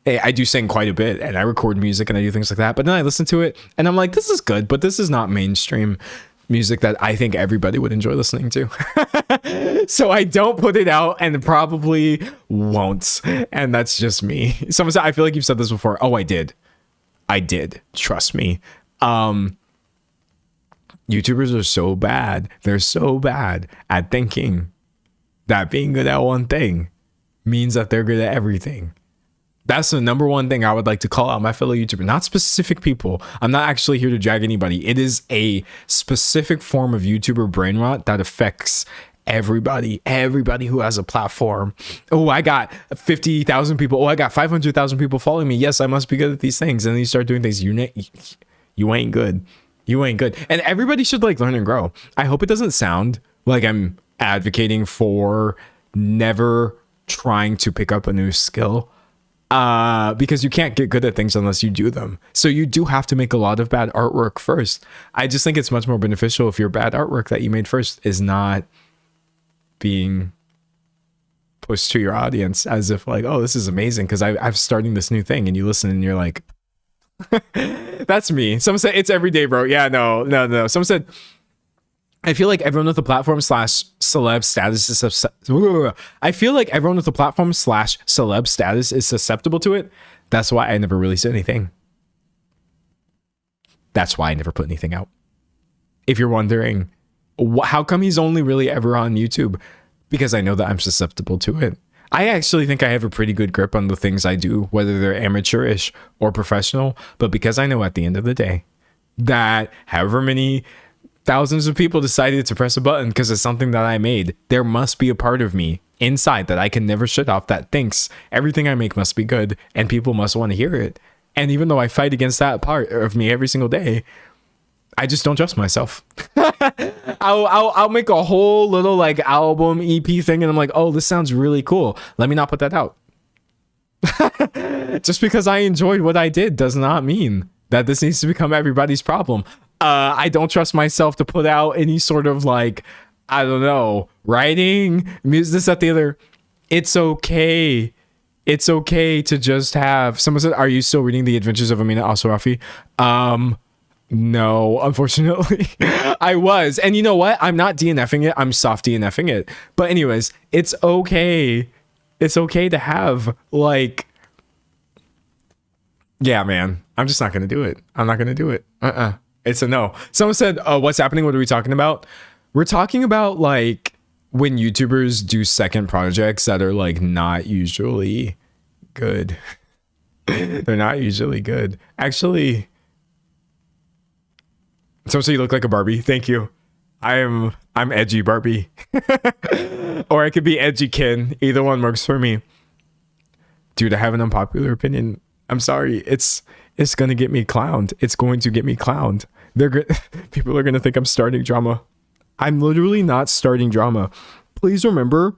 I do sing quite a bit, and I record music and I do things like that. But then I listen to it and I'm like, this is good, but this is not mainstream music that I think everybody would enjoy listening to. So I don't put it out, and probably won't. And that's just me. Someone said, I feel like you've said this before. Oh, I did. Trust me. YouTubers are so bad. They're so bad at thinking that being good at one thing means that they're good at everything. That's the number one thing I would like to call out my fellow YouTuber, not specific people. I'm not actually here to drag anybody. It is a specific form of YouTuber brain rot that affects everybody who has a platform. Oh, I got 50,000 people. Oh, I got 500,000 people following me. Yes, I must be good at these things. And then you start doing things. You ain't good. You ain't good. And everybody should like learn and grow. I hope it doesn't sound like I'm advocating for never trying to pick up a new skill. Because you can't get good at things unless you do them. So you do have to make a lot of bad artwork first. I just think it's much more beneficial if your bad artwork that you made first is not being pushed to your audience as if like, oh, this is amazing because I'm starting this new thing, and you listen and you're like, that's me. Someone said it's every day, bro. Yeah, no. Someone said, I feel like everyone with a platform / celeb status is celeb status is susceptible to it. That's why I never released anything. That's why I never put anything out. If you're wondering, how come he's only really ever on YouTube? Because I know that I'm susceptible to it. I actually think I have a pretty good grip on the things I do, whether they're amateurish or professional. But because I know at the end of the day that however many thousands of people decided to press a button because it's something that I made, there must be a part of me inside that I can never shut off that thinks everything I make must be good and people must want to hear it. And even though I fight against that part of me every single day, I just don't trust myself. I'll make a whole little like album EP thing and I'm like, oh, this sounds really cool. Let me not put that out. Just because I enjoyed what I did does not mean that this needs to become everybody's problem. I don't trust myself to put out any sort of like, I don't know, writing, music, this, that, the other. It's okay. It's okay to just have. Someone said, are you still reading The Adventures of Amina Al-Sarafi? No, unfortunately. I was. And you know what? I'm not DNFing it. I'm soft DNFing it. But anyways, it's okay. It's okay to have like, yeah, man, I'm just not going to do it. I'm not going to do it. It's a no. Someone said, what's happening? What are we talking about? We're talking about like when YouTubers do second projects that are like not usually good. They're not usually good. Actually, someone said you look like a Barbie. Thank you. I'm edgy Barbie. Or I could be edgy Ken. Either one works for me. Dude, I have an unpopular opinion. I'm sorry. It's going to get me clowned. It's going to get me clowned. People are going to think I'm starting drama. I'm literally not starting drama. Please remember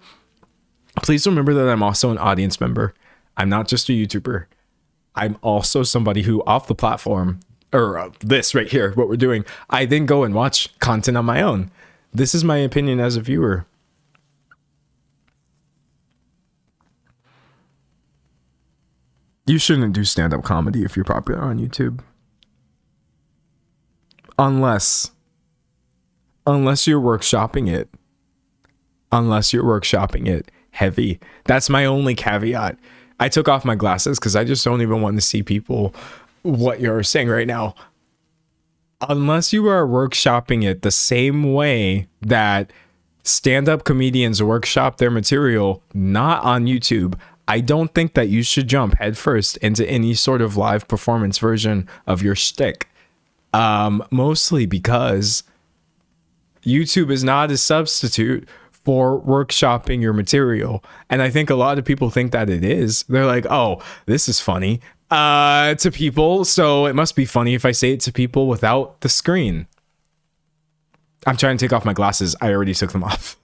that I'm also an audience member. I'm not just a YouTuber. I'm also somebody who off the platform, or this right here, what we're doing, I then go and watch content on my own. This is my opinion as a viewer. You shouldn't do stand-up comedy if you're popular on YouTube. Unless you're workshopping it. Unless you're workshopping it heavy. That's my only caveat. I took off my glasses because I just don't even want to see people what you're saying right now. Unless you are workshopping it the same way that stand-up comedians workshop their material, not on YouTube, I don't think that you should jump headfirst into any sort of live performance version of your shtick. Mostly because YouTube is not a substitute for workshopping your material. And I think a lot of people think that it is. They're like, oh, this is funny to people, so it must be funny if I say it to people without the screen. I'm trying to take off my glasses. I already took them off.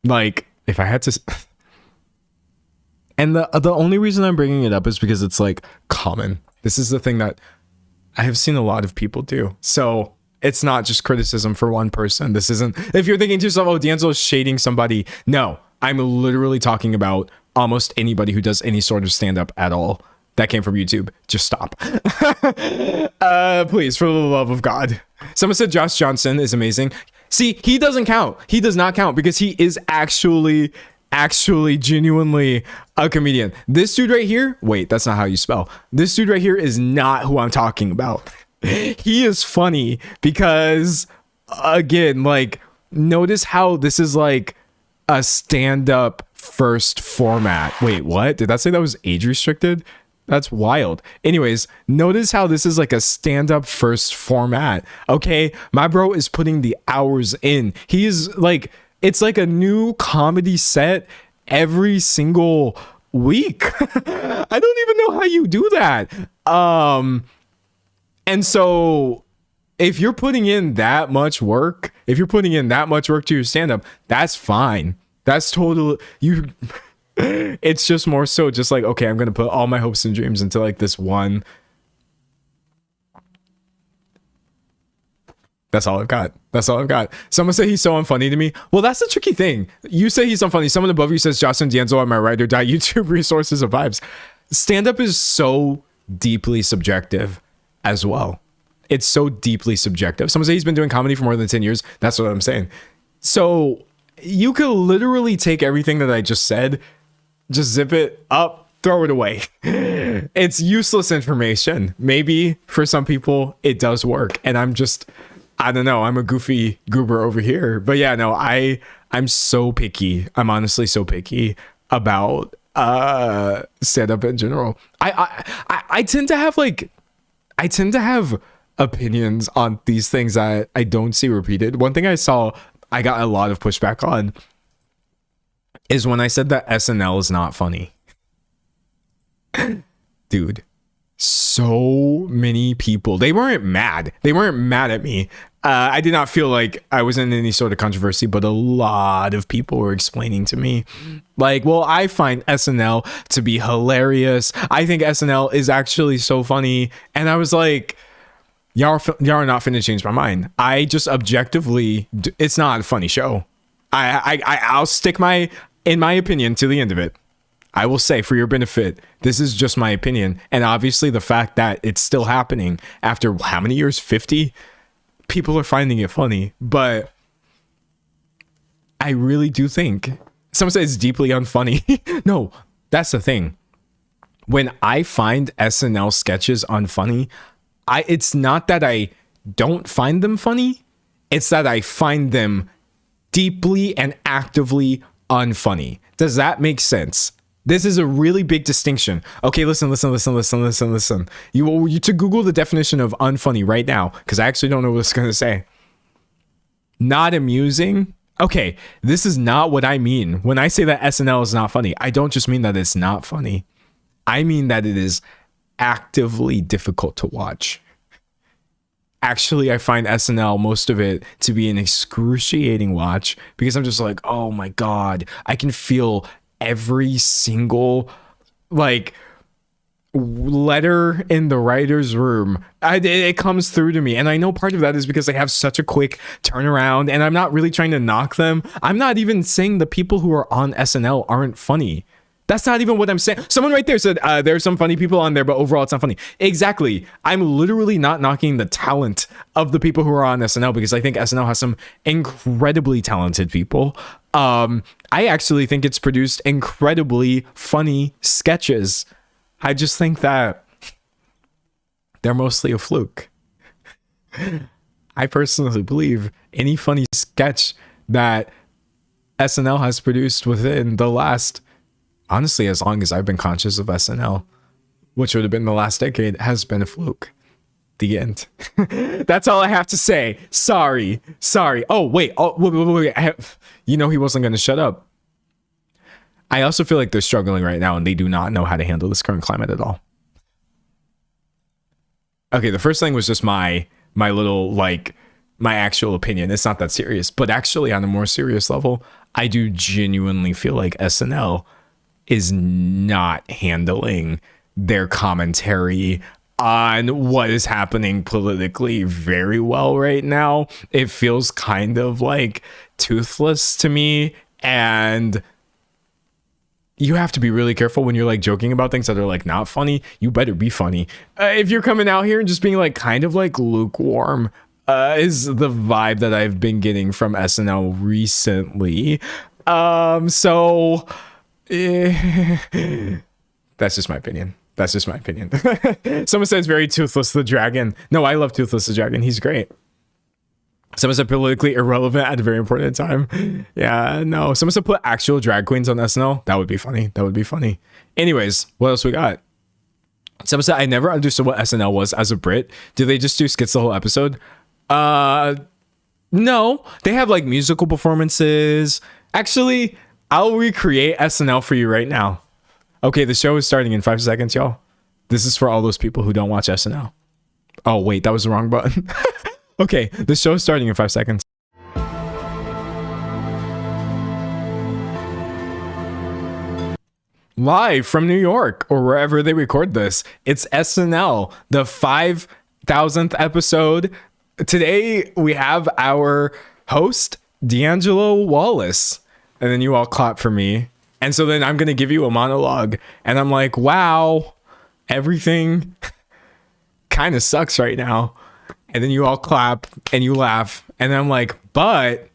Like, if I had to... And the only reason I'm bringing it up is because it's like common. This is the thing that I have seen a lot of people do. So it's not just criticism for one person. This isn't, if you're thinking to yourself, oh, D'Angelo's shading somebody. No, I'm literally talking about almost anybody who does any sort of stand-up at all. That came from YouTube. Just stop. Please, for the love of God. Someone said Josh Johnson is amazing. See, he doesn't count. He does not count because he is actually genuinely a comedian. This dude right here, wait, that's not how you spell. This dude right here is not who I'm talking about. He is funny because, again, like, notice how this is like a stand-up first format. Wait, what? Did that say that was age restricted? That's wild. Anyways, notice how this is like a stand-up first format. Okay, my bro is putting the hours in. He is like, it's like a new comedy set every single week. I don't even know how you do that. And so if you're putting in that much work, to your stand-up, that's fine. That's totally you. It's just more so just like, okay, I'm gonna put all my hopes and dreams into like this one. That's all I've got. Someone said he's so unfunny to me. Well, that's the tricky thing. You say he's unfunny. Someone above you says Jocelyn D'Angelo at my ride or die YouTube resources of vibes. Stand-up is so deeply subjective as well. It's so deeply subjective. Someone said he's been doing comedy for more than 10 years. That's what I'm saying. So you could literally take everything that I just said, just zip it up, throw it away. It's useless information. Maybe for some people it does work. And I don't know. I'm a goofy goober over here. But yeah, no, I'm so picky. I'm honestly so picky about stand-up in general. I tend to have opinions on these things that I don't see repeated. One thing I saw I got a lot of pushback on is when I said that SNL is not funny. Dude, so many people, they weren't mad at me. I did not feel like I was in any sort of controversy, but a lot of people were explaining to me like, well, I find SNL to be hilarious. I think SNL is actually so funny. And I was like, y'all are not finna change my mind. I just objectively, it's not a funny show. I'll stick in my opinion to the end of it. I will say, for your benefit, this is just my opinion. And obviously the fact that it's still happening after how many years? 50? People are finding it funny. But I really do think, someone said it's deeply unfunny. No, that's the thing. When I find SNL sketches unfunny, it's not that I don't find them funny. It's that I find them deeply and actively unfunny. Does that make sense? This is a really big distinction. Okay, listen. You to Google the definition of unfunny right now, because I actually don't know what it's going to say. Not amusing. Okay, this is not what I mean. When I say that SNL is not funny, I don't just mean that it's not funny. I mean that it is actively difficult to watch. Actually, I find SNL, most of it, to be an excruciating watch because I'm just like, oh my God, I can feel every single like letter in the writer's room. It comes through to me. And I know part of that is because they have such a quick turnaround, and I'm not really trying to knock them. I'm not even saying the people who are on SNL aren't funny. That's not even what I'm saying. Someone right there said there's some funny people on there, but overall it's not funny. Exactly. I'm literally not knocking the talent of the people who are on SNL because I think SNL has some incredibly talented people. I actually think it's produced incredibly funny sketches. I just think that they're mostly a fluke. I personally believe any funny sketch that SNL has produced within the last, honestly, as long as I've been conscious of SNL, which would have been the last decade, has been a fluke. The end. That's all I have to say. Sorry. Oh, wait. You know he wasn't going to shut up. I also feel like they're struggling right now and they do not know how to handle this current climate at all. Okay, the first thing was just my little, like, my actual opinion. It's not that serious. But actually, on a more serious level, I do genuinely feel like SNL is not handling their commentary on what is happening politically very well right now. It feels kind of like toothless to me, and you have to be really careful when you're like joking about things that are like not funny. You better be funny. If you're coming out here and just being like kind of like lukewarm, is the vibe that I've been getting from SNL recently. So that's just my opinion. Someone says very Toothless the Dragon. No, I love Toothless the Dragon. He's great. Someone said politically irrelevant at a very important time. Yeah, no. Someone said put actual drag queens on SNL. That would be funny. Anyways, what else we got? Someone said I never understood what SNL was as a Brit. Do they just do skits the whole episode? No. They have like musical performances. Actually, I'll recreate SNL for you right now. Okay, the show is starting in 5 seconds, y'all. This is for all those people who don't watch SNL. Oh, wait, that was the wrong button. Okay, the show is starting in 5 seconds. Live from New York, or wherever they record this, it's SNL, the 5,000th episode. Today, we have our host, D'Angelo Wallace. And then you all clap for me. And so then I'm going to give you a monologue. And I'm like, wow, everything kind of sucks right now. And then you all clap and you laugh. And I'm like, but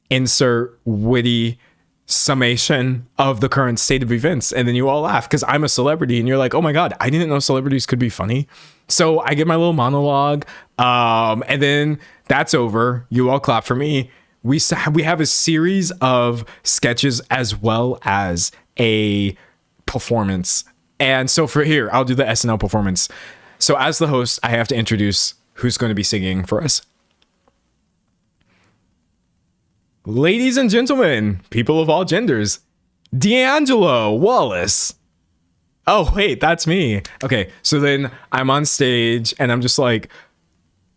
insert witty summation of the current state of events. And then you all laugh because I'm a celebrity. And you're like, oh my God, I didn't know celebrities could be funny. So I get my little monologue. And then that's over. You all clap for me. We have a series of sketches as well as a performance. And so for here, I'll do the SNL performance. So as the host, I have to introduce who's going to be singing for us. Ladies and gentlemen, people of all genders, D'Angelo Wallace. Oh, wait, that's me. Okay, so then I'm on stage and I'm just like,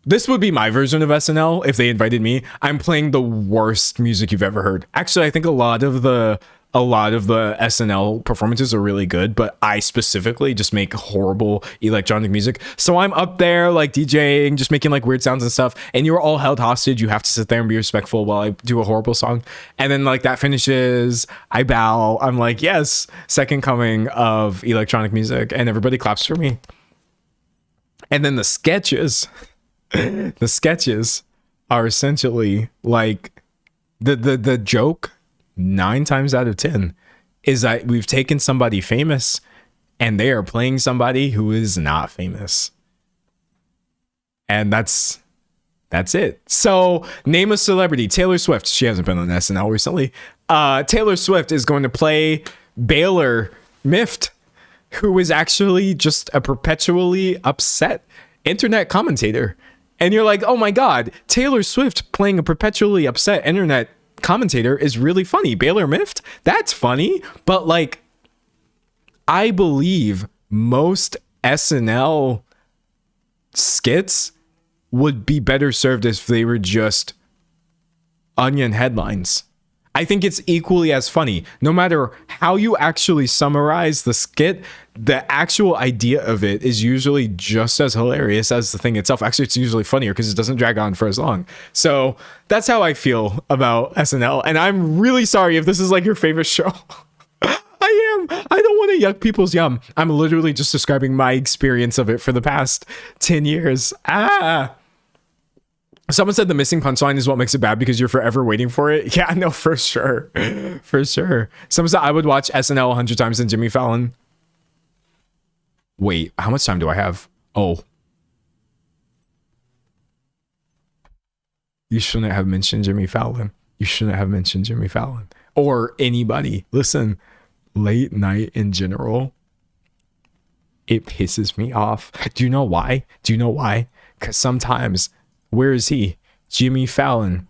this would be my version of SNL if they invited me. I'm playing the worst music you've ever heard. Actually, I think a lot of the SNL performances are really good, but I specifically just make horrible electronic music. So I'm up there like DJing, just making like weird sounds and stuff. And you're all held hostage. You have to sit there and be respectful while I do a horrible song. And then like that finishes, I bow. I'm like, yes, second coming of electronic music. And everybody claps for me. And then the sketches are essentially like the joke 9 times out of 10 is that we've taken somebody famous and they are playing somebody who is not famous. And that's it. So name a celebrity. Taylor Swift. She hasn't been on SNL recently. Taylor Swift is going to play Baylor Mift, who is actually just a perpetually upset internet commentator. And you're like, oh my God, Taylor Swift playing a perpetually upset internet commentator is really funny. Baylor Mift? That's funny. But like, I believe most SNL skits would be better served if they were just Onion headlines. I think it's equally as funny. No matter how you actually summarize the skit, the actual idea of it is usually just as hilarious as the thing itself. Actually, it's usually funnier because it doesn't drag on for as long. So that's how I feel about SNL. And I'm really sorry if this is like your favorite show. I don't want to yuck people's yum. I'm literally just describing my experience of it for the past 10 years. Someone said the missing punchline is what makes it bad because you're forever waiting for it. Yeah, no, for sure. For sure. Someone said I would watch SNL 100 times than Jimmy Fallon. Wait, how much time do I have? Oh. You shouldn't have mentioned Jimmy Fallon. You shouldn't have mentioned Jimmy Fallon or anybody. Listen, late night in general, it pisses me off. Do you know why? Do you know why? Because sometimes, where is he? Jimmy Fallon.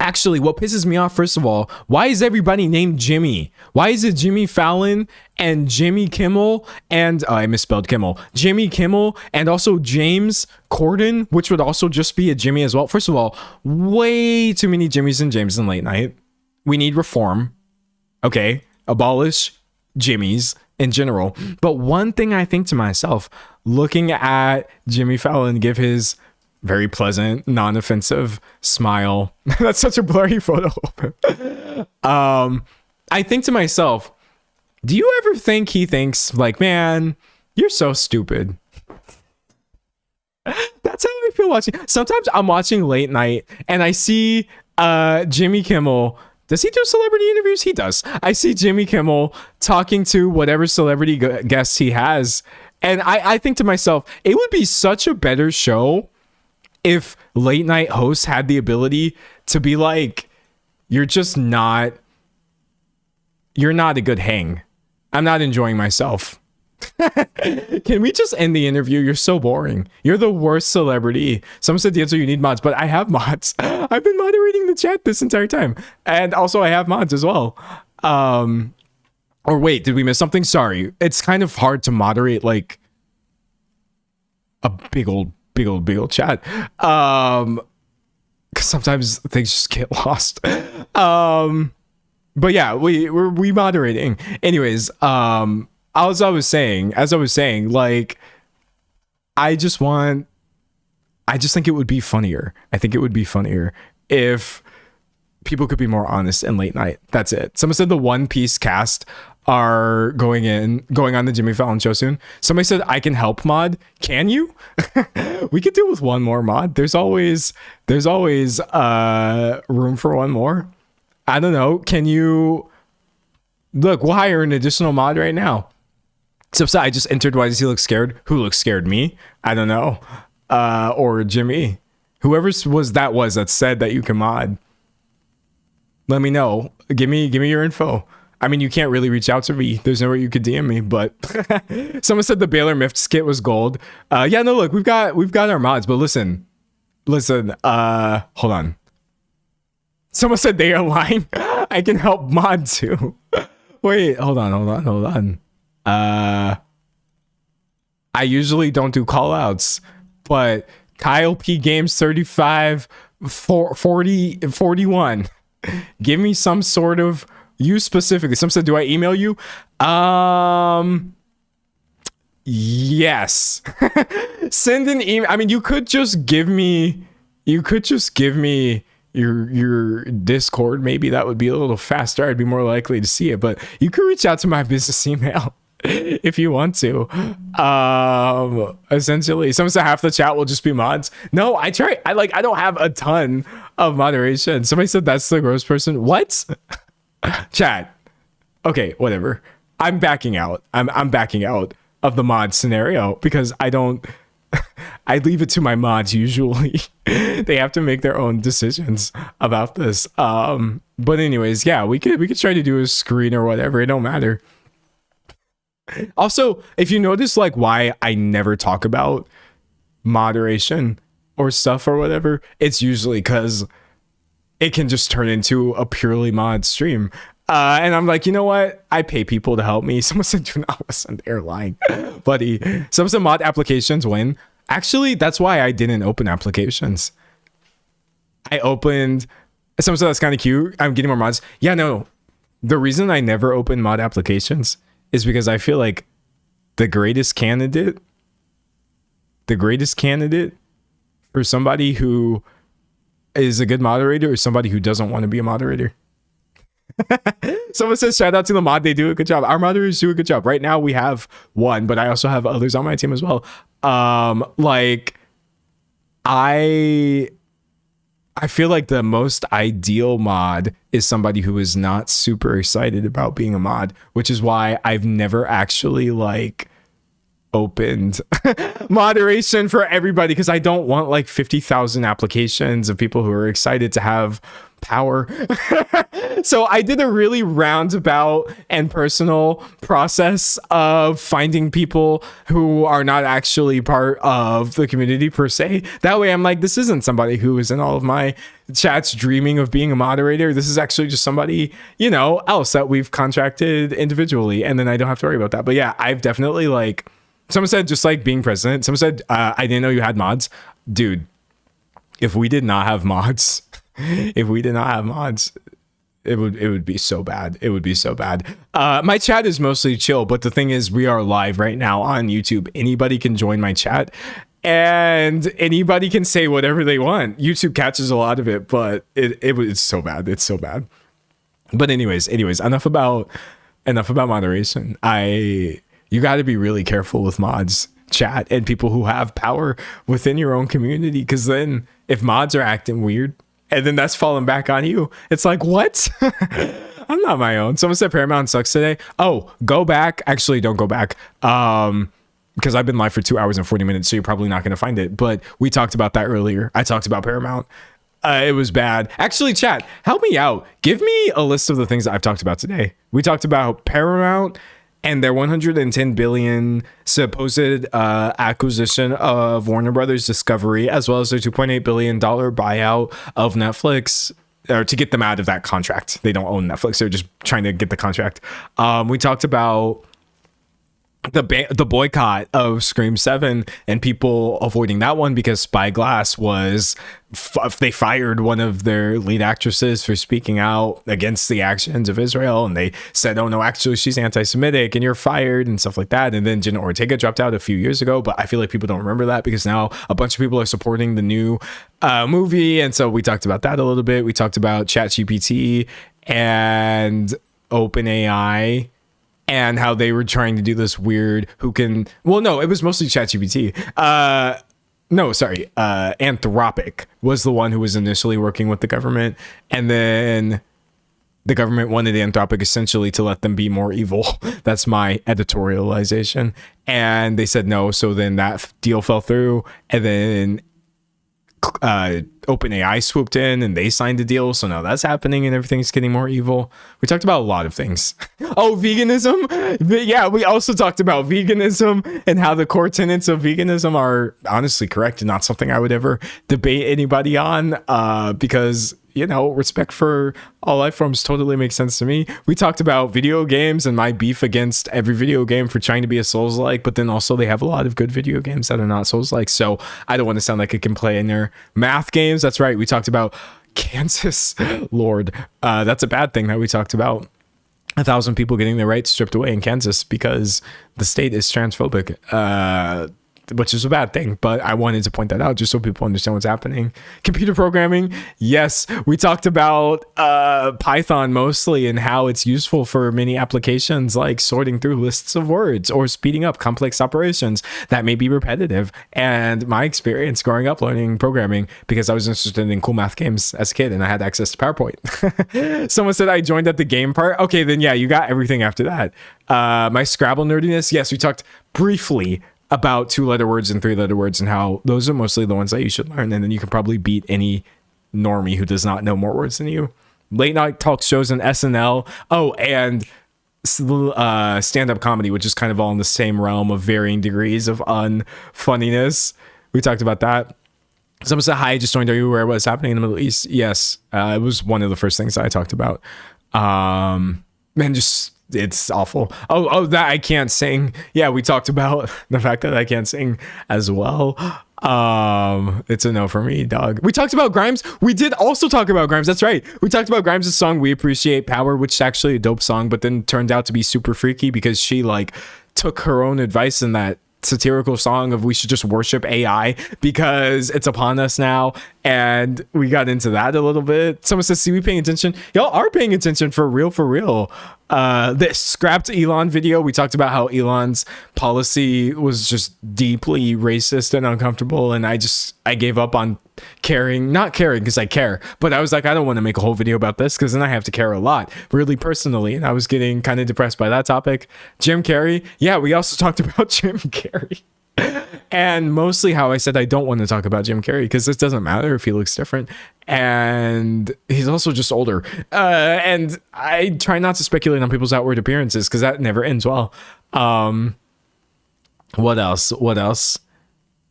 Actually, what pisses me off, first of all, why is everybody named Jimmy? Why is it Jimmy Fallon and Jimmy Kimmel and I misspelled Kimmel, Jimmy Kimmel, and also James Corden, which would also just be a Jimmy as well? First of all, way too many Jimmys and James in late night. We need reform. Okay, abolish Jimmys in general. But one thing I think to myself, looking at Jimmy Fallon give his very pleasant, non-offensive smile. That's such a blurry photo. I think to myself, do you ever think he thinks like, man, you're so stupid? That's how I feel watching. Sometimes I'm watching late night and I see Jimmy Kimmel. Does he do celebrity interviews? He does. I see Jimmy Kimmel talking to whatever celebrity guests he has. And I think to myself, it would be such a better show if late night hosts had the ability to be like, you're not a good hang. I'm not enjoying myself. Can we just end the interview? You're so boring. You're the worst celebrity. Someone said the answer, you need mods, but I have mods. I've been moderating the chat this entire time. And also I have mods as well. Or wait, did we miss something? Sorry. It's kind of hard to moderate like a big old chat. 'Cause sometimes things just get lost. But yeah, we're moderating. Anyways, as I was saying, like, I just think it would be funnier. I think it would be funnier if people could be more honest in late night. That's it. Someone said the One Piece cast are going on the Jimmy Fallon show soon. Somebody said I can help mod. Can you? We could do with one more mod. There's always room for one more. I don't know. Can you look? We'll hire an additional mod right now. So I just entered. Why does he look scared? Who looks scared? Me? I don't know. Or Jimmy. Whoever that said that you can mod. Let me know. Give me your info. I mean, you can't really reach out to me. There's nowhere you could DM me, but someone said the Baylor Myth skit was gold. Yeah, no, look, we've got our mods, but listen, hold on. Someone said they are lying. I can help mod too. Wait, hold on. I usually don't do call outs, but Kyle P Games 35 40 41. Give me some sort of, you specifically. Some said, do I email you? Yes. Send an email. I mean, you could just give me your Discord. Maybe that would be a little faster. I'd be more likely to see it, but you could reach out to my business email if you want to. Essentially, someone said half the chat will just be mods. No, I try. I don't have a ton of moderation. Somebody said that's the gross person. What? Chat. Okay, whatever. I'm backing out. I'm backing out of the mod scenario because I leave it to my mods usually. They have to make their own decisions about this. But anyways, yeah, we could try to do a screen or whatever. It don't matter. Also, if you notice like why I never talk about moderation or stuff or whatever, it's usually because it can just turn into a purely mod stream. And I'm like, you know what? I pay people to help me. Someone said, do not listen. They're lying. Buddy. Someone said mod applications win. Actually, that's why I didn't open applications. Someone said that's kind of cute. I'm getting more mods. Yeah, no. The reason I never open mod applications is because I feel like the greatest candidate for somebody who is a good moderator is somebody who doesn't want to be a moderator. Someone says shout out to the mod, they do a good job. Our moderators do a good job. Right now we have one, but I also have others on my team as well. Like I feel like the most ideal mod is somebody who is not super excited about being a mod, which is why I've never actually like opened moderation for everybody because I don't want like 50,000 applications of people who are excited to have power. So I did a really roundabout and personal process of finding people who are not actually part of the community per se. That way I'm like, this isn't somebody who is in all of my chats dreaming of being a moderator. This is actually just somebody, you know, else that we've contracted individually, and then I don't have to worry about that. But yeah, I've definitely like, someone said just like being president. Someone said, I didn't know you had mods. Dude, if we did not have mods, it would be so bad. It would be so bad. My chat is mostly chill, but the thing is, we are live right now on YouTube. Anybody can join my chat and anybody can say whatever they want. YouTube catches a lot of it, but it's so bad. It's so bad. But anyways, enough about moderation. You got to be really careful with mods, chat, and people who have power within your own community, because then if mods are acting weird and then that's falling back on you, it's like, what? I'm not my own. Someone said Paramount sucks today. Oh, go back. Actually, don't go back. Because I've been live for 2 hours and 40 minutes, so you're probably not going to find it. But we talked about that earlier. I talked about Paramount. It was bad. Actually, chat, help me out. Give me a list of the things that I've talked about today. We talked about Paramount and their 110 billion supposed acquisition of Warner Brothers Discovery, as well as their $2.8 billion buyout of Netflix, or to get them out of that contract. They don't own Netflix. They're just trying to get the contract. We talked about the boycott of Scream 7 and people avoiding that one because Spyglass was they fired one of their lead actresses for speaking out against the actions of Israel, and they said, oh no, actually she's anti-Semitic and you're fired and stuff like that. And then Jenna Ortega dropped out a few years ago, but I feel like people don't remember that because now a bunch of people are supporting the new movie. And so we talked about that a little bit. We talked about ChatGPT and OpenAI and how they were trying to do this weird it was mostly ChatGPT. Anthropic was the one who was initially working with the government, and then the government wanted Anthropic essentially to let them be more evil. That's my editorialization. And they said no, so then that deal fell through, and then OpenAI swooped in and they signed a deal, so now that's happening and everything's getting more evil. We talked about a lot of things. Oh, veganism. Yeah, we also talked about veganism and how the core tenets of veganism are honestly correct and not something I would ever debate anybody on, because respect for all life forms totally makes sense to me. We talked about video games and my beef against every video game for trying to be a Souls-like, but then also they have a lot of good video games that are not Souls-like, so I don't want to sound like a complainer. Math games, that's right. We talked about Kansas. Lord, that's a bad thing that we talked about. 1,000 people getting their rights stripped away in Kansas because the state is transphobic, which is a bad thing, but I wanted to point that out just so people understand what's happening. Computer programming, yes, we talked about Python mostly and how it's useful for many applications like sorting through lists of words or speeding up complex operations that may be repetitive. And my experience growing up learning programming, because I was interested in cool math games as a kid and I had access to PowerPoint. Someone said I joined at the game part. Okay, then yeah, you got everything after that. My Scrabble nerdiness, yes, we talked briefly about 2-letter words and 3-letter words and how those are mostly the ones that you should learn, and then you can probably beat any normie who does not know more words than you. Late night talk shows and SNL. Oh, and stand-up comedy, which is kind of all in the same realm of varying degrees of unfunniness. We talked about that. Someone said, hi, I just joined. Are you aware of what's happening in the Middle East? Yes, it was one of the first things that I talked about. It's awful. Oh, that I can't sing. Yeah, we talked about the fact that I can't sing as well. It's a no for me, dog. We talked about Grimes. We did also talk about Grimes. That's right. We talked about Grimes' song "We Appreciate Power," which is actually a dope song, but then turned out to be super freaky because she took her own advice in that satirical song of we should just worship AI because it's upon us now. And we got into that a little bit. Someone says, see, we paying attention. Y'all are paying attention for real, for real. This scrapped Elon video, we talked about how Elon's policy was just deeply racist and uncomfortable. And I gave up on not caring because I care. But I was like, I don't want to make a whole video about this because then I have to care a lot, really personally. And I was getting kind of depressed by that topic. Jim Carrey. Yeah, we also talked about Jim Carrey. And mostly how I said I don't want to talk about Jim Carrey because it doesn't matter if he looks different, and he's also just older, and I try not to speculate on people's outward appearances because that never ends well. What else?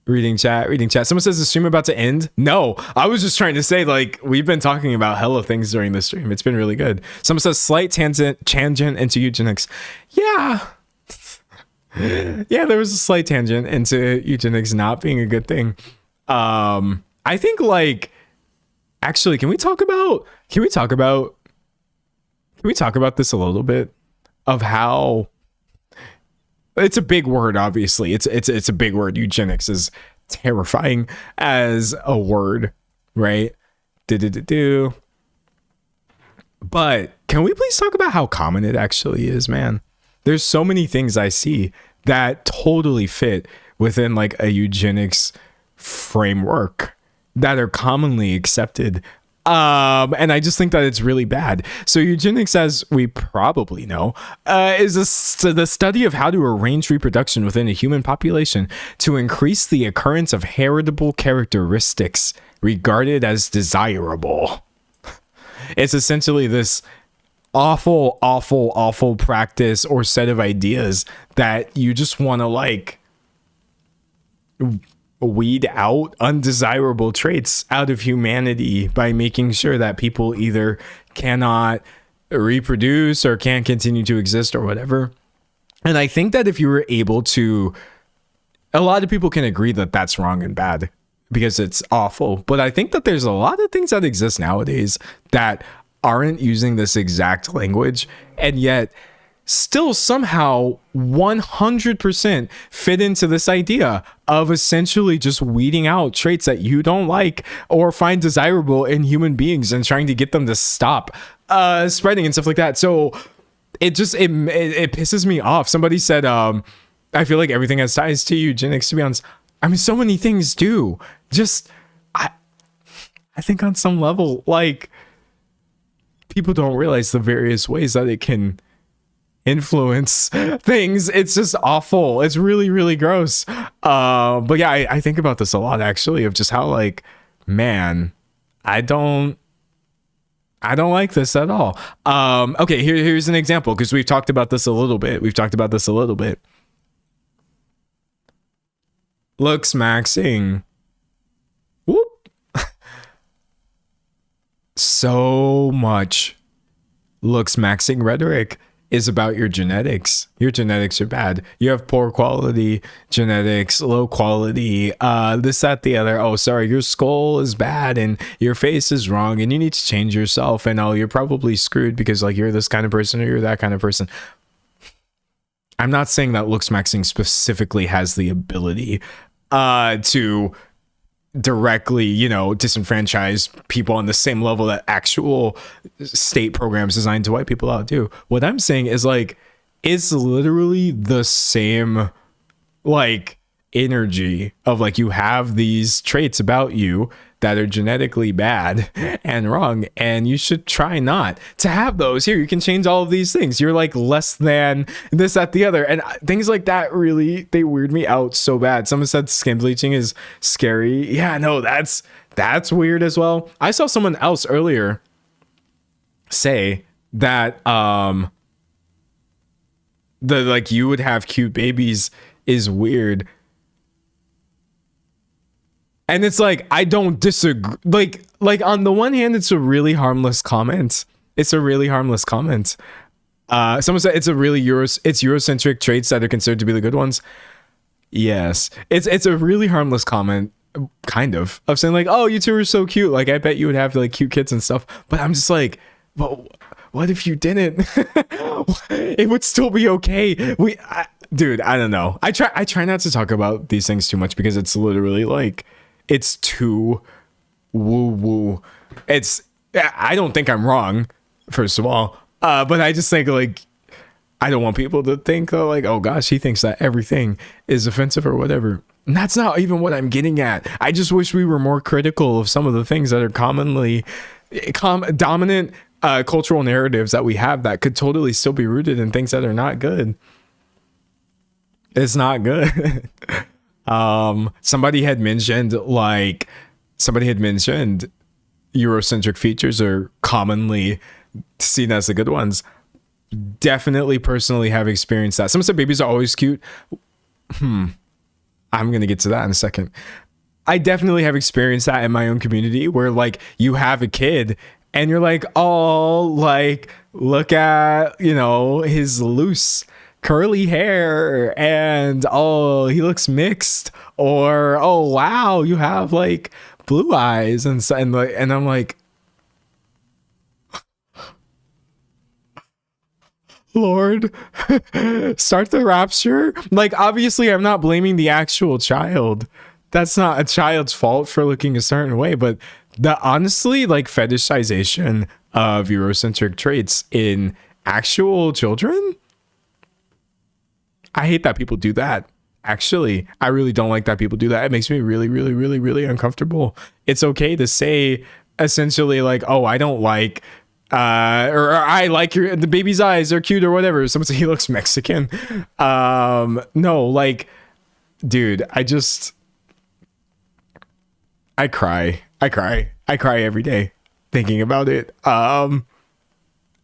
Reading chat. Someone says the stream about to end. No, I was just trying to say, like, we've been talking about hella things during the stream. It's been really good. Someone says slight tangent into eugenics. Yeah, there was a slight tangent into eugenics not being a good thing. I think, like, actually, can we talk about this a little bit of how it's a big word, obviously. It's a big word. Eugenics is terrifying as a word, right? But can we please talk about how common it actually is, man? There's so many things I see that totally fit within like a eugenics framework that are commonly accepted. And I just think that it's really bad. So eugenics, as we probably know, is the study of how to arrange reproduction within a human population to increase the occurrence of heritable characteristics regarded as desirable. It's essentially this awful practice or set of ideas that you just want to like weed out undesirable traits out of humanity by making sure that people either cannot reproduce or can't continue to exist or whatever. And I think that if you were able to, a lot of people can agree that that's wrong and bad because it's awful. But I think that there's a lot of things that exist nowadays that aren't using this exact language and yet still somehow 100% fit into this idea of essentially just weeding out traits that you don't like or find desirable in human beings and trying to get them to stop spreading and stuff like that. So it pisses me off. Somebody said, I feel like everything has ties to eugenics, to be honest. I mean, so many things do. Just, I think on some level, like, people don't realize the various ways that it can influence things. It's just awful. It's really, really gross. But yeah, I think about this a lot, actually, of just how, like, man, I don't like this at all. Okay, here's an example, because we've talked about this a little bit. Looks maxing. Whoop. So much looks maxing rhetoric is about your genetics. Your genetics are bad. You have poor quality genetics, low quality, this, that, the other. Oh, sorry, your skull is bad and your face is wrong and you need to change yourself, and oh, you're probably screwed because like you're this kind of person or you're that kind of person. I'm not saying that looks maxing specifically has the ability to directly, disenfranchise people on the same level that actual state programs designed to wipe people out do. What I'm saying is, like, it's literally the same, like, energy of, like, you have these traits about you that are genetically bad and wrong, and you should try not to have those. Here, you can change all of these things. You're like less than this, that, the other, and things like that. Really, they weird me out so bad. Someone said skin bleaching is scary. Yeah, no, that's weird as well. I saw someone else earlier say that the like you would have cute babies is weird. And it's like, I don't disagree. Like on the one hand, it's a really harmless comment. Someone said it's a really Eurocentric traits that are considered to be the good ones. Yes, it's a really harmless comment, kind of saying like, oh, you two are so cute. Like, I bet you would have like cute kids and stuff. But I'm just like, well, what if you didn't? It would still be okay. Dude, I don't know. I try not to talk about these things too much because it's literally like, it's too woo woo. It's, I don't think I'm wrong, first of all. But I just think like, I don't want people to think like, oh gosh, he thinks that everything is offensive or whatever. And that's not even what I'm getting at. I just wish we were more critical of some of the things that are commonly dominant cultural narratives that we have that could totally still be rooted in things that are not good. It's not good. Somebody had mentioned Eurocentric features are commonly seen as the good ones. Definitely personally have experienced that. Someone said babies are always cute. I'm going to get to that in a second. I definitely have experienced that in my own community where like you have a kid and you're like, oh, like look at, you know, his loose curly hair and oh, he looks mixed, or oh wow, you have like blue eyes and I'm like, Lord, start the rapture. Like obviously I'm not blaming the actual child. That's not a child's fault for looking a certain way, but the honestly like fetishization of Eurocentric traits in actual children, I hate that people do that. Actually, I really don't like that people do that. It makes me really, really, really, really uncomfortable. It's okay to say essentially like, oh, I don't like, or I like the baby's eyes, they're cute or whatever. Someone say he looks Mexican. No, like, dude, I cry every day thinking about it.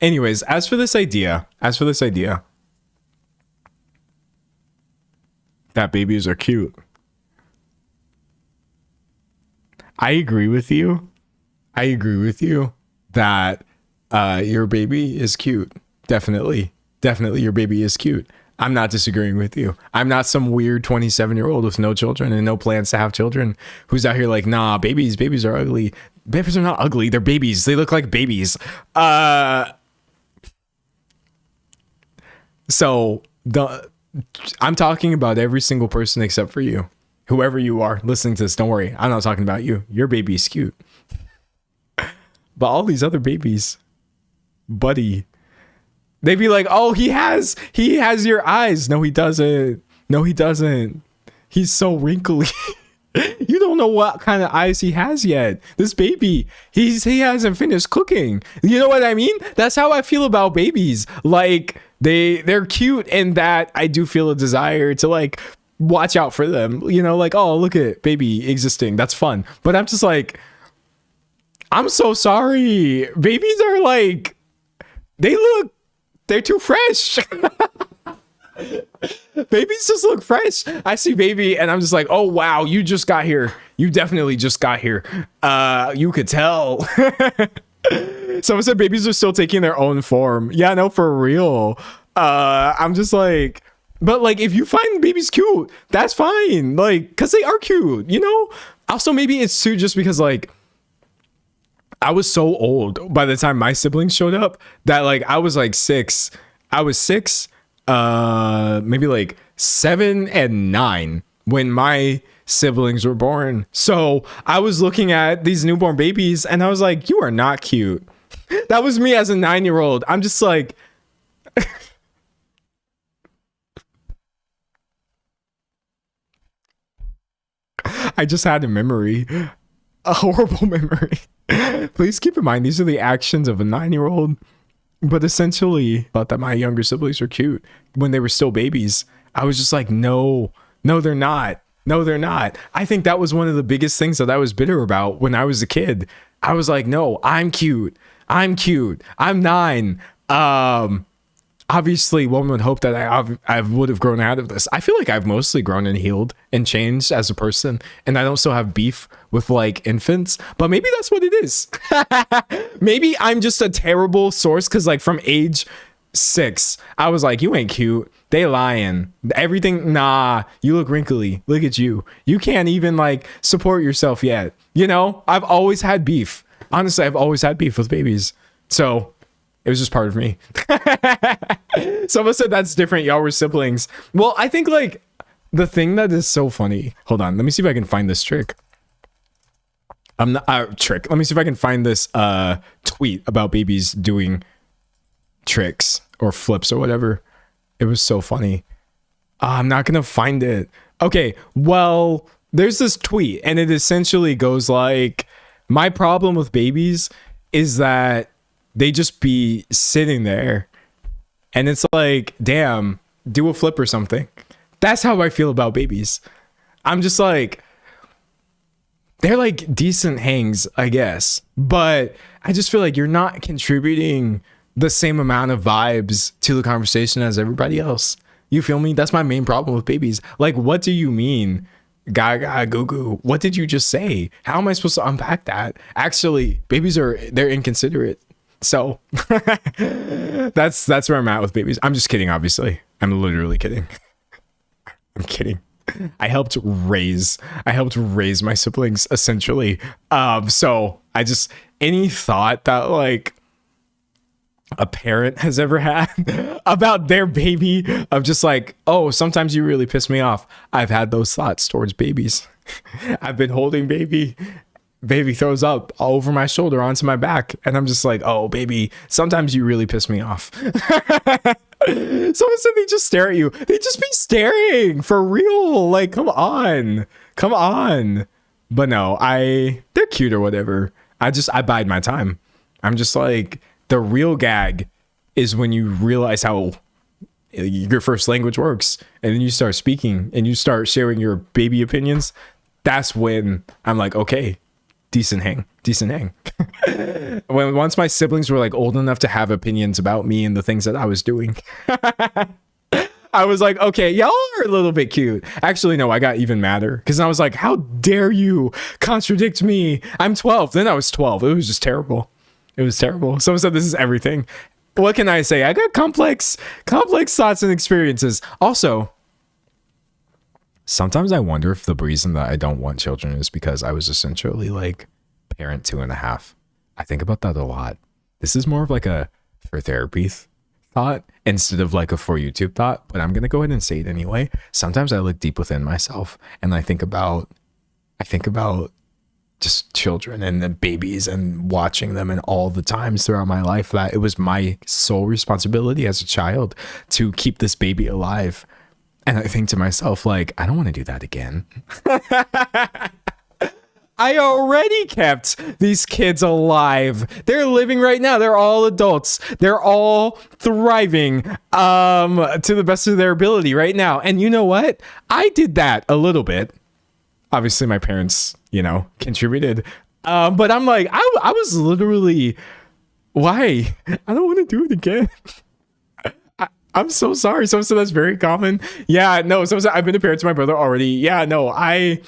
Anyways, as for this idea that babies are cute, I agree with you that your baby is cute. Definitely your baby is cute. I'm not disagreeing with you. I'm not some weird 27-year-old with no children and no plans to have children who's out here like, nah, babies are ugly. Babies are not ugly. They're babies. They look like babies. So I'm talking about every single person except for you. Whoever you are listening to this, don't worry. I'm not talking about you. Your baby is cute. But all these other babies, buddy, they'd be like, oh, he has your eyes. No, he doesn't. He's so wrinkly. You don't know what kind of eyes he has yet. This baby, he hasn't finished cooking. You know what I mean? That's how I feel about babies. Like they're cute, and that I do feel a desire to like watch out for them. You know, like, oh, look at baby existing. That's fun. But I'm just like, I'm so sorry. Babies are like, they're too fresh. Babies just look fresh. I see baby and I'm just like, oh wow, you just got here. You definitely just got here. You could tell. Someone said babies are still taking their own form. Yeah, no, for real. I'm just like, but like if you find babies cute, that's fine. Like, cause they are cute, you know? Also maybe it's too just because like I was so old by the time my siblings showed up that like I was like six. I was six, maybe like 7 and 9 when my siblings were born. So I was looking at these newborn babies and I was like, you are not cute. That was me as a 9-year-old. I'm just like, I just had a memory, a horrible memory. Please keep in mind, these are the actions of a 9-year-old. But essentially, thought that my younger siblings were cute when they were still babies. I was just like, no, they're not. No, they're not. I think that was one of the biggest things that I was bitter about when I was a kid. I was like, no, I'm cute. I'm 9. Obviously, one would hope that I would have grown out of this. I feel like I've mostly grown and healed and changed as a person, and I don't still have beef with like infants, but maybe that's what it is. Maybe I'm just a terrible source because like from age 6, I was like, you ain't cute. They lying. Everything, nah, you look wrinkly. Look at you. You can't even like support yourself yet. You know, I've always had beef. Honestly, I've always had beef with babies. So it was just part of me. Someone said that's different. Y'all were siblings. Well, I think like the thing that is so funny. Hold on. Let me see if I can find this trick. I'm not trick. Let me see if I can find this tweet about babies doing tricks or flips or whatever. It was so funny. I'm not gonna find it. Okay, well, there's this tweet and it essentially goes like, my problem with babies is that they just be sitting there and it's like, damn, do a flip or something. That's how I feel about babies. I'm just like, they're like decent hangs, I guess, but I just feel like you're not contributing the same amount of vibes to the conversation as everybody else. You feel me? That's my main problem with babies. Like, what do you mean? Gaga, goo goo. What did you just say? How am I supposed to unpack that? Actually, babies they're inconsiderate. So that's where I'm at with babies. I'm just kidding, obviously. I'm literally kidding. I'm kidding. I helped raise my siblings essentially. So I just, any thought that like a parent has ever had about their baby of just like, oh, sometimes you really piss me off. I've had those thoughts towards babies. I've been holding baby throws up all over my shoulder onto my back. And I'm just like, oh, baby, sometimes you really piss me off. Someone said they just stare at you. They just be staring for real. Like, come on. But no, they're cute or whatever. I bide my time. I'm just like, the real gag is when you realize how your first language works and then you start speaking and you start sharing your baby opinions. That's when I'm like, okay, decent hang. Once my siblings were like old enough to have opinions about me and the things that I was doing, I was like, okay, y'all are a little bit cute. Actually, no, I got even madder because I was like, how dare you contradict me? I'm 12. Then I was 12. It was just terrible. It was terrible. Someone said this is everything. What can I say? I got complex thoughts and experiences. Also, sometimes I wonder if the reason that I don't want children is because I was essentially like parent 2.5. I think about that a lot. This is more of like a for therapy thought instead of like a for YouTube thought, but I'm going to go ahead and say it anyway. Sometimes I look deep within myself and I think about just children and the babies and watching them and all the times throughout my life that it was my sole responsibility as a child to keep this baby alive. And I think to myself, like, I don't want to do that again. I already kept these kids alive. They're living right now. They're all adults. They're all thriving to the best of their ability right now. And you know what? I did that a little bit. Obviously, my parents, contributed. But I'm like, I was literally, why? I don't want to do it again. I'm so sorry. Someone said that's very common. Yeah, no, someone said I've been a parent to my brother already. Yeah, no, I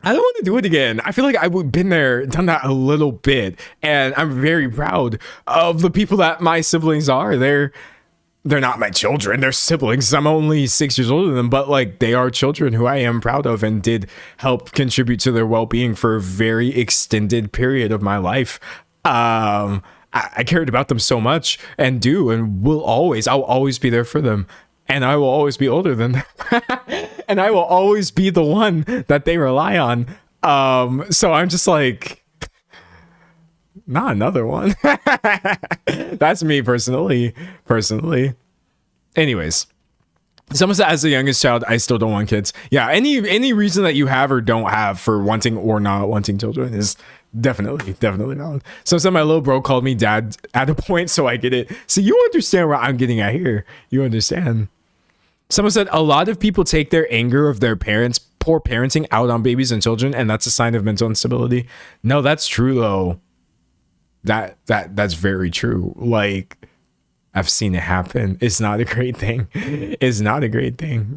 don't want to do it again. I feel like I've been there, done that a little bit. And I'm very proud of the people that my siblings are. They're not my children, they're siblings. I'm only 6 years older than them, but like they are children who I am proud of and did help contribute to their well-being for a very extended period of my life. I cared about them so much and do and I'll always be there for them. And I will always be older than them. And I will always be the one that they rely on. So I'm just like, not another one. That's me personally. Anyways, someone said as the youngest child, I still don't want kids. Yeah, any reason that you have or don't have for wanting or not wanting children is definitely valid. So my little bro called me dad at a point, so I get it. So you understand what I'm getting at here. You understand. Someone said a lot of people take their anger of their parents' poor parenting out on babies and children, and that's a sign of mental instability. No, that's true though. That's very true. Like, I've seen it happen. It's not a great thing.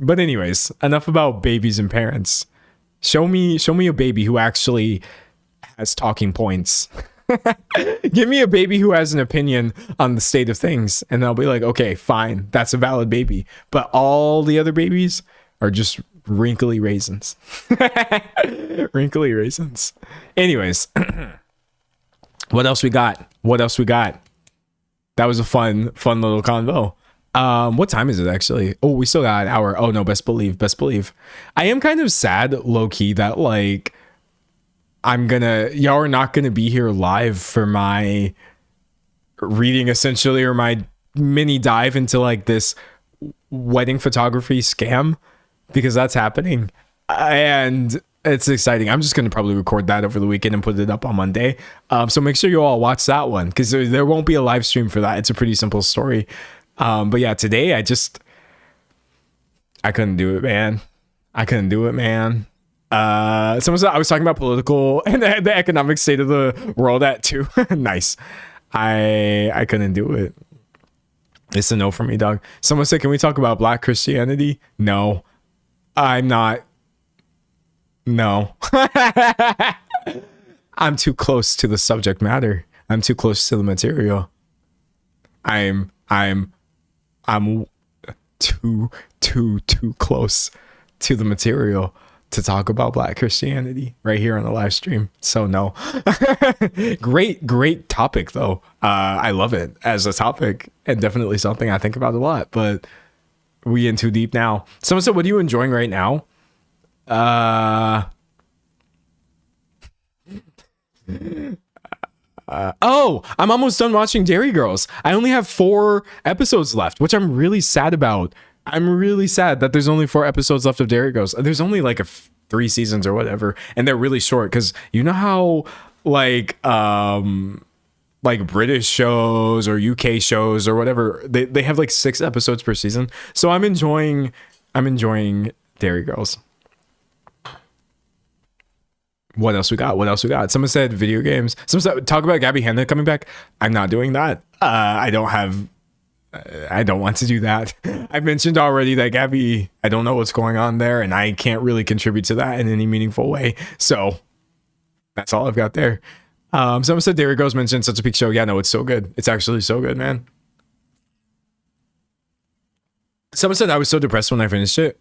But anyways, enough about babies and parents. Show me a baby who actually has talking points. Give me a baby who has an opinion on the state of things, and I'll be like, okay, fine, that's a valid baby. But all the other babies are just wrinkly raisins. Anyways. What else we got? That was a fun little convo. What time is it actually? Oh, we still got an hour. Oh no, best believe. I am kind of sad, low key, that like y'all are not gonna be here live for my reading essentially, or my mini dive into like this wedding photography scam, because that's happening and it's exciting. I'm just going to probably record that over the weekend and put it up on Monday. So make sure you all watch that one, because there won't be a live stream for that. It's a pretty simple story. But yeah, today I couldn't do it, man. Someone said I was talking about political and the economic state of the world at too. Nice. I couldn't do it. It's a no for me, dog. Someone said, can we talk about Black Christianity? No, I'm not. No. I'm too close to the subject matter. I'm too close to the material. I'm too close to the material to talk about Black Christianity right here on the live stream. So no. Great topic though. I love it as a topic, and definitely something I think about a lot, but we in too deep now. Someone said, what are you enjoying right now? I'm almost done watching Dairy Girls. I only have 4 episodes left, which I'm really sad about. I'm really sad that there's only 4 episodes left of Dairy Girls. There's only like 3 seasons or whatever, and they're really short, because you know how like British shows or UK shows or whatever, they have like 6 episodes per season. So I'm enjoying Dairy Girls. What else we got? Someone said video games. Someone said talk about Gabby Hanna coming back. I'm not doing that. I don't want to do that. I mentioned already that Gabby, I don't know what's going on there, and I can't really contribute to that in any meaningful way. So that's all I've got there. Someone said Dairy Girls mentioned such a peak show. Yeah, no, it's so good. It's actually so good, man. Someone said I was so depressed when I finished it.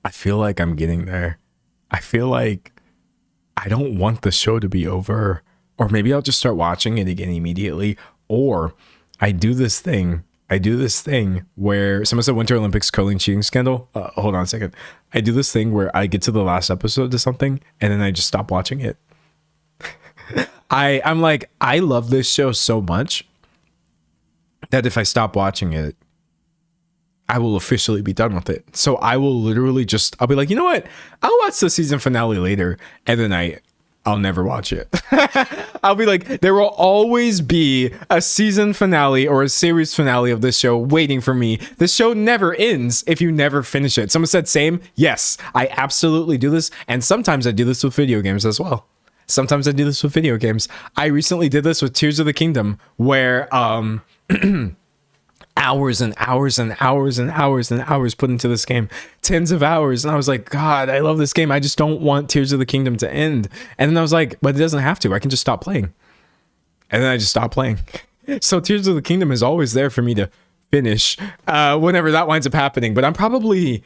I feel like I'm getting there. I feel like I don't want the show to be over, or maybe I'll just start watching it again immediately, or I do this thing where someone said Winter Olympics curling cheating scandal. Hold on a second. I do this thing where I get to the last episode of something and then I just stop watching it. I'm like, I love this show so much that if I stop watching it, I will officially be done with it. So I will literally I'll be like, you know what? I'll watch the season finale later. And then I'll never watch it. I'll be like, there will always be a season finale or a series finale of this show waiting for me. The show never ends if you never finish it. Someone said same. Yes, I absolutely do this. And sometimes I do this with video games as well. I recently did this with Tears of the Kingdom, where hours and hours and hours and hours and hours put into this game, tens of hours, and I was like, God, I love this game. I just don't want Tears of the Kingdom to end. And then I was like, but it doesn't have to. I can just stop playing. And then I just stopped playing. So Tears of the Kingdom is always there for me to finish whenever that winds up happening. But I'm probably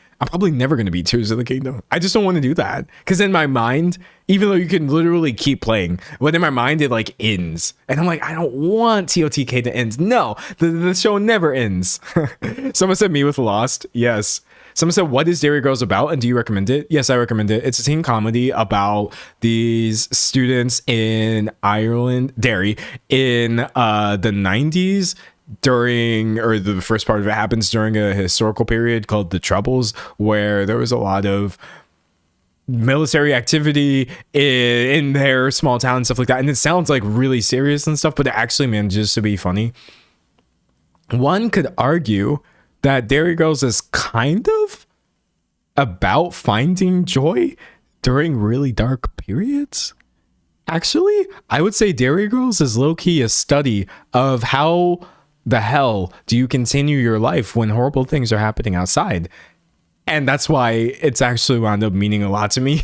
never going to beat Tears of the Kingdom. I just don't want to do that, because in my mind, even though you can literally keep playing, but in my mind it like ends, and I'm like, I don't want TOTK to end. No, the show never ends. Someone said me with Lost. Yes. Someone said, what is Dairy Girls about, and do you recommend it? Yes, I recommend it. It's a teen comedy about these students in Ireland, Derry, in the 90s, the first part of it happens during a historical period called the Troubles, where there was a lot of military activity in their small town and stuff like that. And it sounds like really serious and stuff, but it actually manages to be funny. One could argue that Dairy Girls is kind of about finding joy during really dark periods. Actually, I would say Dairy Girls is low-key a study of how the hell do you continue your life when horrible things are happening outside. And that's why it's actually wound up meaning a lot to me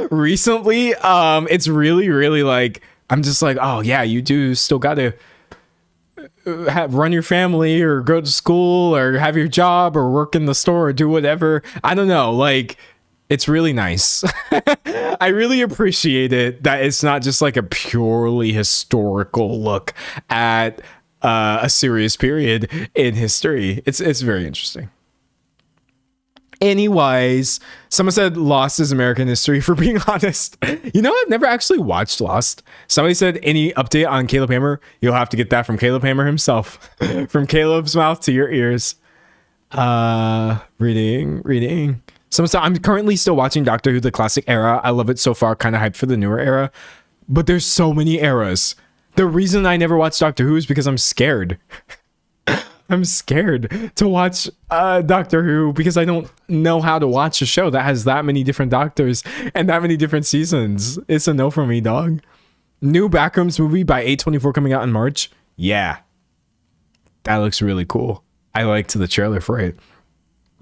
recently. It's really like, I'm just like, oh yeah, you do still gotta run your family or go to school or have your job or work in the store or do whatever. I don't know, like, it's really nice. I really appreciate it that it's not just like a purely historical look at a serious period in history. It's very interesting. Anyways, someone said Lost is American history, for being honest. You know, I've never actually watched Lost. Somebody said any update on Caleb Hammer, you'll have to get that from Caleb Hammer himself. From Caleb's mouth to your ears. Reading. Someone said, I'm currently still watching Doctor Who, the classic era. I love it so far, kind of hyped for the newer era. But there's so many eras. The reason I never watched Doctor Who is because I'm scared. I'm scared to watch Doctor Who because I don't know how to watch a show that has that many different doctors and that many different seasons. It's a no for me, dog. New Backrooms movie by A24 coming out in March. Yeah. That looks really cool. I liked the trailer for it.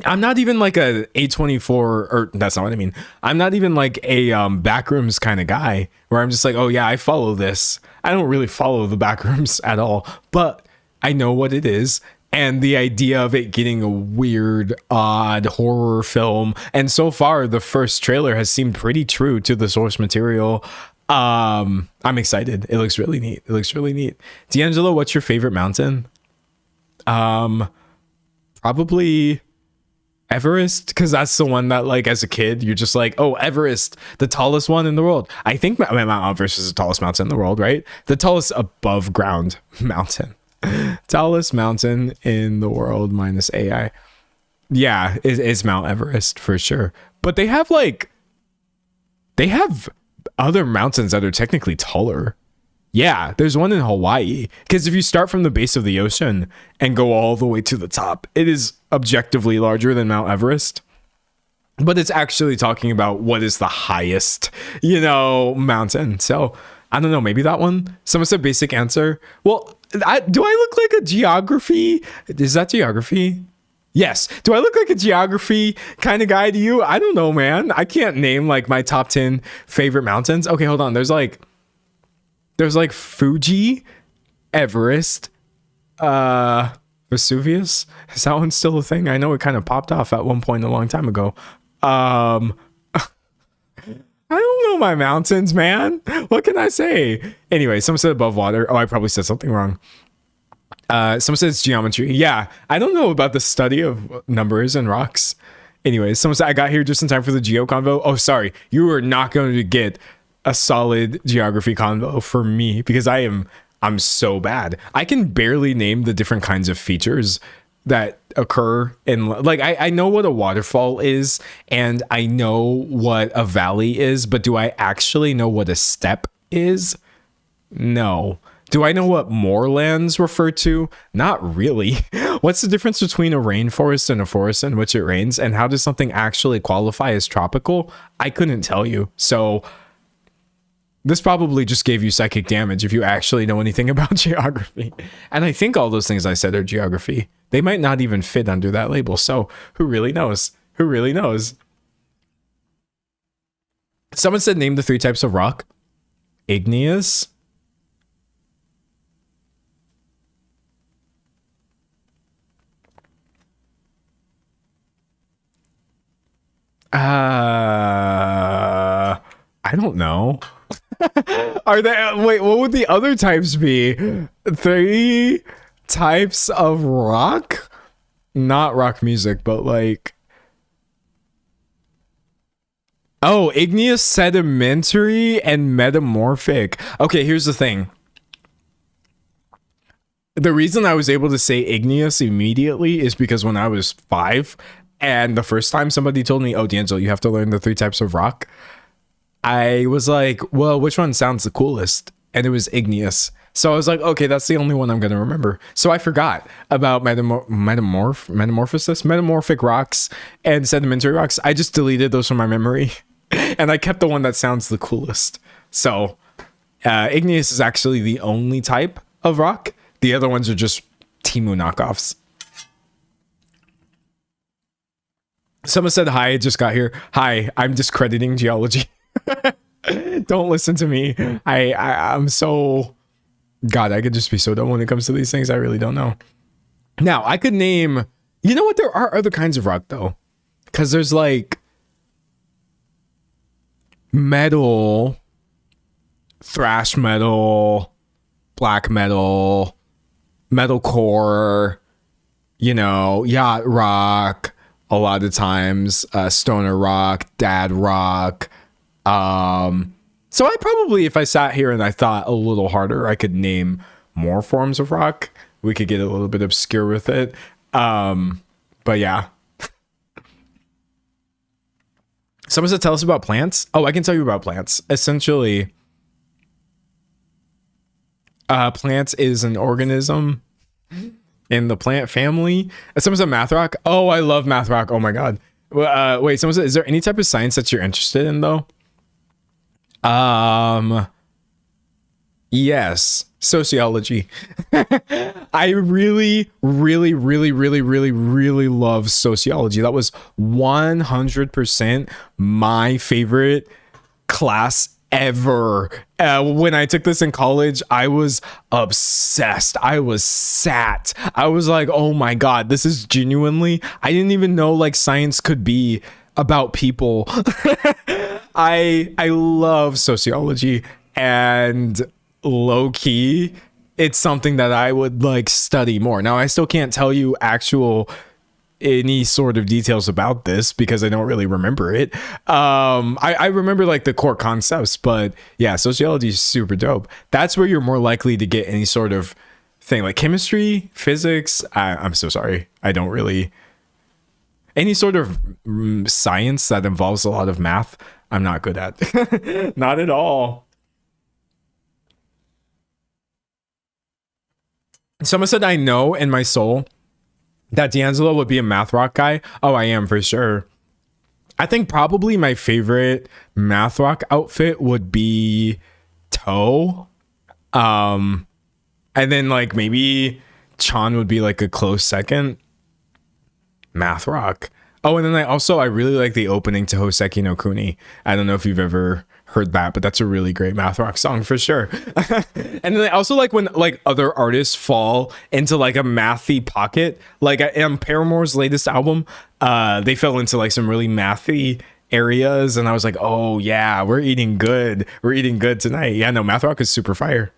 I'm not even like a A24, or that's not what I mean. I'm not even like a Backrooms kind of guy where I'm just like, oh yeah, I follow this. I don't really follow the Backrooms at all, but I know what it is. And the idea of it getting a weird, odd horror film. And so far, the first trailer has seemed pretty true to the source material. I'm excited. It looks really neat. D'Angelo, what's your favorite mountain? Probably Everest, because that's the one that, like, as a kid, you're just like, oh, Everest, the tallest one in the world. I think Mount Everest is the tallest mountain in the world, right? The tallest above ground mountain. Tallest mountain in the world minus AI. Yeah, is Mount Everest for sure. But they have other mountains that are technically taller. Yeah, there's one in Hawaii. Because if you start from the base of the ocean and go all the way to the top, it is objectively larger than Mount Everest. But it's actually talking about what is the highest, mountain. So I don't know, maybe that one. Someone said basic answer. Well, do I look like a geography? Is that geography? Yes. Do I look like a geography kind of guy to you? I don't know, man. I can't name like my top 10 favorite mountains. Okay, hold on. There's like Fuji, Everest, Vesuvius. Is that one still a thing? I know it kind of popped off at one point a long time ago. I don't know my mountains, man. What can I say? Anyway, someone said above water. Oh, I probably said something wrong. Someone said it's geometry. Yeah, I don't know about the study of numbers and rocks. Anyway, someone said I got here just in time for the geo convo. Oh, sorry. You are not going to get a solid geography convo for me because I'm so bad. I can barely name the different kinds of features that occur in, like, I know what a waterfall is and I know what a valley is, but do I actually know what a steppe is? No. Do I know what moorlands refer to? Not really. What's the difference between a rainforest and a forest in which it rains, and how does something actually qualify as tropical? I couldn't tell you. So this probably just gave you psychic damage if you actually know anything about geography. And I think all those things I said are geography. They might not even fit under that label. So who really knows? Who really knows? Someone said name the 3 types of rock. Igneous. I don't know. Are there, wait, what would the other types be? 3 types of rock? Not rock music, but like, oh, igneous, sedimentary, and metamorphic. Okay, here's the thing. The reason I was able to say igneous immediately is because when I was 5, and the first time somebody told me, oh, D'Angelo, you have to learn the 3 types of rock, I was like, well, which one sounds the coolest? And it was igneous. So I was like, okay, that's the only one I'm going to remember. So I forgot about metamorphic rocks and sedimentary rocks. I just deleted those from my memory. And I kept the one that sounds the coolest. So igneous is actually the only type of rock. The other ones are just Timu knockoffs. Someone said, hi, I just got here. Hi, I'm discrediting geology. Don't listen to me. I'm so... God, I could just be so dumb when it comes to these things. I really don't know. Now, I could name... You know what? There are other kinds of rock, though. Because there's like... metal, thrash metal, black metal, metalcore, yacht rock, a lot of times, stoner rock, dad rock. So I probably, if I sat here and I thought a little harder, I could name more forms of rock. We could get a little bit obscure with it. But yeah. Someone said, tell us about plants. Oh, I can tell you about plants. Essentially, plants is an organism in the plant family. Someone said math rock. Oh, I love math rock. Oh my God. Wait, someone said, is there any type of science that you're interested in though? Yes, sociology. I really love sociology. That was 100% my favorite class ever. When I took this in college, I was obsessed. I was sat. I was like, oh my God, this is genuinely, I didn't even know like science could be about people. I love sociology, and low key, it's something that I would like study more. Now, I still can't tell you any sort of details about this because I don't really remember it. I remember like the core concepts, but yeah, sociology is super dope. That's where you're more likely to get any sort of thing like chemistry, physics. I'm so sorry. I don't really, any sort of science that involves a lot of math, I'm not good at. Not at all. Someone said, I know in my soul that D'Angelo would be a math rock guy. Oh, I am for sure. I think probably my favorite math rock outfit would be toe. And then like maybe Chan would be like a close second. Math rock. Oh, and then I really like the opening to Hoseki no Kuni. I don't know if you've ever heard that, but that's a really great math rock song for sure. And then I also like when like other artists fall into like a mathy pocket. Like on Paramore's latest album, they fell into like some really mathy areas, and I was like, oh yeah, we're eating good. We're eating good tonight. Yeah, no, math rock is super fire.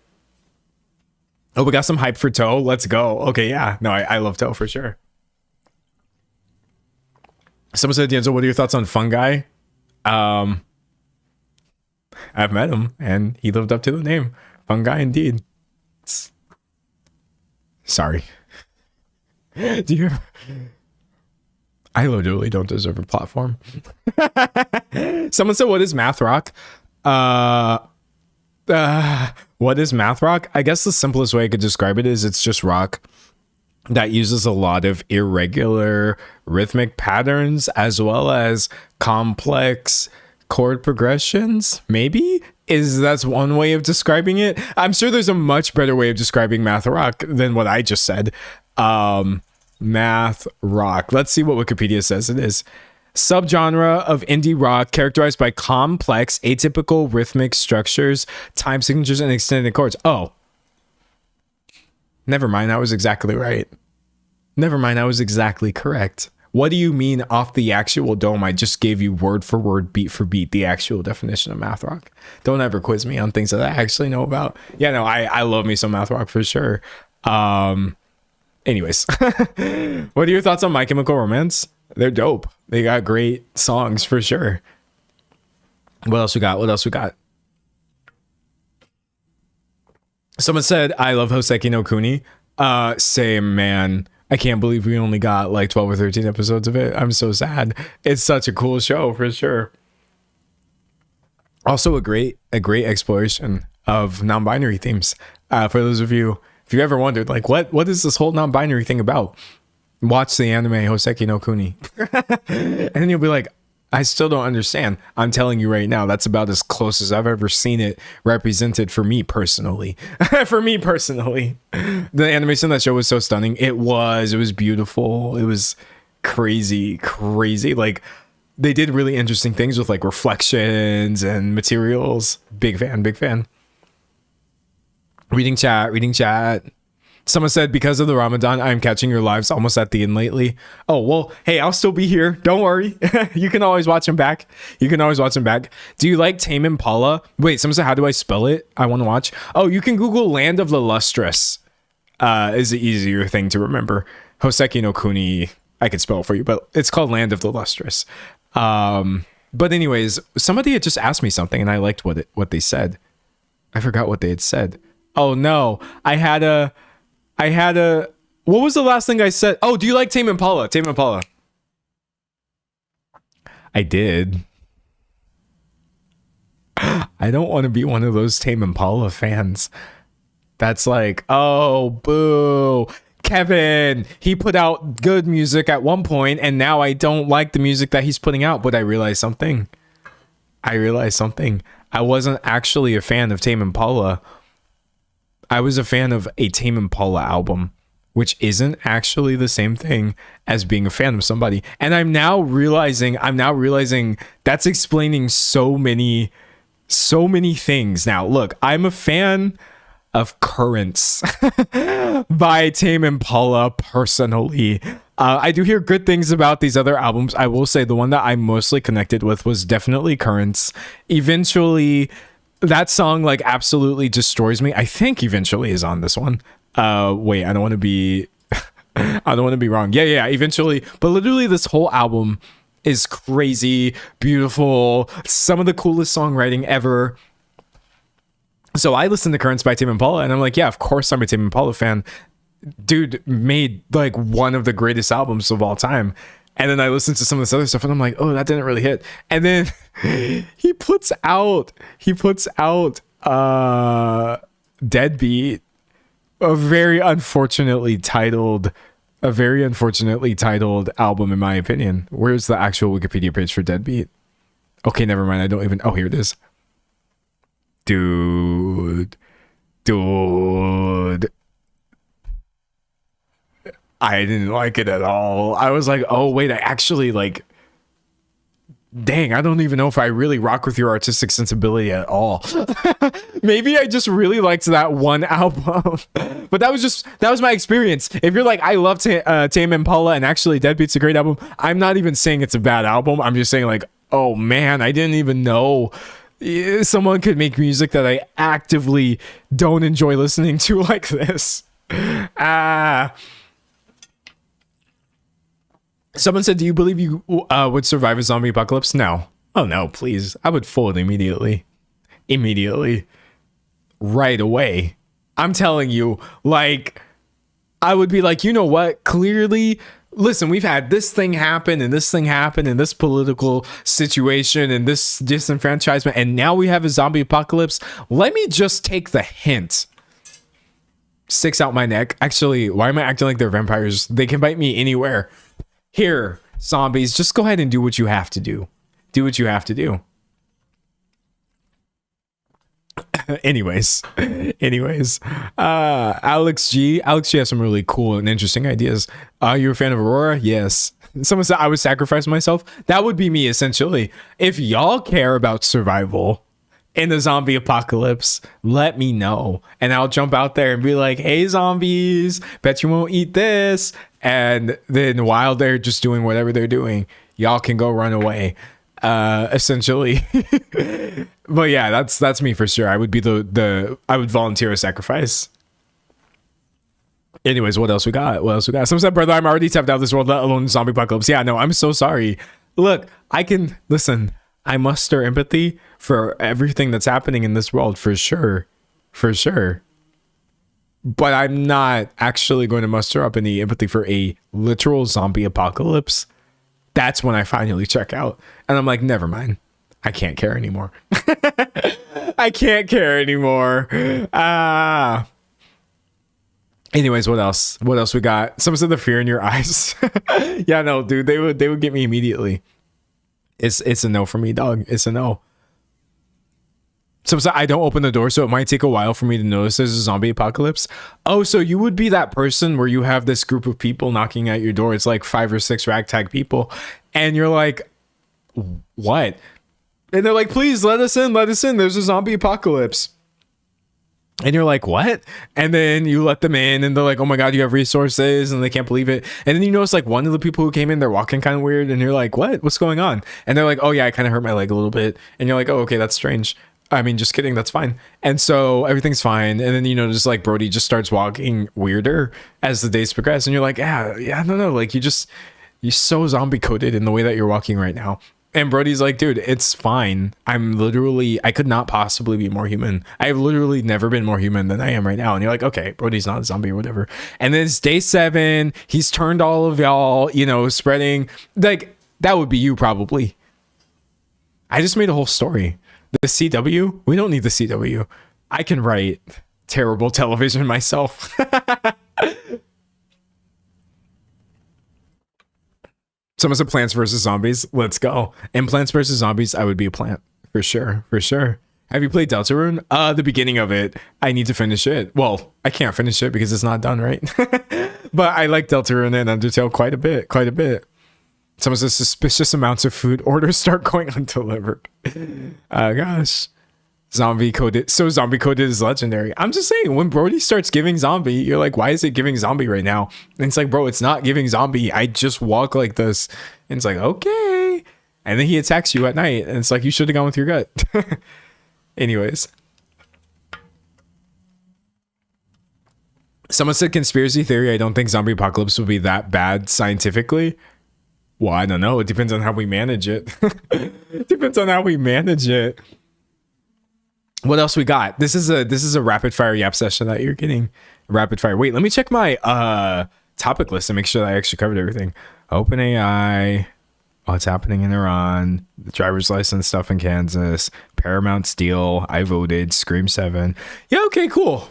Oh, we got some hype for Toe. Let's go. Okay, yeah. No, I love Toe for sure. Someone said, D'Angelo, what are your thoughts on Fungi? I've met him, and he lived up to the name. Fungi, indeed. Sorry. Do you? I literally don't deserve a platform. Someone said, what is math rock? What is math rock? I guess the simplest way I could describe it is it's just rock that uses a lot of irregular rhythmic patterns as well as complex chord progressions. Maybe that's one way of describing it. I'm sure there's a much better way of describing math rock than what I just said. Math rock. Let's see what Wikipedia says it is. Subgenre of indie rock characterized by complex, atypical rhythmic structures, time signatures, and extended chords. Oh, never mind. I was exactly right. Never mind. I was exactly correct. What do you mean off the actual dome? I just gave you word for word, beat for beat, the actual definition of math rock. Don't ever quiz me on things that I actually know about. Yeah, no, I love me some math rock for sure. Anyways, what are your thoughts on My Chemical Romance? They're dope. They got great songs for sure. What else we got? Someone said, I love Hoseki no Kuni. Same, man. I can't believe we only got like 12 or 13 episodes of it. I'm so sad. It's such a cool show for sure. Also a great exploration of non-binary themes. For those of you, if you ever wondered, like, what is this whole non-binary thing about? Watch the anime Hoseki no Kuni. And then you'll be like, I still don't understand. I'm telling you right now, that's about as close as I've ever seen it represented for me personally. The animation of that show was so stunning. It was beautiful. It was crazy. Like, they did really interesting things with like reflections and materials. Big fan. Reading chat. Someone said, because of the Ramadan, I'm catching your lives almost at the end lately. Oh, well, hey, I'll still be here. Don't worry. You can always watch them back. Do you like Tame Impala? Wait, someone said, how do I spell it? I want to watch. Oh, you can Google Land of the Lustrous. Is the easier thing to remember. Hoseki no Kuni. I could spell it for you, but it's called Land of the Lustrous. But anyways, somebody had just asked me something and I liked what they said. I forgot what they had said. Oh no, I had a what was the last thing I said? Oh, do you like Tame Impala? Tame Impala. I did. I don't want to be one of those Tame Impala fans. That's like, oh, boo. Kevin, he put out good music at one point, and now I don't like the music that he's putting out. But I realized something. I wasn't actually a fan of Tame Impala. I was a fan of a Tame Impala album, which isn't actually the same thing as being a fan of somebody. And I'm now realizing that's explaining so many things. Now, look, I'm a fan of Currents by Tame Impala personally. I do hear good things about these other albums. I will say the one that I mostly connected with was definitely Currents. Eventually, that song like absolutely destroys me. I think Eventually is on this one. Wait, I don't want to be wrong. Yeah, Eventually. But literally this whole album is crazy, beautiful, some of the coolest songwriting ever. So I listened to Currents by Tame Impala and I'm like, yeah, of course I'm a Tame Impala fan. Dude made like one of the greatest albums of all time. And then I listened to some of this other stuff and I'm like, oh, that didn't really hit. And then he puts out Deadbeat, a very unfortunately titled album in my opinion. Where's the actual Wikipedia page for Deadbeat? Okay, never mind. I don't even. Oh, here it is. Dude. I didn't like it at all. I was like, oh wait, I actually like. Dang, I don't even know if I really rock with your artistic sensibility at all. Maybe I just really liked that one album. But that was my experience. If you're like, I love Tame Impala and actually Deadbeat's a great album, I'm not even saying it's a bad album. I'm just saying like, oh man, I didn't even know someone could make music that I actively don't enjoy listening to like this. Someone said, do you believe you would survive a zombie apocalypse? No. Oh no, please. I would fold immediately. Right away. I'm telling you, like, I would be like, you know what? Clearly, listen, we've had this thing happen and this thing happen and this political situation and this disenfranchisement, and now we have a zombie apocalypse. Let me just take the hint. Sticks out my neck. Actually, why am I acting like they're vampires? They can bite me anywhere. Here, zombies, just go ahead and do what you have to do. Do what you have to do. Anyways, Alex G has some really cool and interesting ideas. Are you a fan of Aurora? Yes. Someone said I would sacrifice myself. That would be me, essentially. If y'all care about survival in the zombie apocalypse, let me know. And I'll jump out there and be like, hey, zombies, bet you won't eat this. And then while they're just doing whatever they're doing, y'all can go run away. Essentially. But yeah, that's me for sure. I would be I would volunteer a sacrifice. Anyways, what else we got? Someone said, brother, I'm already tapped out of this world, let alone zombie apocalypse. Yeah, no, I'm so sorry. Look, I muster empathy for everything that's happening in this world, for sure. But I'm not actually going to muster up any empathy for a literal zombie apocalypse. That's when I finally check out. And I'm like, never mind. I can't care anymore. Anyways, what else? We got? Someone said the fear in your eyes. Yeah, no, dude, they would get me immediately. It's a no for me, dog. It's a no. Sometimes I don't open the door, so it might take a while for me to notice there's a zombie apocalypse. Oh, so you would be that person where you have this group of people knocking at your door. It's like 5 or 6 ragtag people. And you're like, what? And they're like, please let us in. There's a zombie apocalypse. And you're like, what? And then you let them in and they're like, oh my God, you have resources, and they can't believe it. And then you notice like one of the people who came in, they're walking kind of weird. And you're like, what's going on? And they're like, oh yeah, I kind of hurt my leg a little bit. And you're like, oh, okay, that's strange. I mean, just kidding. That's fine. And so everything's fine. And then, just like Brody just starts walking weirder as the days progress. And you're like, yeah, no. Like You're so zombie coded in the way that you're walking right now. And Brody's like, dude, it's fine. I could not possibly be more human. I've literally never been more human than I am right now. And you're like, okay, Brody's not a zombie or whatever. And then it's day 7. He's turned all of y'all, spreading. Like, that would be you probably. I just made a whole story. The CW? We don't need the CW. I can write terrible television myself. Someone said Plants vs. Zombies. Let's go. In Plants vs. Zombies, I would be a plant. For sure. For sure. Have you played Deltarune? The beginning of it. I need to finish it. Well, I can't finish it because it's not done, right? But I like Deltarune and Undertale quite a bit. Quite a bit. Someone says suspicious amounts of food orders start going undelivered. Gosh. Zombie coded. So zombie coded is legendary. I'm just saying, when Brody starts giving zombie, you're like, why is it giving zombie right now? And it's like, bro, it's not giving zombie. I just walk like this. And it's like, okay. And then he attacks you at night. And it's like, you should have gone with your gut. Anyways. Someone said conspiracy theory. I don't think zombie apocalypse will be that bad scientifically. Well, I don't know. It depends on how we manage it. It depends on how we manage it. What else we got? This is a rapid fire yap session that you're getting. Rapid fire. Wait, let me check my topic list and make sure that I actually covered everything. OpenAI, what's happening in Iran, the driver's license stuff in Kansas, Paramount Steel, I voted, Scream 7. Yeah, okay, cool.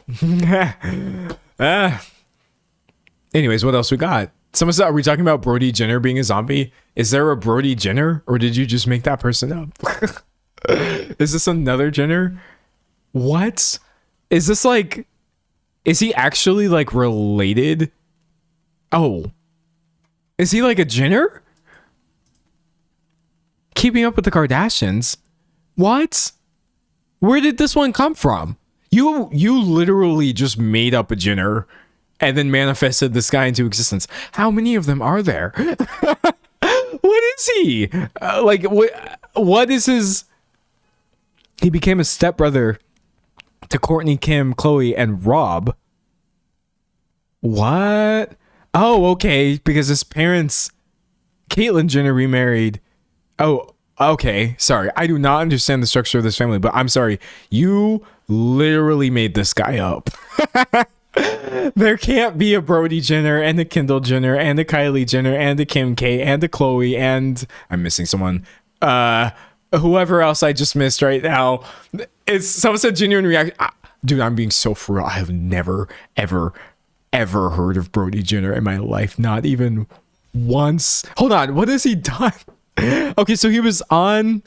Anyways, what else we got? Someone said, are we talking about Brody Jenner being a zombie? Is there a Brody Jenner, or did you just make that person up? Is this another Jenner? What? Is this like, is he actually like related? Oh, is he like a Jenner? Keeping Up with the Kardashians? What? Where did this one come from? You literally just made up a Jenner and then manifested this guy into existence. How many of them are there? What is he? What is his? He became a stepbrother to Courtney, Kim, Chloe, and Rob. What? Oh, okay. Because his parents, Caitlyn Jenner, remarried. Oh, okay. Sorry. I do not understand the structure of this family, but I'm sorry. You literally made this guy up. There can't be a Brody Jenner and a Kendall Jenner and a Kylie Jenner and a Kim K and a Chloe and I'm missing someone. Whoever else I just missed right now. It's someone said genuine reaction. Dude, I'm being so for real. I have never, ever, ever heard of Brody Jenner in my life. Not even once. Hold on. What has he done? Okay, so he was on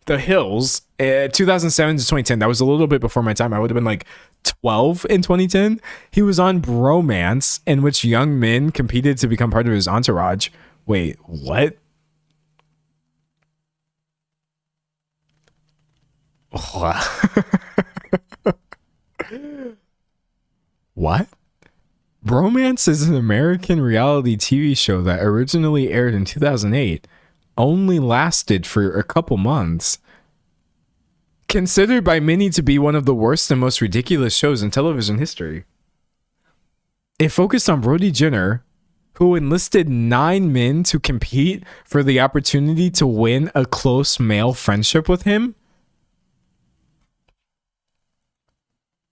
The Hills 2007 to 2010. That was a little bit before my time. I would have been like 12 in 2010. He was on Bromance, in which young men competed to become part of his entourage. Wait, what? What? Bromance is an American reality TV show that originally aired in 2008, only lasted for a couple months. Considered by many to be one of the worst and most ridiculous shows in television history. It focused on Brody Jenner, who enlisted 9 men to compete for the opportunity to win a close male friendship with him.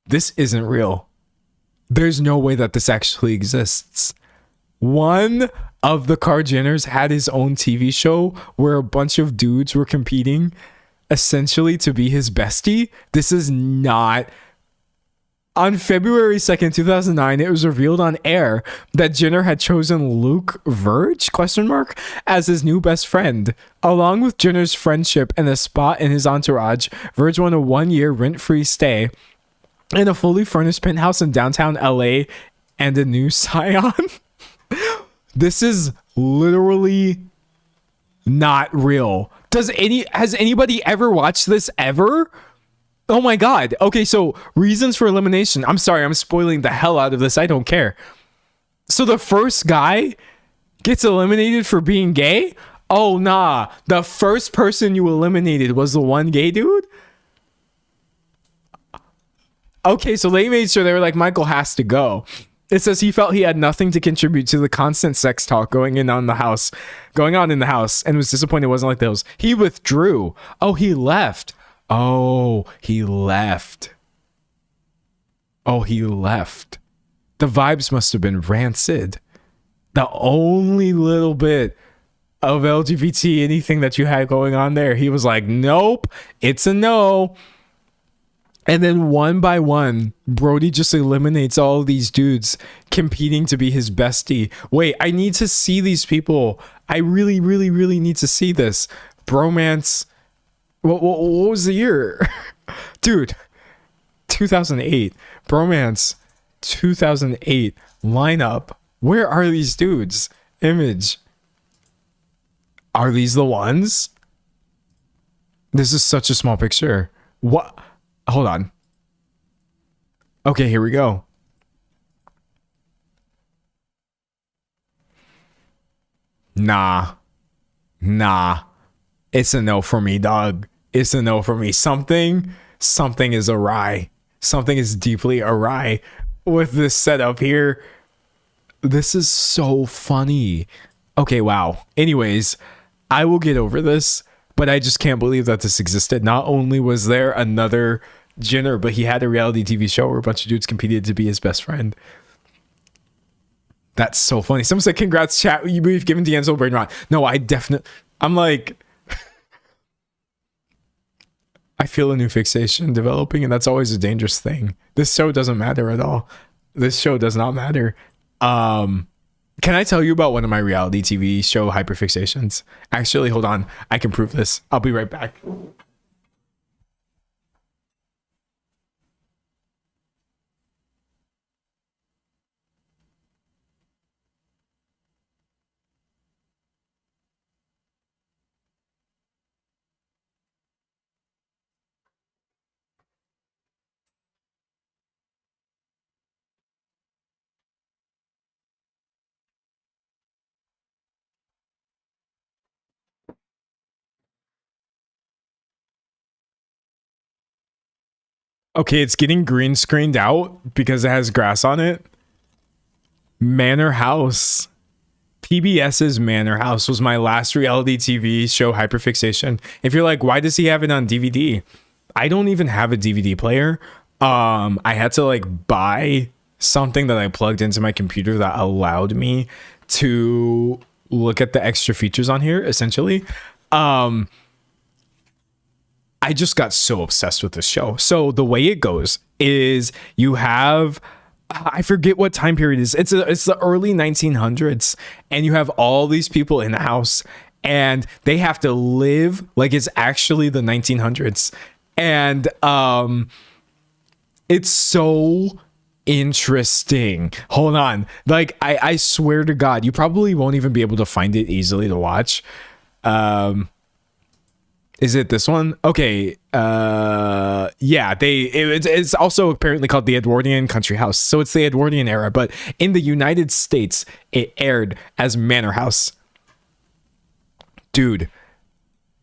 This isn't real. There's no way that this actually exists. One of the Kardashians had his own TV show where a bunch of dudes were competing essentially to be his bestie. This is not. On February 2nd, 2009, it was revealed on air that Jenner had chosen Luke Verge, ? As his new best friend. Along with Jenner's friendship and a spot in his entourage, Verge won a 1-year rent-free stay in a fully furnished penthouse in downtown LA and a new Scion. This is literally not real. Has anybody ever watched this ever? Oh my God. Okay, so reasons for elimination. I'm sorry, I'm spoiling the hell out of this. I don't care. So the first guy gets eliminated for being gay? Oh nah. The first person you eliminated was the one gay dude? Okay, so they made sure they were like, Michael has to go. It says he felt he had nothing to contribute to the constant sex talk going on in the house, and was disappointed it wasn't like those. He withdrew. Oh, he left. Oh, he left. Oh, he left. The vibes must have been rancid. The only little bit of LGBT anything that you had going on there, he was like, nope, it's a no. And then one by one, Brody just eliminates all of these dudes competing to be his bestie. Wait, I need to see these people. I really, really, really need to see this. Bromance. What was the year? Dude, 2008. Bromance, 2008. Lineup. Where are these dudes? Image. Are these the ones? This is such a small picture. What? Hold on. Okay, here we go. Nah. It's a no for me, dog. It's a no for me. Something is awry. Something is deeply awry with this setup here. This is so funny. Okay, wow. Anyways, I will get over this. But I just can't believe that this existed. Not only was there another Jenner, but he had a reality TV show where a bunch of dudes competed to be his best friend. That's so funny. Someone said, congrats, chat. We've given D'Angelo brain rot. No, I'm like, I feel a new fixation developing, and that's always a dangerous thing. This show doesn't matter at all. This show does not matter. Can I tell you about one of my reality TV show hyperfixations? Actually, hold on. I can prove this. I'll be right back. Okay, it's getting green screened out because it has grass on it. Manor House. PBS's Manor House was my last reality TV show hyperfixation. If you're like, why does he have it on DVD? I don't even have a DVD player. I had to like buy something that I plugged into my computer that allowed me to look at the extra features on here, essentially. I just got so obsessed with this show. So the way it goes is you have, I forget what time period it is. It's the early 1900s, and you have all these people in the house, and they have to live like it's actually the 1900s. And it's so interesting. Hold on. Like, I swear to God, you probably won't even be able to find it easily to watch. Is it this one? Okay. Yeah, it's also apparently called the Edwardian Country House. So it's the Edwardian era, but in the United States, it aired as Manor House. Dude,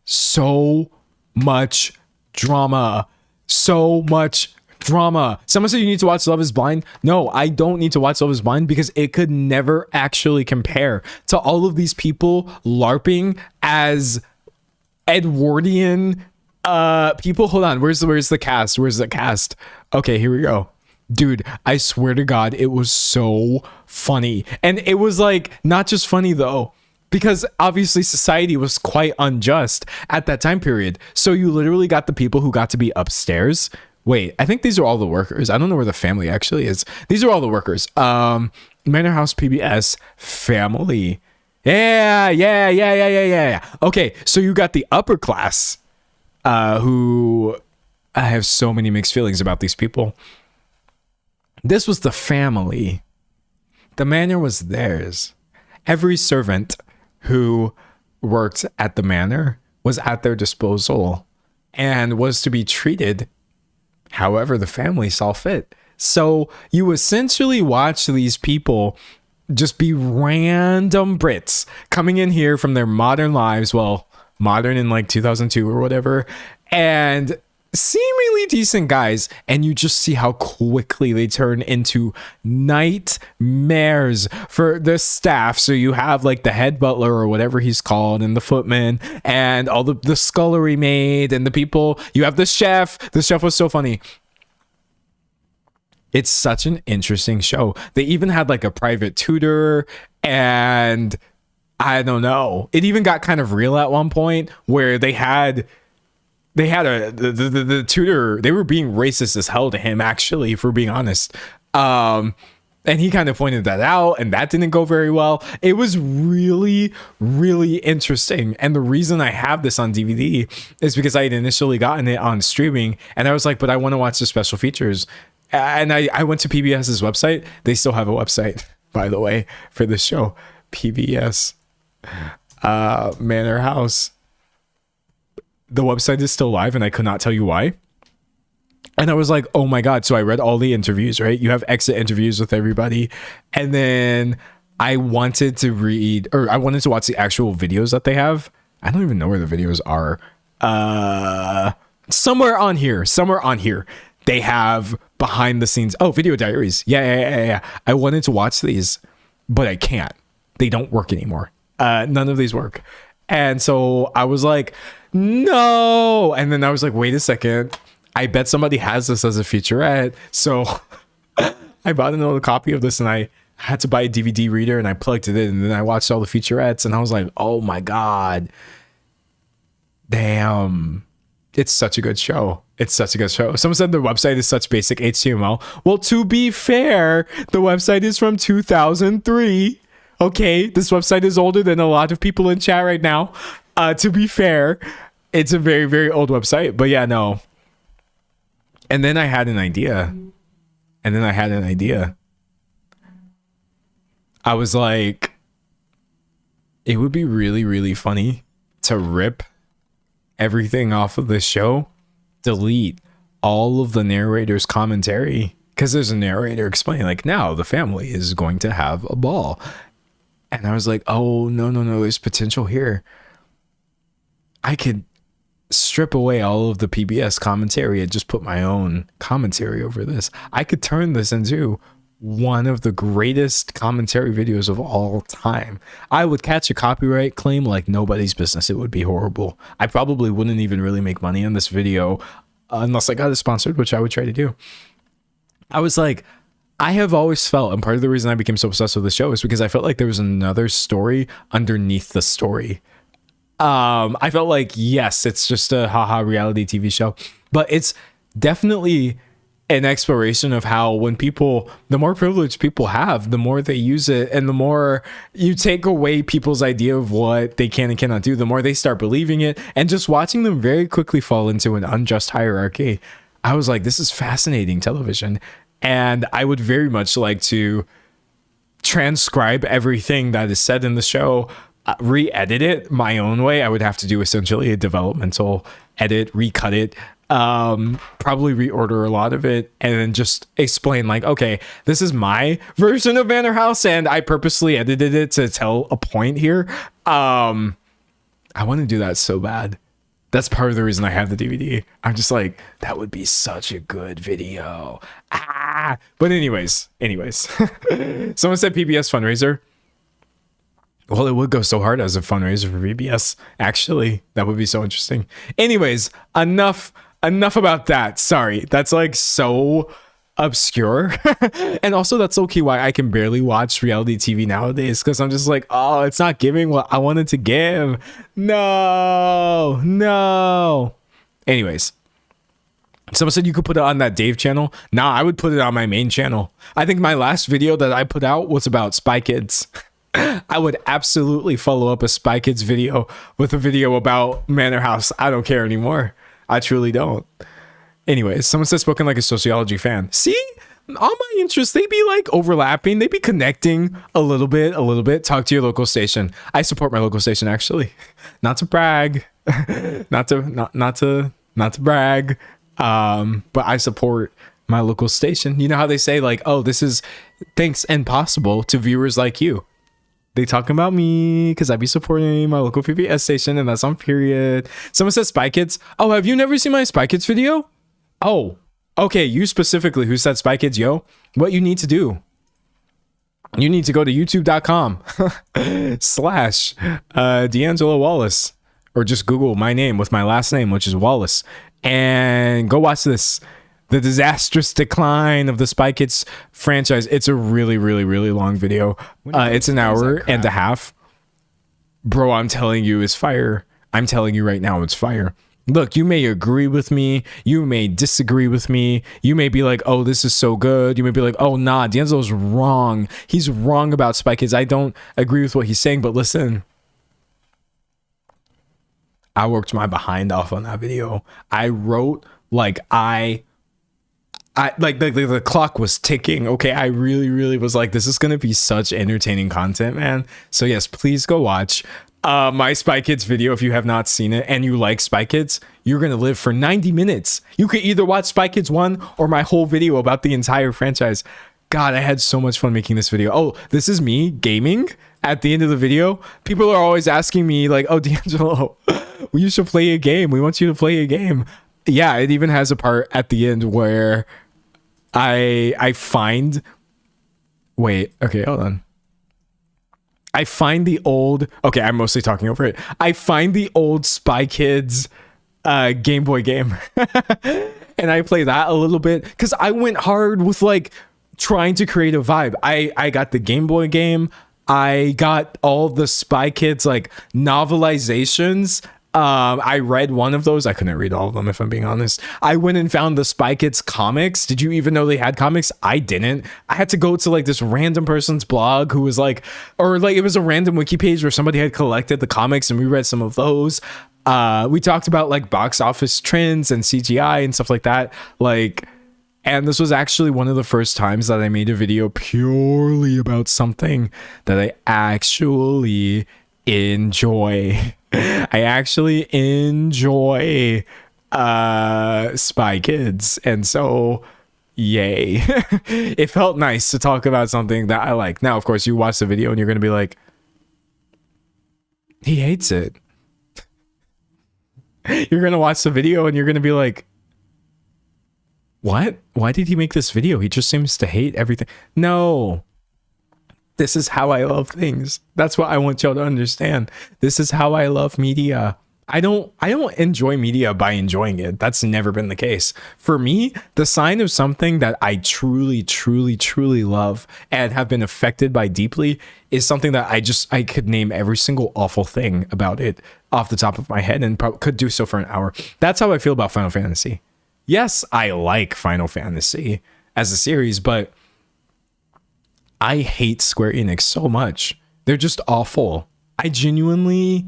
so much drama. So much drama. Someone said you need to watch Love is Blind. No, I don't need to watch Love is Blind because it could never actually compare to all of these people LARPing as Edwardian people. Hold on, where's the cast? Okay, here we go. Dude, I swear to God, it was so funny. And it was like not just funny though, because obviously society was quite unjust at that time period. So you literally got the people who got to be upstairs. Wait, I think these are all the workers. I don't know where the family actually is. These are all the workers. Manor House PBS family. Yeah. Okay, so you got the upper class, who I have so many mixed feelings about these people. This was the family. The manor was theirs. Every servant who worked at the manor was at their disposal and was to be treated however the family saw fit. So you essentially watch these people just be random Brits coming in here from their modern lives, well, modern in like 2002 or whatever, and seemingly decent guys, and you just see how quickly they turn into nightmares for the staff. So you have like the head butler or whatever he's called, and the footman, and all the scullery maid, and the people. You have the chef. The chef was so funny. It's such an interesting show. They even had like a private tutor, and I don't know. It even got kind of real at one point where they had the tutor. They were being racist as hell to him, actually, if we're being honest. And he kind of pointed that out, and that didn't go very well. It was really, really interesting. And the reason I have this on DVD is because I had initially gotten it on streaming, and I was like, but I want to watch the special features. And I went to PBS's website. They still have a website, by the way, for this show. PBS Manor House. The website is still live, and I could not tell you why. And I was like, oh my God. So I read all the interviews, right? You have exit interviews with everybody. And then I wanted to watch the actual videos that they have. I don't even know where the videos are. Somewhere on here. They have behind the scenes. Oh, video diaries. Yeah. I wanted to watch these, but I can't. They don't work anymore. None of these work. And so I was like, no. And then I was like, wait a second. I bet somebody has this as a featurette. So I bought another copy of this, and I had to buy a DVD reader, and I plugged it in, and then I watched all the featurettes, and I was like, oh my God. Damn. It's such a good show. Someone said the website is such basic HTML. Well, to be fair, the website is from 2003. Okay, this website is older than a lot of people in chat right now. To be fair, it's a very, very old website. But yeah, no. And then I had an idea. I was like, it would be really, really funny to rip everything off of this show, delete all of the narrator's commentary, because there's a narrator explaining like, now the family is going to have a ball. And I was like, oh no, there's potential here. I could strip away all of the PBS commentary and just put my own commentary over this. I could turn this into one of the greatest commentary videos of all time. I would catch a copyright claim like nobody's business. It would be horrible. I probably wouldn't even really make money on this video unless I got it sponsored, which I would try to do. I was like, I have always felt, and part of the reason I became so obsessed with the show is because I felt like there was another story underneath the story. I felt like, yes, it's just a haha reality TV show, but it's definitely an exploration of how when people, the more privilege people have, the more they use it, and the more you take away people's idea of what they can and cannot do, the more they start believing it, and just watching them very quickly fall into an unjust hierarchy. I was like, this is fascinating television, and I would very much like to transcribe everything that is said in the show, re-edit it my own way. I would have to do essentially a developmental edit, recut it, probably reorder a lot of it, and then just explain like, okay, this is my version of Manor House, and I purposely edited it to tell a point here. I want to do that so bad. That's part of the reason I have the DVD. I'm just like, that would be such a good video. But anyways, someone said PBS fundraiser. Well, it would go so hard as a fundraiser for PBS. Actually, that would be so interesting. Anyways, enough about that. Sorry, that's like so obscure. And also that's okay why I can barely watch reality TV nowadays, because I'm just like, oh, it's not giving what I wanted to give. No. Anyways, someone said you could put it on that Dave channel. Nah, I would put it on my main channel. I think my last video that I put out was about Spy Kids. I would absolutely follow up a Spy Kids video with a video about Manor House. I don't care anymore. I truly don't. Anyways, someone said spoken like a sociology fan. See, all my interests, they be like overlapping. They be connecting a little bit. Talk to your local station. I support my local station, actually. Not to brag, not to brag. But I support my local station. You know how they say like, oh, this is thanks and possible to viewers like you. They talking about me because I be supporting my local PBS station, and that's on period. Someone said Spy Kids. Oh, have you never seen my Spy Kids video? Oh, okay. You specifically who said Spy Kids, yo. What you need to do. You need to go to youtube.com slash D'Angelo Wallace, or just Google my name with my last name, which is Wallace, and go watch this. The disastrous decline of the Spy Kids franchise. It's a really, really, really long video. It's an hour and a half. Bro, I'm telling you, it's fire. I'm telling you right now, it's fire. Look, you may agree with me. You may disagree with me. You may be like, oh, this is so good. You may be like, oh, nah, D'Angelo's wrong. He's wrong about Spy Kids. I don't agree with what he's saying, but listen. I worked my behind off on that video. I wrote like the clock was ticking. Okay, I really was like, this is gonna be such entertaining content, man. So yes, please go watch my Spy Kids video if you have not seen it and you like Spy Kids. You're gonna live for 90 minutes. You could either watch Spy Kids 1 or my whole video about the entire franchise. God, I had so much fun making this video. Oh, this is me gaming at the end of the video. People are always asking me like, oh, D'Angelo, you should play a game. We want you to play a game. Yeah, it even has a part at the end where I find, wait, okay, hold on. I find the old, okay, I'm mostly talking over it. I find the old Spy Kids Game Boy game. And I play that a little bit because I went hard with like trying to create a vibe. I got the Game Boy game. I got all the Spy Kids like novelizations. I read one of those. I couldn't read all of them, if I'm being honest. I went and found the Spy Kids comics. Did you even know they had comics? I didn't. I had to go to like this random person's blog who was like, or like it was a random wiki page where somebody had collected the comics and we read some of those. We talked about like box office trends and CGI and stuff like that. Like, and this was actually one of the first times that I made a video purely about something that I actually enjoy. I actually enjoy Spy Kids, and so yay. It felt nice to talk about something that I like. Now, of course, you watch the video and you're gonna be like, he hates it. You're gonna watch the video and you're gonna be like, what? Why did he make this video? He just seems to hate everything. No. This is how I love things. That's what I want y'all to understand. This is how I love media. I don't enjoy media by enjoying it. That's never been the case. For me, the sign of something that I truly love and have been affected by deeply is something that I could name every single awful thing about it off the top of my head and could do so for an hour. That's how I feel about Final Fantasy. Yes, I like Final Fantasy as a series, but I hate Square Enix so much. They're just awful. They're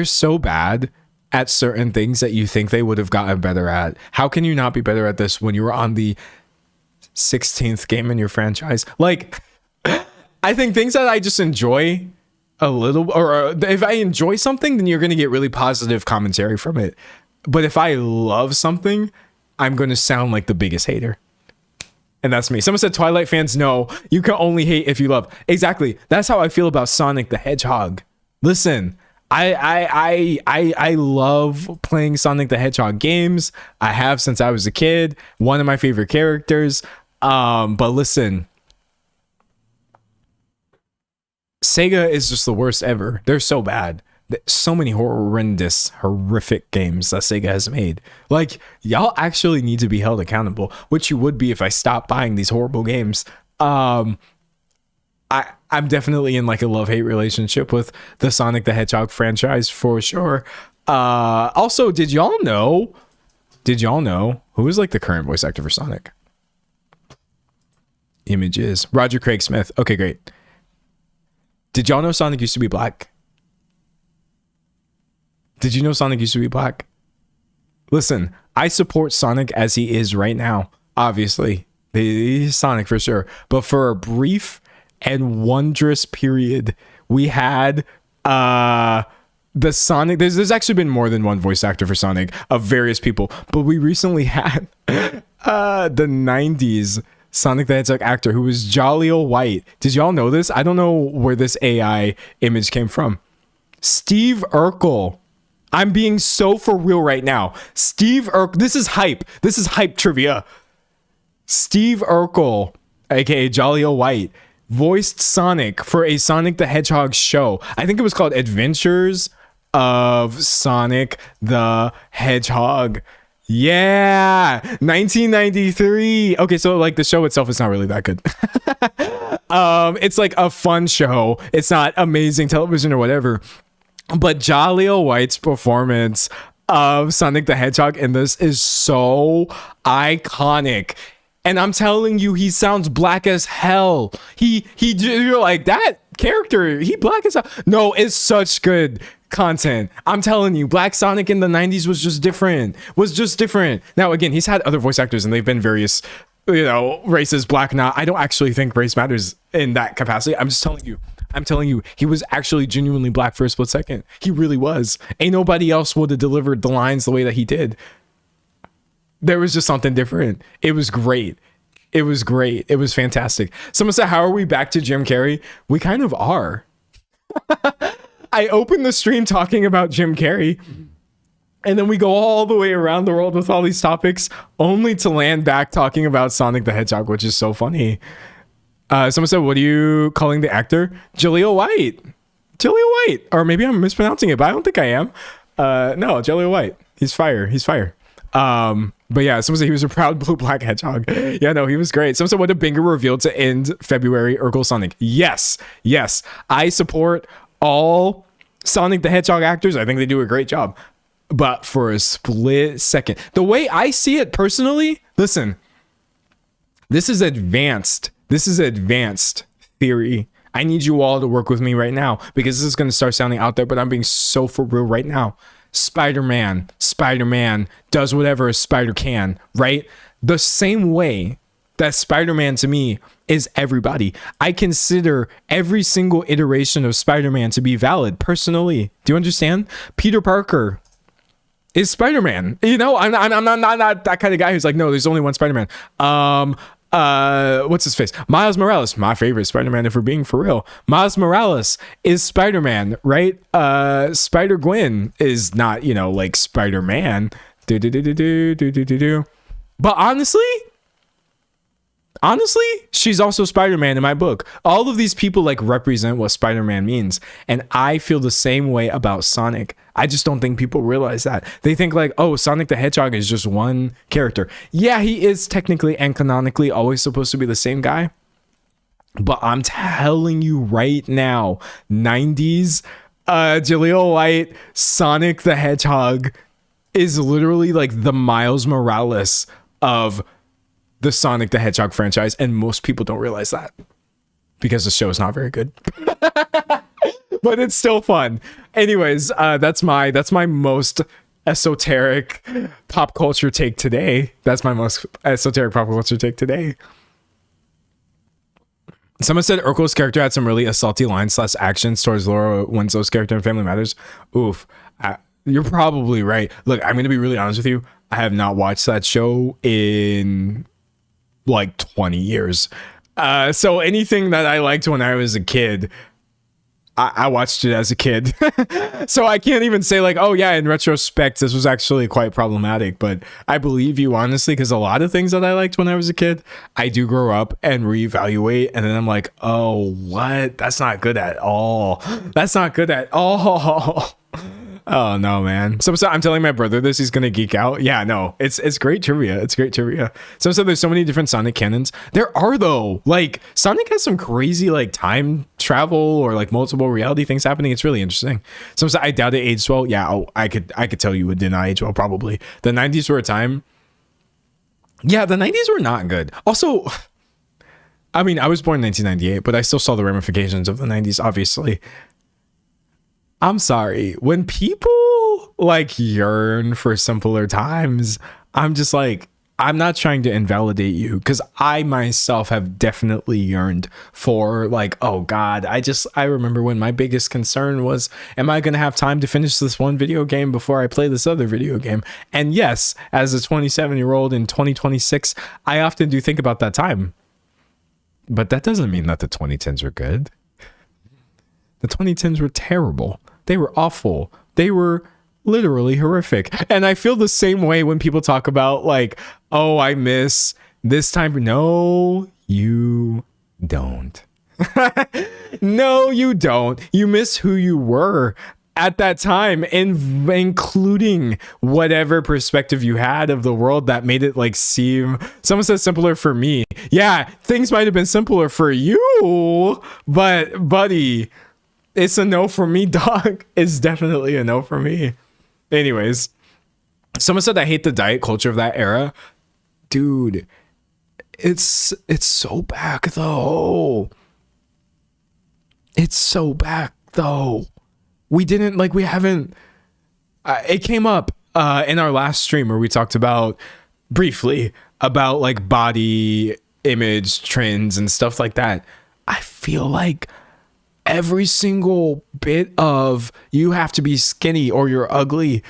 so bad at certain things that you think they would have gotten better at. How can you not be better at this when you were on the 16th game in your franchise? Like, I think things that I just enjoy a little, or if I enjoy something, then you're going to get really positive commentary from it. But if I love something, I'm going to sound like the biggest hater. And that's me. Someone said Twilight fans, no, you can only hate if you love. Exactly. That's how I feel about Sonic the Hedgehog. Listen, I love playing Sonic the Hedgehog games. I have since I was a kid. One of my favorite characters. But listen, Sega is just the worst ever. They're so bad. So many horrific games that Sega has made. Like, y'all actually need to be held accountable, which you would be if I stopped buying these horrible games. I'm definitely in like a love-hate relationship with the Sonic the Hedgehog franchise for sure. Also, did y'all know who is like the current voice actor for Sonic? Images. Roger Craig Smith. Okay, great. Did y'all know Sonic used to be black? Did you know Sonic used to be black? Listen, I support Sonic as he is right now. Obviously, he's Sonic for sure. But for a brief and wondrous period, we had the Sonic. There's actually been more than one voice actor for Sonic of various people. But we recently had the 90s Sonic the Hedgehog actor who was Jaleel White. Did y'all know this? I don't know where this AI image came from. Steve Urkel. I'm being so for real right now. Steve Urkel. This is hype. This is hype trivia. Steve Urkel, aka Jaleel White, voiced Sonic for a Sonic the Hedgehog show. I think it was called Adventures of Sonic the Hedgehog. Yeah, 1993. Okay, so like the show itself is not really that good. It's like a fun show. It's not amazing television or whatever. But Jaleel White's performance of Sonic the Hedgehog in this is so iconic. And I'm telling you, he sounds black as hell. You're like, that character, he black as hell. No, it's such good content. I'm telling you, Black Sonic in the 90s was just different. Now, again, he's had other voice actors and they've been various, races, black, not. I don't actually think race matters in that capacity. I'm telling you, he was actually genuinely black for a split second. He really was. Ain't nobody else would have delivered the lines the way that he did. There was just something different. It was great. It was fantastic. Someone said, how are we back to Jim Carrey? We kind of are. I opened the stream talking about Jim Carrey, and then we go all the way around the world with all these topics, only to land back talking about Sonic the Hedgehog, which is so funny. Someone said, what are you calling the actor? Jaleel White. Or maybe I'm mispronouncing it, but I don't think I am. No, Jaleel White. He's fire. But yeah, someone said he was a proud blue-black hedgehog. Yeah, no, he was great. Someone said, what did Binger reveal to end February Urkel Sonic? Yes. I support all Sonic the Hedgehog actors. I think they do a great job. But for a split second, the way I see it personally, listen, this is advanced theory. I need you all to work with me right now because this is going to start sounding out there, but I'm being so for real right now. Spider-Man does whatever a spider can, right? The same way that Spider-Man to me is everybody. I consider every single iteration of Spider-Man to be valid personally. Do you understand? Peter Parker is Spider-Man. I'm not that kind of guy who's like, no, there's only one Spider-Man. What's his face? Miles Morales, my favorite Spider-Man, if we're being for real. Miles Morales is Spider-Man, right? Spider-Gwen is not, like Spider-Man. But honestly, she's also Spider-Man in my book. All of these people like represent what Spider-Man means. And I feel the same way about Sonic. I just don't think people realize that. They think like, oh, Sonic the Hedgehog is just one character. Yeah, he is technically and canonically always supposed to be the same guy. But I'm telling you right now, 90s, Jaleel White, Sonic the Hedgehog is literally like the Miles Morales of the Sonic the Hedgehog franchise, and most people don't realize that because the show is not very good. But it's still fun. Anyways, that's my most esoteric pop culture take today. Someone said Urkel's character had some really assaulty lines / actions towards Laura Winslow's character in Family Matters. Oof. You're probably right. Look, I'm going to be really honest with you. I have not watched that show in like 20 years. So anything that I liked when I was a kid, I watched it as a kid. So I can't even say like, oh yeah, in retrospect, this was actually quite problematic. But I believe you honestly, because a lot of things that I liked when I was a kid, I do grow up and reevaluate. And then I'm like, oh, what? That's not good at all. Oh no, man. So I'm telling my brother this, he's gonna geek out. Yeah, no, it's great trivia. So there's so many different Sonic canons. There are though. Like Sonic has some crazy like time travel or like multiple reality things happening. It's really interesting. So I doubt it aged well. Yeah, I could tell you it did not age well. Probably the 90s were a time. Yeah, the 90s were not good. Also, I mean, I was born in 1998, but I still saw the ramifications of the 90s. Obviously. I'm sorry, when people like yearn for simpler times, I'm just like, I'm not trying to invalidate you because I myself have definitely yearned for like, oh God, I remember when my biggest concern was, am I going to have time to finish this one video game before I play this other video game? And yes, as a 27-year-old in 2026, I often do think about that time. But that doesn't mean that the 2010s were good. The 2010s were terrible. They were awful. They were literally horrific. And I feel the same way when people talk about like, oh, I miss this time. No, you don't. No, you don't. You miss who you were at that time, and including whatever perspective you had of the world that made it like seem, someone said simpler for me. Yeah, things might have been simpler for you, but buddy, it's a no for me, dog. It's definitely a no for me. Anyways, someone said I hate the diet culture of that era. Dude, it's so back though. It's so back though. We haven't, it came up in our last stream where we talked about briefly about like body image trends and stuff like that. I feel like every single bit of you have to be skinny or you're ugly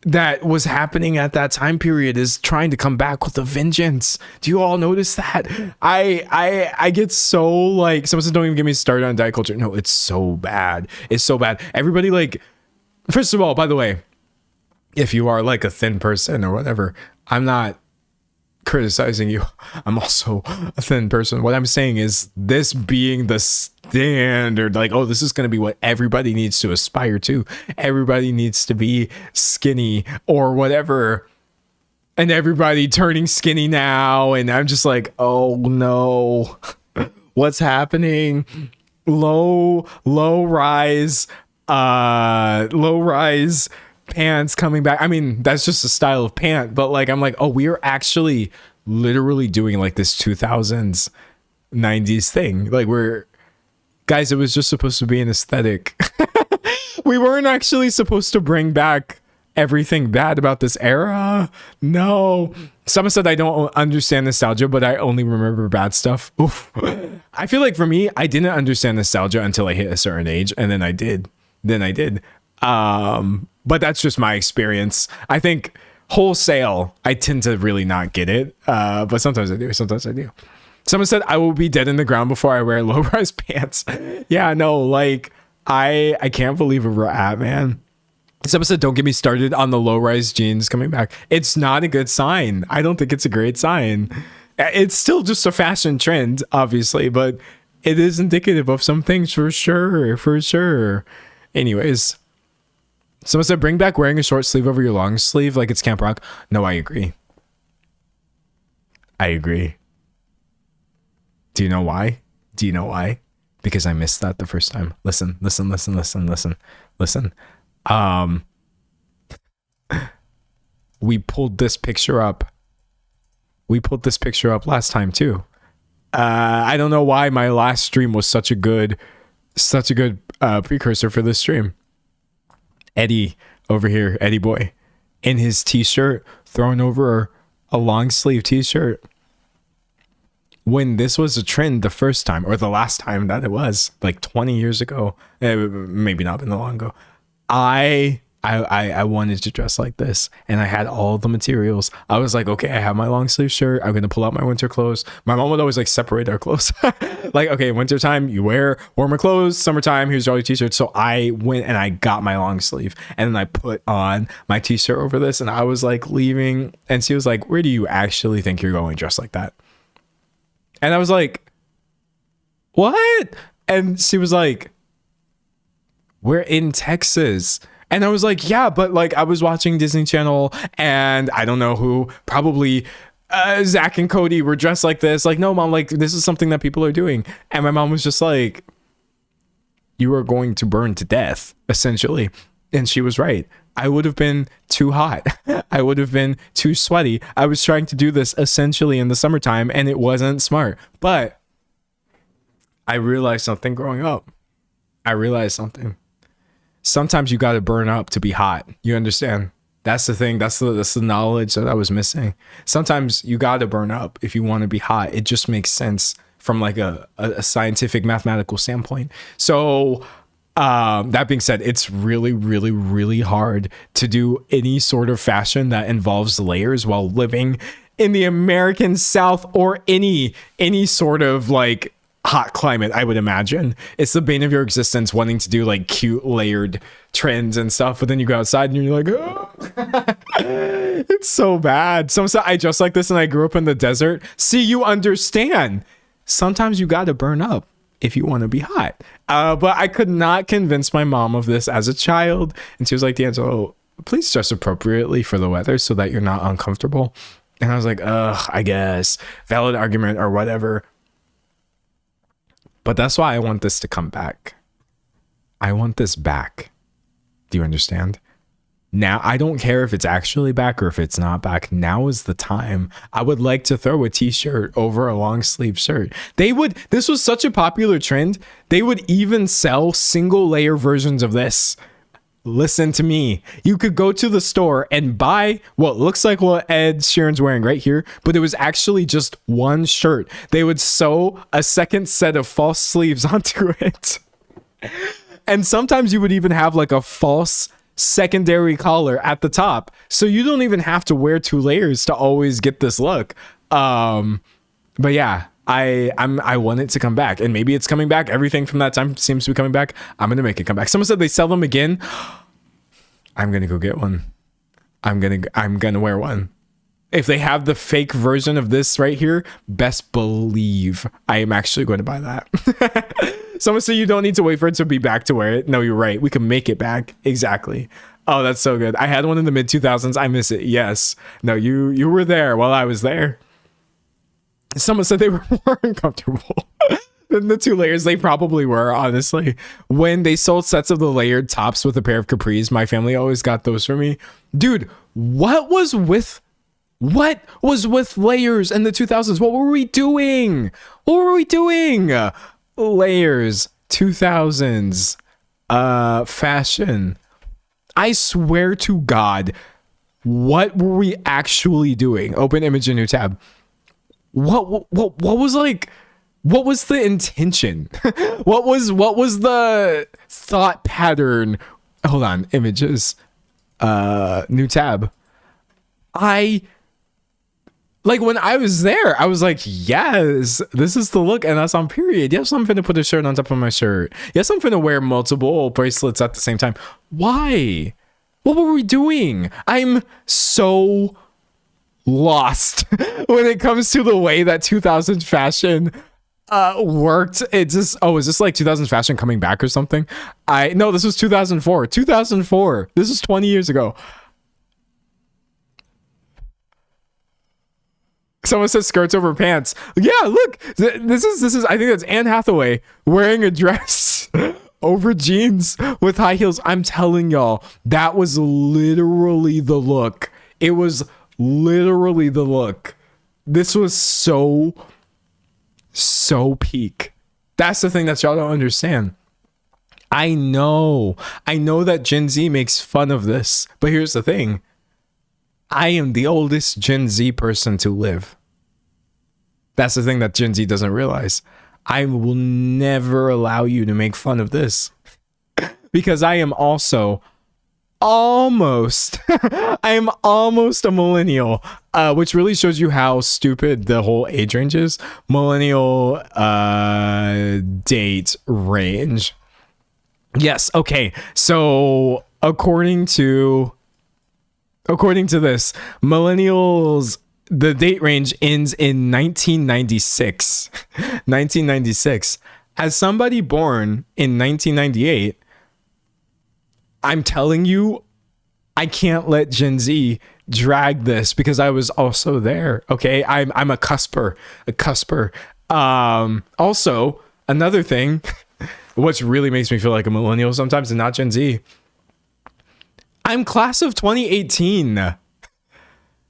that was happening at that time period is trying to come back with a vengeance. Do you all notice that? I get so like, someone said don't even get me started on diet culture. No, it's so bad. It's so bad. Everybody like, first of all, by the way, if you are like a thin person or whatever, I'm not criticizing you. I'm also a thin person. What I'm saying is this being the standard, like, oh, this is going to be what everybody needs to aspire to. Everybody needs to be skinny or whatever. And everybody turning skinny now. And I'm just like, oh no, what's happening? Low rise pants coming back. I mean, that's just a style of pant, but like, I'm like, oh, we are actually literally doing like this 2000s 90s thing. Like guys, it was just supposed to be an aesthetic. We weren't actually supposed to bring back everything bad about this era. No. Someone said I don't understand nostalgia, but I only remember bad stuff. Oof. I feel like for me, I didn't understand nostalgia until I hit a certain age, and then I did. But that's just my experience. I think wholesale, I tend to really not get it. But sometimes I do. Someone said I will be dead in the ground before I wear low-rise pants. Yeah, no, like I can't believe where we're at, man. Someone said don't get me started on the low-rise jeans coming back. It's not a good sign. I don't think it's a great sign. It's still just a fashion trend, obviously, but it is indicative of some things for sure. Anyways, someone said bring back wearing a short sleeve over your long sleeve like it's Camp Rock. No, I agree. Do you know why? Because I missed that the first time. Listen. We pulled this picture up last time too. I don't know why my last stream was such a good precursor for this stream. Eddie over here, Eddie boy, in his t-shirt thrown over a long sleeve t-shirt. When this was a trend the first time, or the last time that it was, like 20 years ago, maybe not been that long ago, I wanted to dress like this, and I had all the materials. I was like, okay, I have my long sleeve shirt. I'm gonna pull out my winter clothes. My mom would always like separate our clothes. Like, okay, winter time you wear warmer clothes. Summertime, here's all your t-shirts. So I went and I got my long sleeve, and then I put on my t-shirt over this, and I was like leaving, and she was like, "Where do you actually think you're going dressed like that?" And I was like, "What?" And she was like, "We're in Texas." And I was like, yeah, but like I was watching Disney Channel and I don't know who, probably Zach and Cody were dressed like this. Like, no, mom, like this is something that people are doing. And my mom was just like, you are going to burn to death, essentially. And she was right. I would have been too hot. I would have been too sweaty. I was trying to do this essentially in the summertime and it wasn't smart. But I realized something growing up. Sometimes you got to burn up to be hot. You understand? That's the thing. That's the knowledge that I was missing. Sometimes you got to burn up if you want to be hot. It just makes sense from like a scientific mathematical standpoint. So that being said, it's really, really, really hard to do any sort of fashion that involves layers while living in the American South or any sort of like hot climate, I would imagine. It's the bane of your existence wanting to do like cute layered trends and stuff, but then you go outside and you're like, oh. It's so bad. I just like this and I grew up in the desert. See, you understand. Sometimes you gotta burn up if you want to be hot. But I could not convince my mom of this as a child, and she was like, D'Angelo, please dress appropriately for the weather so that you're not uncomfortable. And I was like, ugh, I guess valid argument or whatever. But that's why I want this to come back. I want this back. Do you understand? Now, I don't care if it's actually back or if it's not back. Now is the time. I would like to throw a t-shirt over a long sleeve shirt. This was such a popular trend. They would even sell single layer versions of this. Listen to me. You could go to the store and buy what looks like what Ed Sheeran's wearing right here, but it was actually just one shirt. They would sew a second set of false sleeves onto it. And sometimes you would even have like a false secondary collar at the top. So you don't even have to wear 2 layers to always get this look. But yeah, I want it to come back, and maybe it's coming back. Everything from that time seems to be coming back. I'm gonna make it come back. Someone said they sell them again. I'm gonna go get one. I'm gonna wear one. If they have the fake version of this right here, best believe I am actually going to buy that. Someone said you don't need to wait for it to be back to wear it. No, you're right. We can make it back. Exactly. Oh, that's so good. I had one in the mid 2000s. I miss it. Yes. No, you were there while I was there. Someone said they were more uncomfortable than the 2 layers. They probably were, honestly. When they sold sets of the layered tops with a pair of capris, my family always got those for me. Dude, what was with layers in the 2000s? What were we doing? Layers, 2000s, fashion. I swear to God, what were we actually doing? Open image in new tab. What was the intention? what was the thought pattern? Hold on, images, new tab. When I was there, I was like, yes, this is the look, and that's on period. Yes, I'm finna put a shirt on top of my shirt. Yes, I'm finna wear multiple bracelets at the same time. Why? What were we doing? I'm so lost when it comes to the way that 2000 fashion worked. It just, is this like 2000 fashion coming back or something? No, this was 2004. This is 20 years ago. Someone says skirts over pants. Yeah, look, this is I think that's Anne Hathaway wearing a dress over jeans with high heels. I'm telling y'all, that was literally the look. It was literally the look. This was so peak. That's the thing that y'all don't understand. I know that Gen Z makes fun of this, but here's the thing. I am the oldest Gen Z person to live. That's the thing that Gen Z doesn't realize. I will never allow you to make fun of this because I am also almost a millennial, which really shows you how stupid the whole age range is. Millennial date range. Yes. Okay. So according to this, millennials, the date range ends in 1996. 1996. As somebody born in 1998, I'm telling you, I can't let Gen Z drag this because I was also there. Okay, I'm a cusper. Also, another thing, which really makes me feel like a millennial sometimes and not Gen Z. I'm class of 2018.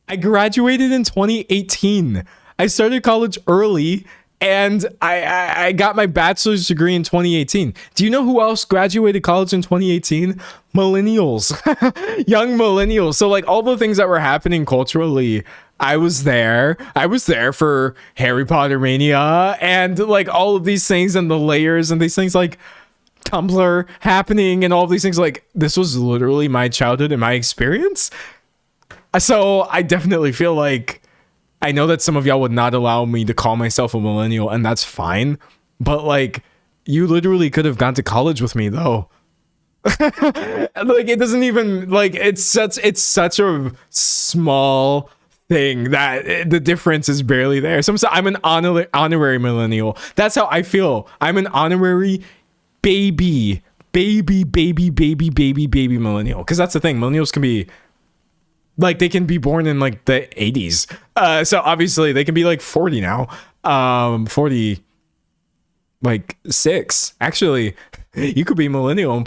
I graduated in 2018. I started college early and I got my bachelor's degree in 2018. Do you know who else graduated college in 2018? Millennials. Young millennials. So like all the things that were happening culturally, I was there. I was there for Harry Potter mania and like all of these things and the layers and these things like Tumblr happening and all of these things. Like this was literally my childhood and my experience. So I definitely feel like I know that some of y'all would not allow me to call myself a millennial, and that's fine. But like, you literally could have gone to college with me though. Like, it doesn't even like, it's such a small thing that the difference is barely there. So I'm an honorary millennial. That's how I feel. I'm an honorary baby millennial. Because that's the thing. Millennials can be like, they can be born in like the 80s. So obviously they can be like 40 now. 40 like 6. Actually, you could be millennial and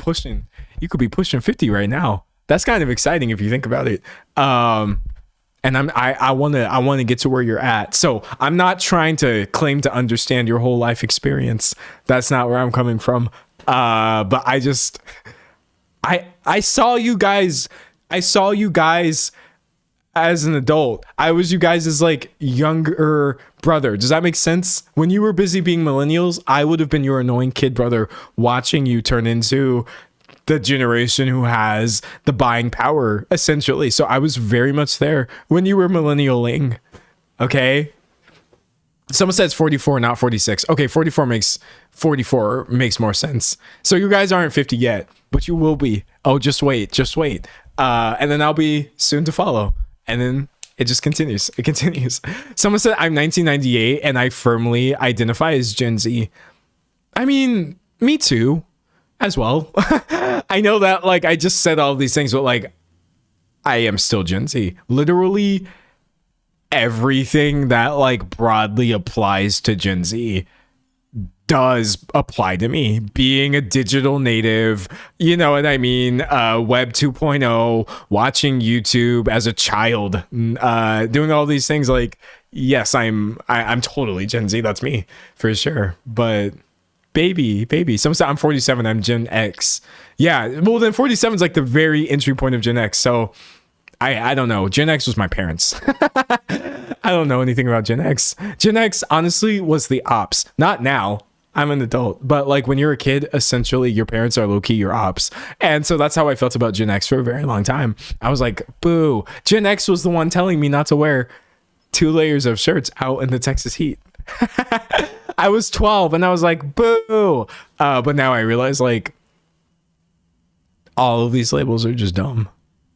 you could be pushing 50 right now. That's kind of exciting if you think about it. And I want to get to where you're at. So I'm not trying to claim to understand your whole life experience. That's not where I'm coming from. But I saw you guys as an adult. I was you guys as like younger brother. Does that make sense? When you were busy being millennials, I would have been your annoying kid brother watching you turn into the generation who has the buying power, essentially. So I was very much there when you were millennialing. Okay. Someone says 44, not 46. Okay, 44 makes more sense. So you guys aren't 50 yet, but you will be. Oh, just wait. And then I'll be soon to follow. And then it just continues. It continues. Someone said I'm 1998 and I firmly identify as Gen Z. I mean, me too, as well. I know that, like, I just said all these things, but like, I am still Gen Z. Literally everything that like broadly applies to Gen Z does apply to me. Being a digital native, you know what I mean? Web 2.0, watching YouTube as a child, doing all these things. Like, yes, I'm totally Gen Z. That's me for sure. But baby. Some say I'm 47. I'm Gen X. Yeah. Well, then 47 is like the very entry point of Gen X. So I don't know. Gen X was my parents. I don't know anything about Gen X. Gen X honestly was the ops. Not now. I'm an adult, but like when you're a kid, essentially your parents are low-key your ops. And so that's how I felt about Gen X for a very long time. I was like, boo. Gen X was the one telling me not to wear 2 layers of shirts out in the Texas heat. I was 12 and I was like, boo. But now I realize like all of these labels are just dumb.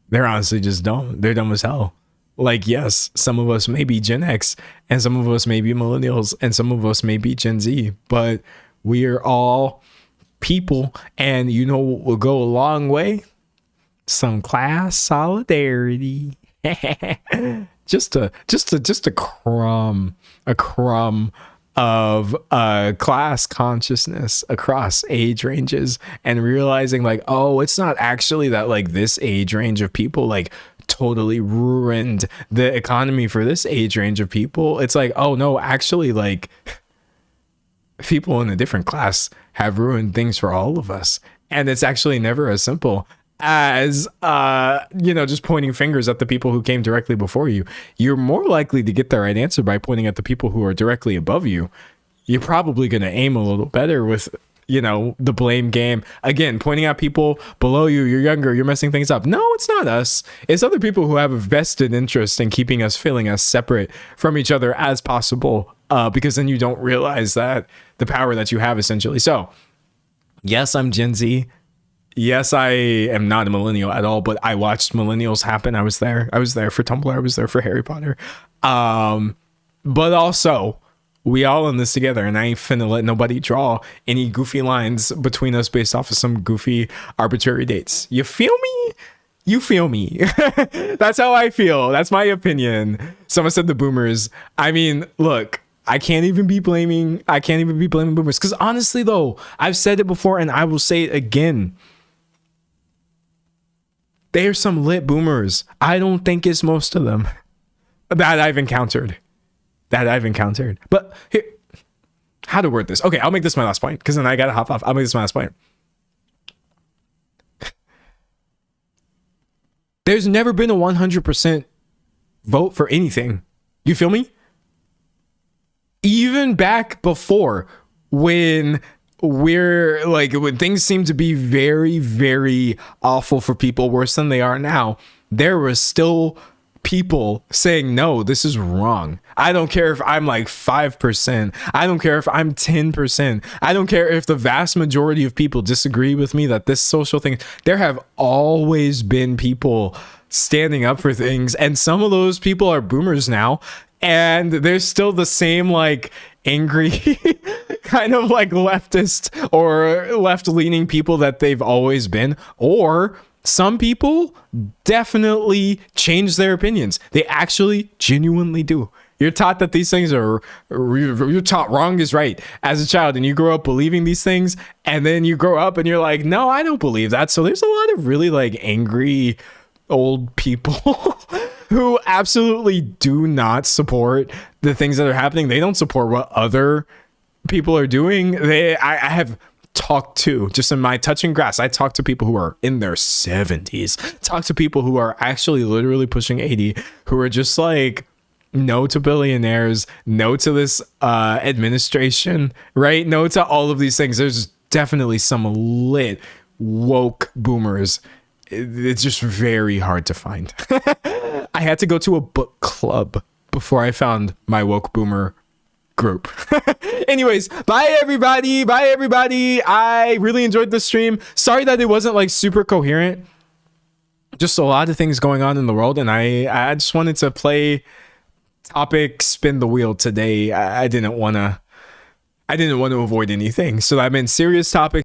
They're honestly just dumb. They're dumb as hell. Like, yes, some of us may be Gen X and some of us may be millennials and some of us may be Gen Z, but we are all people, and you know what will go a long way? Some class solidarity. just a crumb of class consciousness across age ranges, and realizing like, oh, it's not actually that like this age range of people like totally ruined the economy for this age range of people. It's like, oh no, actually like people in a different class have ruined things for all of us. And it's actually never as simple as just pointing fingers at the people who came directly before you. You're more likely to get the right answer by pointing at the people who are directly above you. You're probably going to aim a little better with the blame game. Again, pointing at people below you, you're younger, you're messing things up. No, it's not us. It's other people who have a vested interest in keeping us feeling as separate from each other as possible, because then you don't realize that the power that you have, essentially. So, yes, I'm Gen Z. Yes, I am not a millennial at all, but I watched millennials happen. I was there for Tumblr. I was there for Harry Potter. But also, we all in this together, and I ain't finna let nobody draw any goofy lines between us based off of some goofy arbitrary dates. You feel me? You feel me? That's how I feel. That's my opinion. Someone said the boomers. I mean, look, I can't even be blaming boomers. Because honestly, though, I've said it before and I will say it again. There's some lit boomers. I don't think it's most of them that I've encountered. But here, how to word this? Okay, I'll make this my last point, because then I gotta hop off. I'll make this my last point. There's never been a 100% vote for anything. You feel me? Even back before, when things seem to be very, very awful for people, worse than they are now, there was still people saying, no, this is wrong. I don't care if I'm like 5%. I don't care if I'm 10%. I don't care if the vast majority of people disagree with me that this social thing. There have always been people standing up for things, and some of those people are boomers now, and there's still the same like angry kind of like leftist or left-leaning people that they've always been. Or some people definitely change their opinions. They actually genuinely do. You're taught that these things are, you're taught wrong is right as a child, and you grow up believing these things, and then you grow up and you're like, no, I don't believe that. So there's a lot of really like angry old people who absolutely do not support the things that are happening. They don't support what other people are doing. I have talked to, just in my touching grass, I talk to people who are in their 70s, talk to people who are actually literally pushing 80, who are just like, no to billionaires, no to this administration, right? No to all of these things. There's definitely some lit woke boomers. It's just very hard to find. I had to go to a book club before I found my woke boomer group. Anyways, bye everybody. Bye everybody. I really enjoyed the stream. Sorry that it wasn't like super coherent. Just a lot of things going on in the world, and I just wanted to play topic spin the wheel today. I didn't want to avoid anything. So I'm in serious topics.